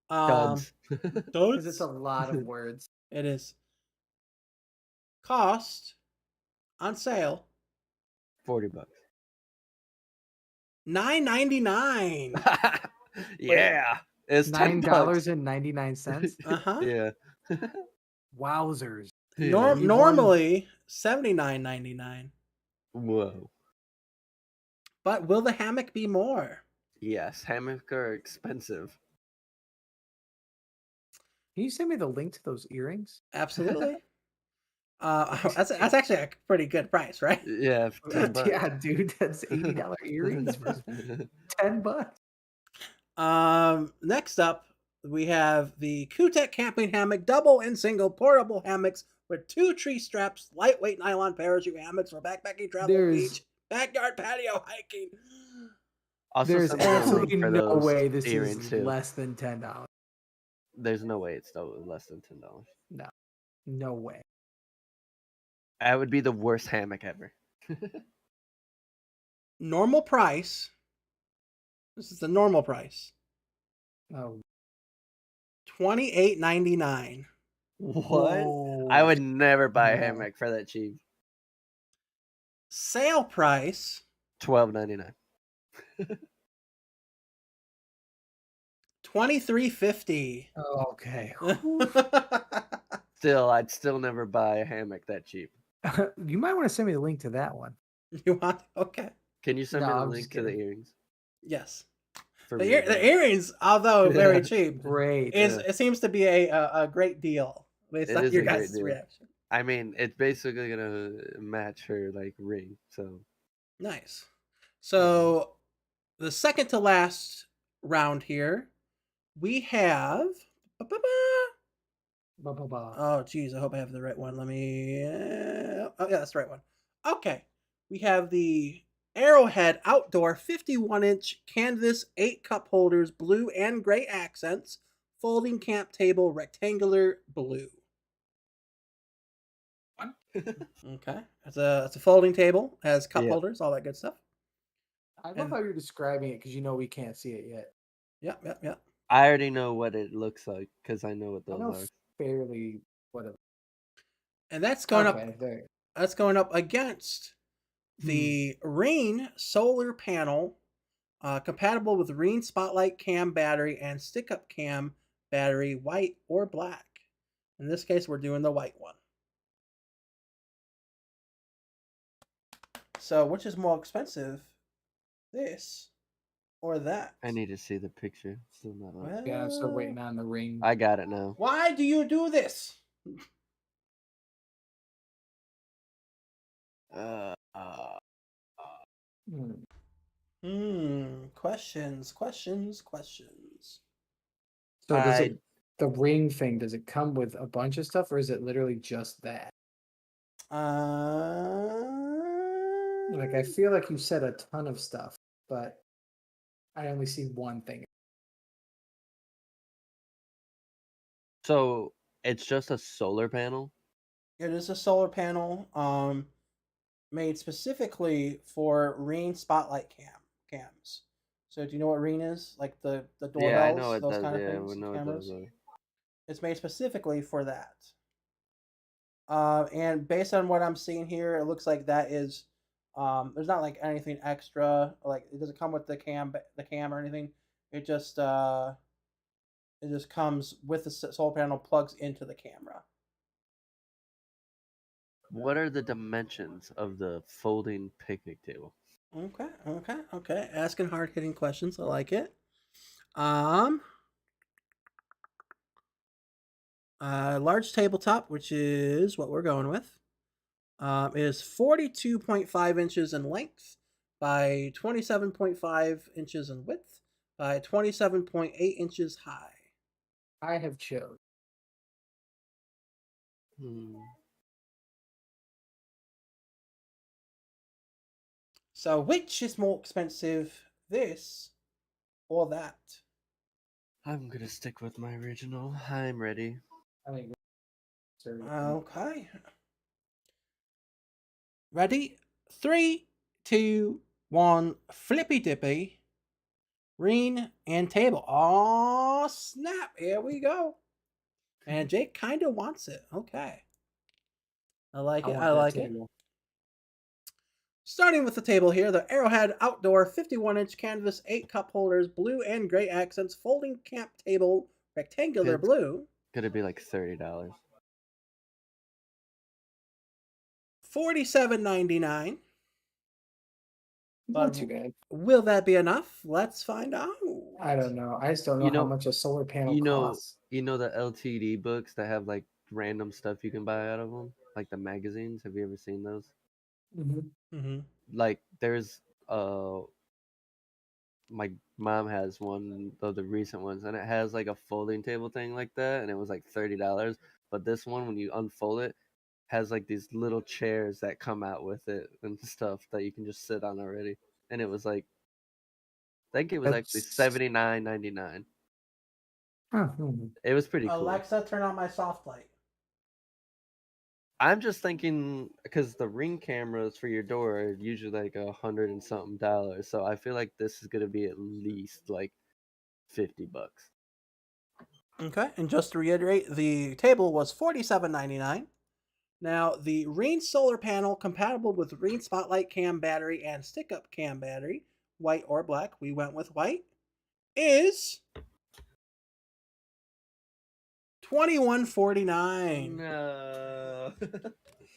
Duds. Because it's a lot of words. It is. Cost on sale $40. $9.99. Yeah, it's $10. $9.99. Uh-huh. Yeah. Wowzers! Yeah. You won. Normally $79.99. Whoa. But will the hammock be more? Yes, hammocks are expensive. Can you send me the link to those earrings? Absolutely. That's actually a pretty good price, right? Yeah, for $10. Yeah, dude, that's $80 earrings for $10. Next up, we have the Kutek camping hammock, double and single portable hammocks with 2 tree straps, lightweight nylon parachute hammocks for backpacking, travel, There's- beach, backyard patio hiking. Also, There's send me the link absolutely for no those way this earrings is too. less than $10. There's no way it's still less than $10. No way. That would be the worst hammock ever. Normal price. This is the normal price. Oh, What? $28.99. I would never buy a No. hammock for that cheap. Sale price $12.99. $23.50. Okay. Still, I'd still never buy a hammock that cheap. You might want to send me the link to that one. You want? Okay. Can you send No, me the I'm link just to the kidding. earrings? Yes. For The, me, ear, the earrings, although very cheap, Great. it seems to be a great deal based It on is your a great guys' deal. reaction. I mean, it's basically gonna match her like ring. So Nice. So the second to last round here, we have. Ba-ba-ba. Oh, geez, I hope I have the right one. Let me. Oh, yeah, that's the right one. Okay. We have the Arrowhead Outdoor 51-inch canvas 8-cup holders, blue and gray accents, folding camp table, rectangular blue. Okay. It's a folding table, has cup Yeah. holders, all that good stuff. I love And- how you're describing it because you know we can't see it yet. Yep. I already know what it looks like because I know what I those know are. fairly whatever. And that's going Okay, there. That's going up against the Ring solar panel, compatible with Ring Spotlight Cam battery and stick-up cam battery, white or black. In this case, we're doing the white one. So, which is more expensive, this or that? I need to see the picture. Still not up. Well, Yeah, I'm still waiting on the ring. I got it now. Why do you do this? Questions. So does I- it the ring thing, does it come with a bunch of stuff or is it literally just that? Like I feel like you said a ton of stuff, but I only see one thing. So it's just a solar panel. It is a solar panel, made specifically for Ring Spotlight cams. So do you know what Ring is? Like the doorbells, Yeah, I know what those does. kind of Yeah, things, we know what cameras. those are. It's made specifically for that. And based on what I'm seeing here, it looks like that is. There's not like anything extra. Like it doesn't come with the cam or anything. It just comes with the solar panel, plugs into the camera. What are the dimensions of the folding picnic table? Okay. Asking hard hitting questions. I like it. Large tabletop, which is what we're going with, is 42.5 inches in length by 27.5 inches in width by 27.8 inches high. I have chose. So, which is more expensive, this or that? I'm gonna stick with my original. I'm ready. I think Okay. Ready? 3, 2, 1. Flippy dippy. Ring and table. Oh, snap. Here we go. And Jake kind of wants it. Okay. I like it. Starting with the table here, the Arrowhead Outdoor 51-inch canvas, 8 cup holders, blue and gray accents, folding camp table, rectangular It's blue, gonna be like $30. $47.99. Not too bad. Will that be enough? Let's find out. I don't know. I just don't know You how know, much a solar panel you know, costs. you know the LTD books that have like random stuff you can buy out of them, like the magazines. Have you ever seen those? Mm-hmm. Like there's my mom has one of the recent ones, and it has like a folding table thing like that, and it was like $30. But this one, when you unfold it, has like these little chairs that come out with it and stuff that you can just sit on already. And it was like, I think it was actually That's $79.99. hmm. It was pretty cool. Alexa, turn on my soft light. I'm just thinking because the Ring cameras for your door are usually like $100 and something, so I feel like this is gonna be at least like $50. Okay, and just to reiterate, the table was $47.99. Now, the Ring solar panel, compatible with Ring Spotlight cam battery and stick-up cam battery, white or black, we went with white, is $21.49. No.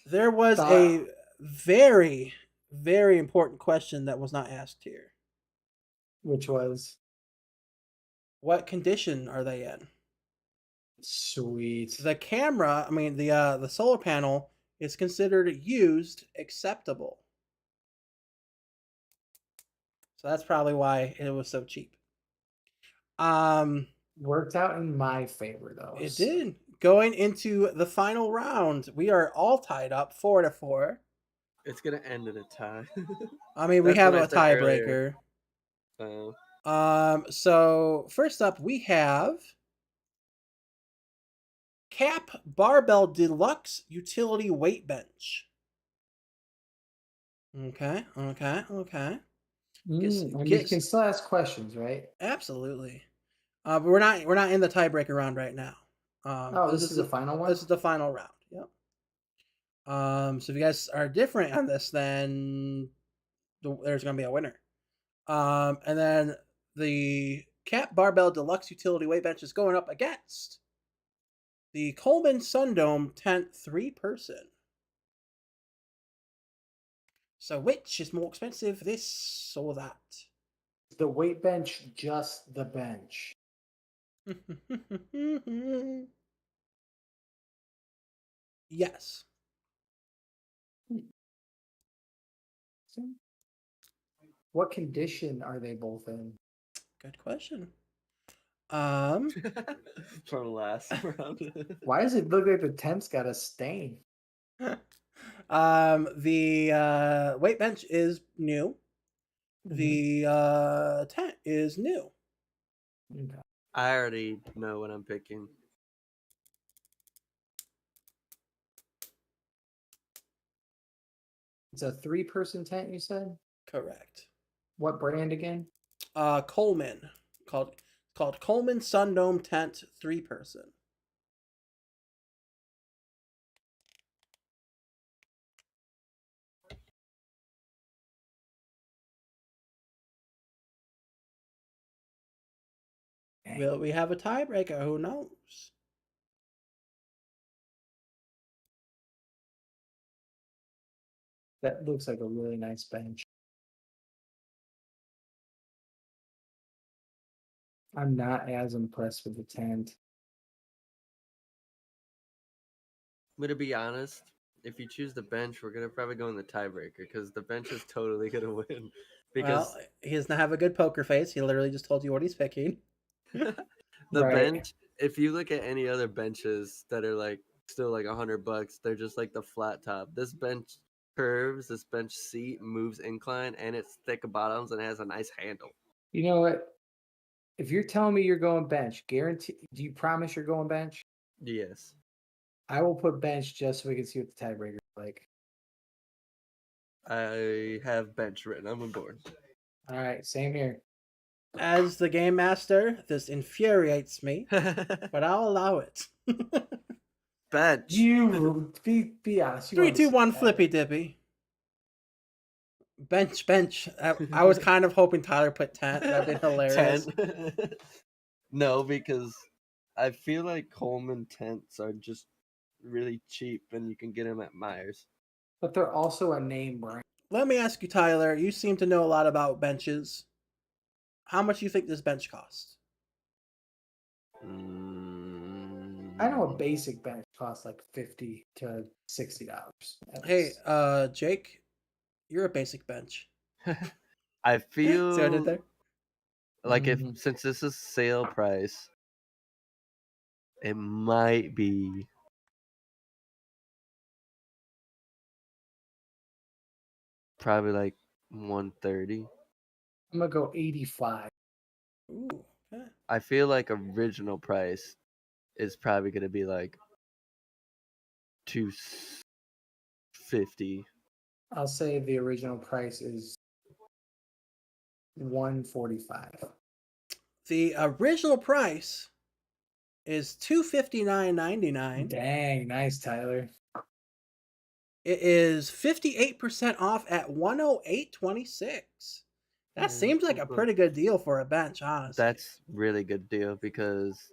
There was Thought- a very, very important question that was not asked here. Which was What condition are they in? sweet. The camera, the solar panel is considered used acceptable. So that's probably why it was so cheap. Worked out in my favor though. It so- did. Going into the final round, we are all tied up 4-4. It's gonna end in a tie. We That's have what a I said earlier. tiebreaker. So first up we have Cap Barbell Deluxe Utility Weight Bench. Okay. You can still ask questions, right? Absolutely. But we're not in the tiebreaker round right now. This is the final one? This is the final round. Yep. So if you guys are different on this, then there's gonna be a winner. And then the Cap Barbell Deluxe Utility Weight Bench is going up against the Coleman Sundome Tent 3-person. So which is more expensive, this or that? The weight bench, just the bench. Yes. What condition are they both in? Good question. From last round. Why does it look like the tent's got a stain? The weight bench is new. Mhm. The tent is new. Okay. I already know what I'm picking. It's a 3-person tent, you said? Correct. What brand again? Coleman. Called Coleman Sundome Tent 3-person. Will we have a tiebreaker? Who knows? That looks like a really nice bench. I'm not as impressed with the tent. But to be honest, if you choose the bench, we're gonna probably go in the tiebreaker because the bench is totally gonna win. Because Well, he doesn't have a good poker face. He literally just told you what he's picking. the Right. bench, if you look at any other benches that are like still like $100, they're just like the flat top. This bench curves, this bench seat moves incline, and it's thick bottoms and it has a nice handle. You know what? If you're telling me you're going bench, guarantee. Do you promise you're going bench? Yes. I will put bench just so we can see what the tiebreaker is like. I have bench written. I'm on board. All right, same here. As the game master, this infuriates me, but I'll allow it. Bench. You be honest. You 3, 2, 1, understand. flippy dippy. Bench. I was kind of hoping Tyler put tent. That'd been hilarious. 10. No, because I feel like Coleman tents are just really cheap, and you can get them at Myers. But they're also a name brand. Let me ask you, Tyler. You seem to know a lot about benches. How much do you think this bench costs? I know a basic bench costs like $50 to $60. Hey, Jake, you're a basic bench. I See what I did feel there? like Mhm. since this is sale price, it might be probably like 130. I'm gonna go 85. Ooh, okay. I feel like original price is probably gonna be like 250. I'll say the original price is 145. The original price is $259.99. Dang, nice, Tyler. It is 58% off at $108.26. That seems like a pretty good deal for a bench, honestly. That's really good deal because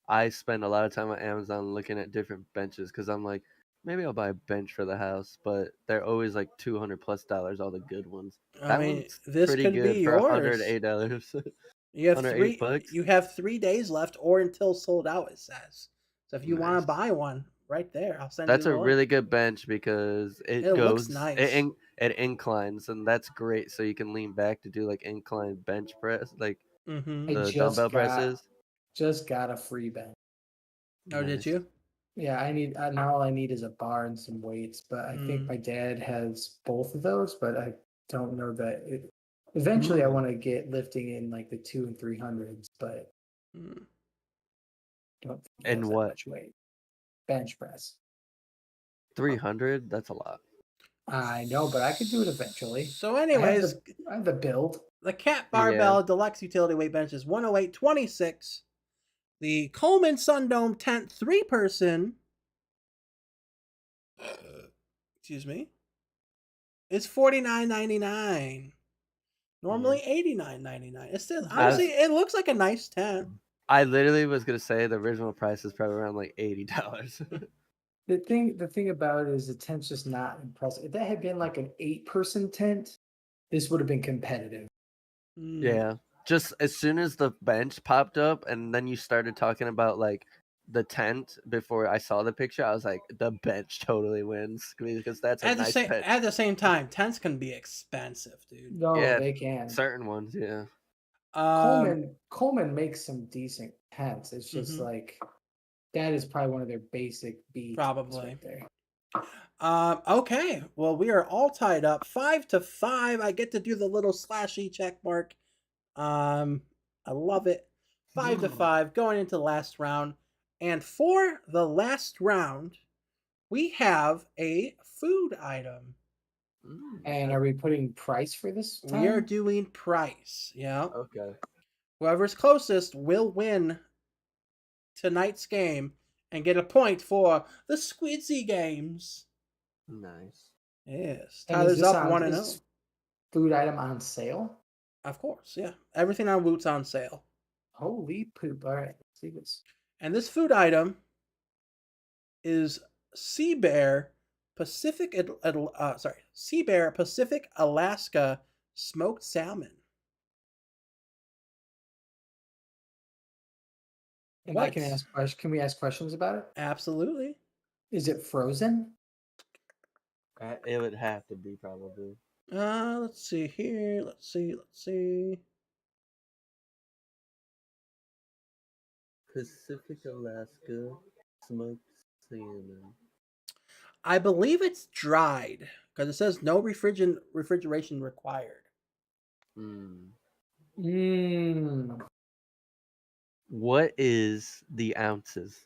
I spend a lot of time on Amazon looking at different benches because I'm like, maybe I'll buy a bench for the house, but they're always like $200+ all the good ones. I That mean, one's this pretty could be good for yours. $108. You have $108. You have 3 days left, or until sold out. It says. So if you want Nice. to buy one, right there, I'll send That's you a the link. really good bench because it looks goes nice. it inclines, and that's great. So you can lean back to do like incline bench press, like Mm-hmm. I the dumbbell presses. just got a free bench. Oh, did Nice. you? Yeah, I need now all I need is a bar and some weights, but I think my dad has both of those, but I don't know that it eventually I want to get lifting in like the 200 and 300s, but Mm. don't think he And has that what? much weight. Bench press. 300? That's a lot. I know, but I could do it eventually. So, I have anyways, the build. the Cat Yeah. Barbell Deluxe Utility Weight Bench is 108.26. The Coleman Sundome Tent 3-person, excuse me, is $49.99. Normally $89.99. It's still honestly, it looks like a nice tent. I literally was gonna say the original price is probably around like $80. The thing about it is the tent's just not impressive. If that had been like an 8-person tent, this would have been competitive. Yeah. Just as soon as the bench popped up and then you started talking about like the tent before I saw the picture, I was like, the bench totally wins because that's a nice bench. At the same time, tents can be expensive, dude. No, Yeah, they can. certain ones, yeah. Coleman makes some decent tents. It's just like that is probably one of their basic beats. Probably. Right there. Okay. Well, we are all tied up 5-5. I get to do the little slashy check mark. I love it. 5-5 going into the last round. And for the last round, we have a food item. And are we putting price for this time? We are doing price. Yeah. Okay. Whoever's closest will win tonight's game and get a point for the Squidzy games. Nice. Yes. And Tyler's up 1-0. Is food item on sale? Of course, yeah. Everything on Woot's on sale. Holy poop. All right, let's see this. And this food item is Sea Bear Pacific Alaska smoked salmon. And I can ask questions. Can we ask questions about it? Absolutely. Is it frozen? It would have to be probably. Let's see here. Let's see. Pacific Alaska smoked salmon. I believe it's dried because it says no refrigeration required. What is the ounces?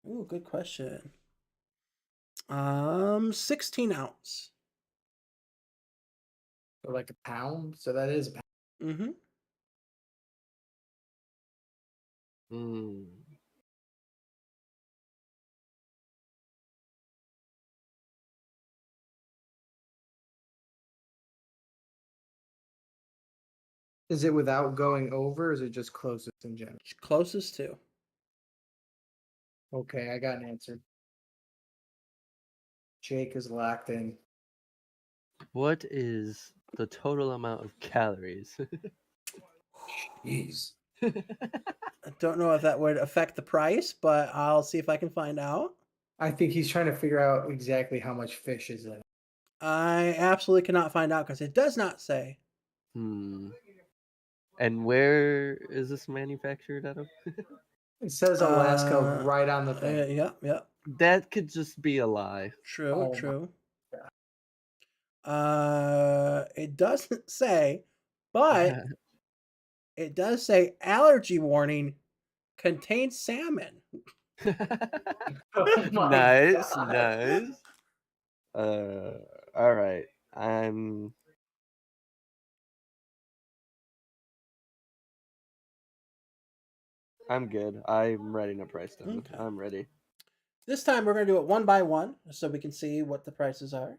Ooh, good question. 16 ounce. So like a pound? So that is a pound. Is it without going over, or is it just closest in general? Closest to. Okay, I got an answer. Jake is locked in. What is the total amount of calories? Jeez. I don't know if that would affect the price, but I'll see if I can find out. I think he's trying to figure out exactly how much fish is in it. I absolutely cannot find out because it does not say. Hmm. And where is this manufactured out of? It says Alaska right on the thing. Yeah. That could just be a lie. True, Oh my true. God. It doesn't say, but it does say allergy warning contains salmon. Oh my Nice, God. nice. All right. I'm good. I'm ready to price them. Okay. I'm ready. This time we're going to do it one by one so we can see what the prices are.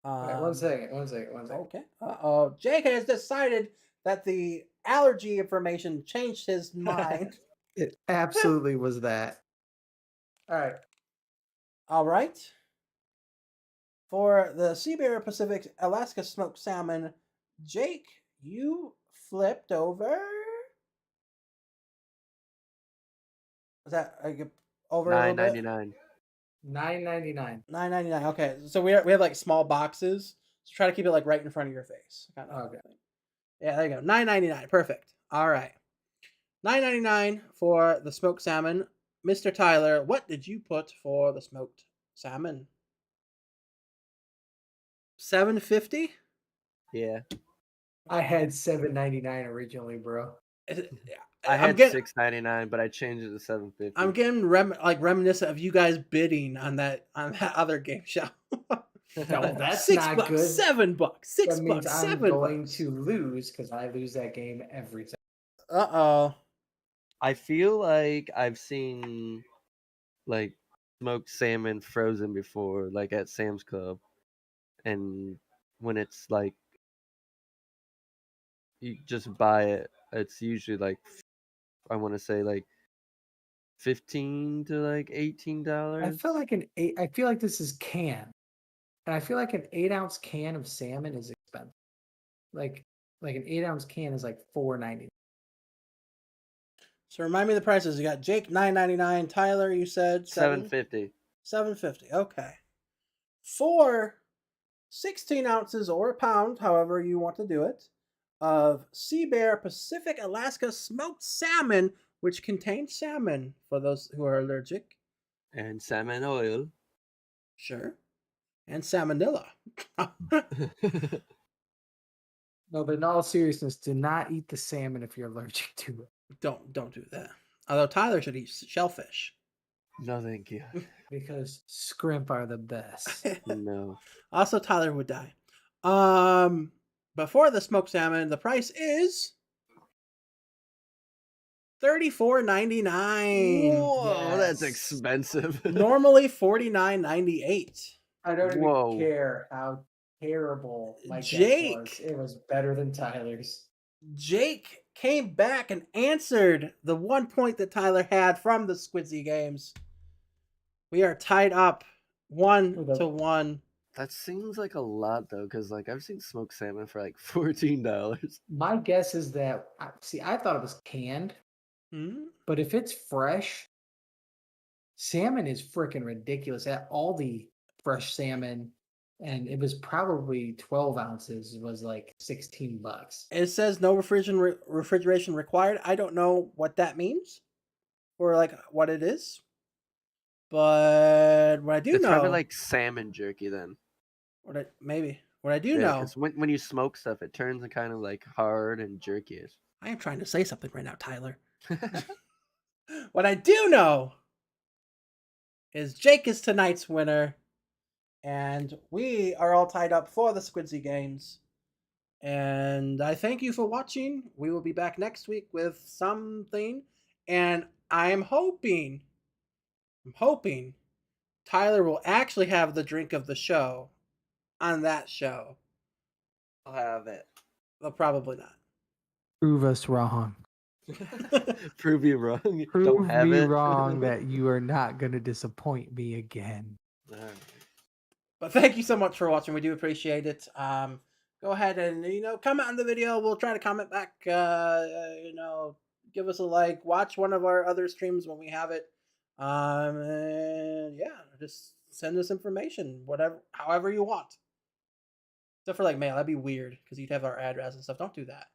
All right, one second. Okay. Uh-oh. Jake has decided that the allergy information changed his mind. It absolutely was that. All right. All right. For the Sea Bear Pacific Alaska smoked salmon, Jake, you flipped over. Is that over a little bit? $9.99. $9.99. $9.99. Okay, so we have like small boxes. So try to keep it like right in front of your face. Kind of Okay. thing. Yeah, there you go. $9.99. Perfect. All right. $9.99 for the smoked salmon. Mr. Tyler, what did you put for the smoked salmon? $7.50? Yeah. I had $7.99 originally, bro. I I'm had getting $6.99, but I changed it to $7.50. I'm getting reminiscent of you guys bidding on that other game show. No, that's $6, not good. $7, $6, That means I'm $7. going to lose because I lose that game every time. Uh-oh. I feel like I've seen like smoked salmon frozen before, like at Sam's Club, and when it's like you just buy it, it's usually like I want to say like $15 to like $18. I feel like this is can, and I feel like an 8-ounce can of salmon is expensive. Like an 8-ounce can is like $4.99. So remind me of the prices. You got Jake $9.99. Tyler, you said $7.50. $7.50. Okay. For 16 ounces or a pound, however you want to do it, of Sea Bear Pacific Alaska smoked salmon, which contains salmon for those who are allergic. And salmon oil. Sure. And salmonella. No, but in all seriousness, do not eat the salmon if you're allergic to it. Don't do that. Although Tyler should eat shellfish. No, thank you. Because scrimp are the best. No. Also, Tyler would die. Before the smoked salmon, the price is $34.99. Whoa, that's Yes. expensive. Normally $49.98. I don't Whoa. even care how terrible my guess Jake. was. It was better than Tyler's. Jake came back and answered the 1 point that Tyler had from the Squidzy games. We are tied up 1-1. That seems like a lot though, because like I've seen smoked salmon for like $14. My guess is that I thought it was canned, but if it's fresh, salmon is freaking ridiculous. At Aldi, fresh salmon, and it was probably 12 ounces. It was like $16. It says no refrigeration required. I don't know what that means or like what it is. But what I do It's know, probably like salmon jerky then. what I do know, because when you smoke stuff, it turns kind of like hard and jerky-ish. I am trying to say something right now, Tyler. What I do know is Jake is tonight's winner, and we are all tied up for the Squidzy games. And I thank you for watching. We will be back next week with something, and I'm hoping Tyler will actually have the drink of the show on that show. I'll have it. Well, probably not. Prove us wrong. Prove you wrong. Don't Prove have me it. wrong that you are not going to disappoint me again. Alright. But thank you so much for watching. We do appreciate it. Go ahead and comment on the video. We'll try to comment back. Give us a like. Watch one of our other streams when we have it. And yeah, just send us information, however you want. Except for like mail, that'd be weird because you'd have our address and stuff. Don't do that.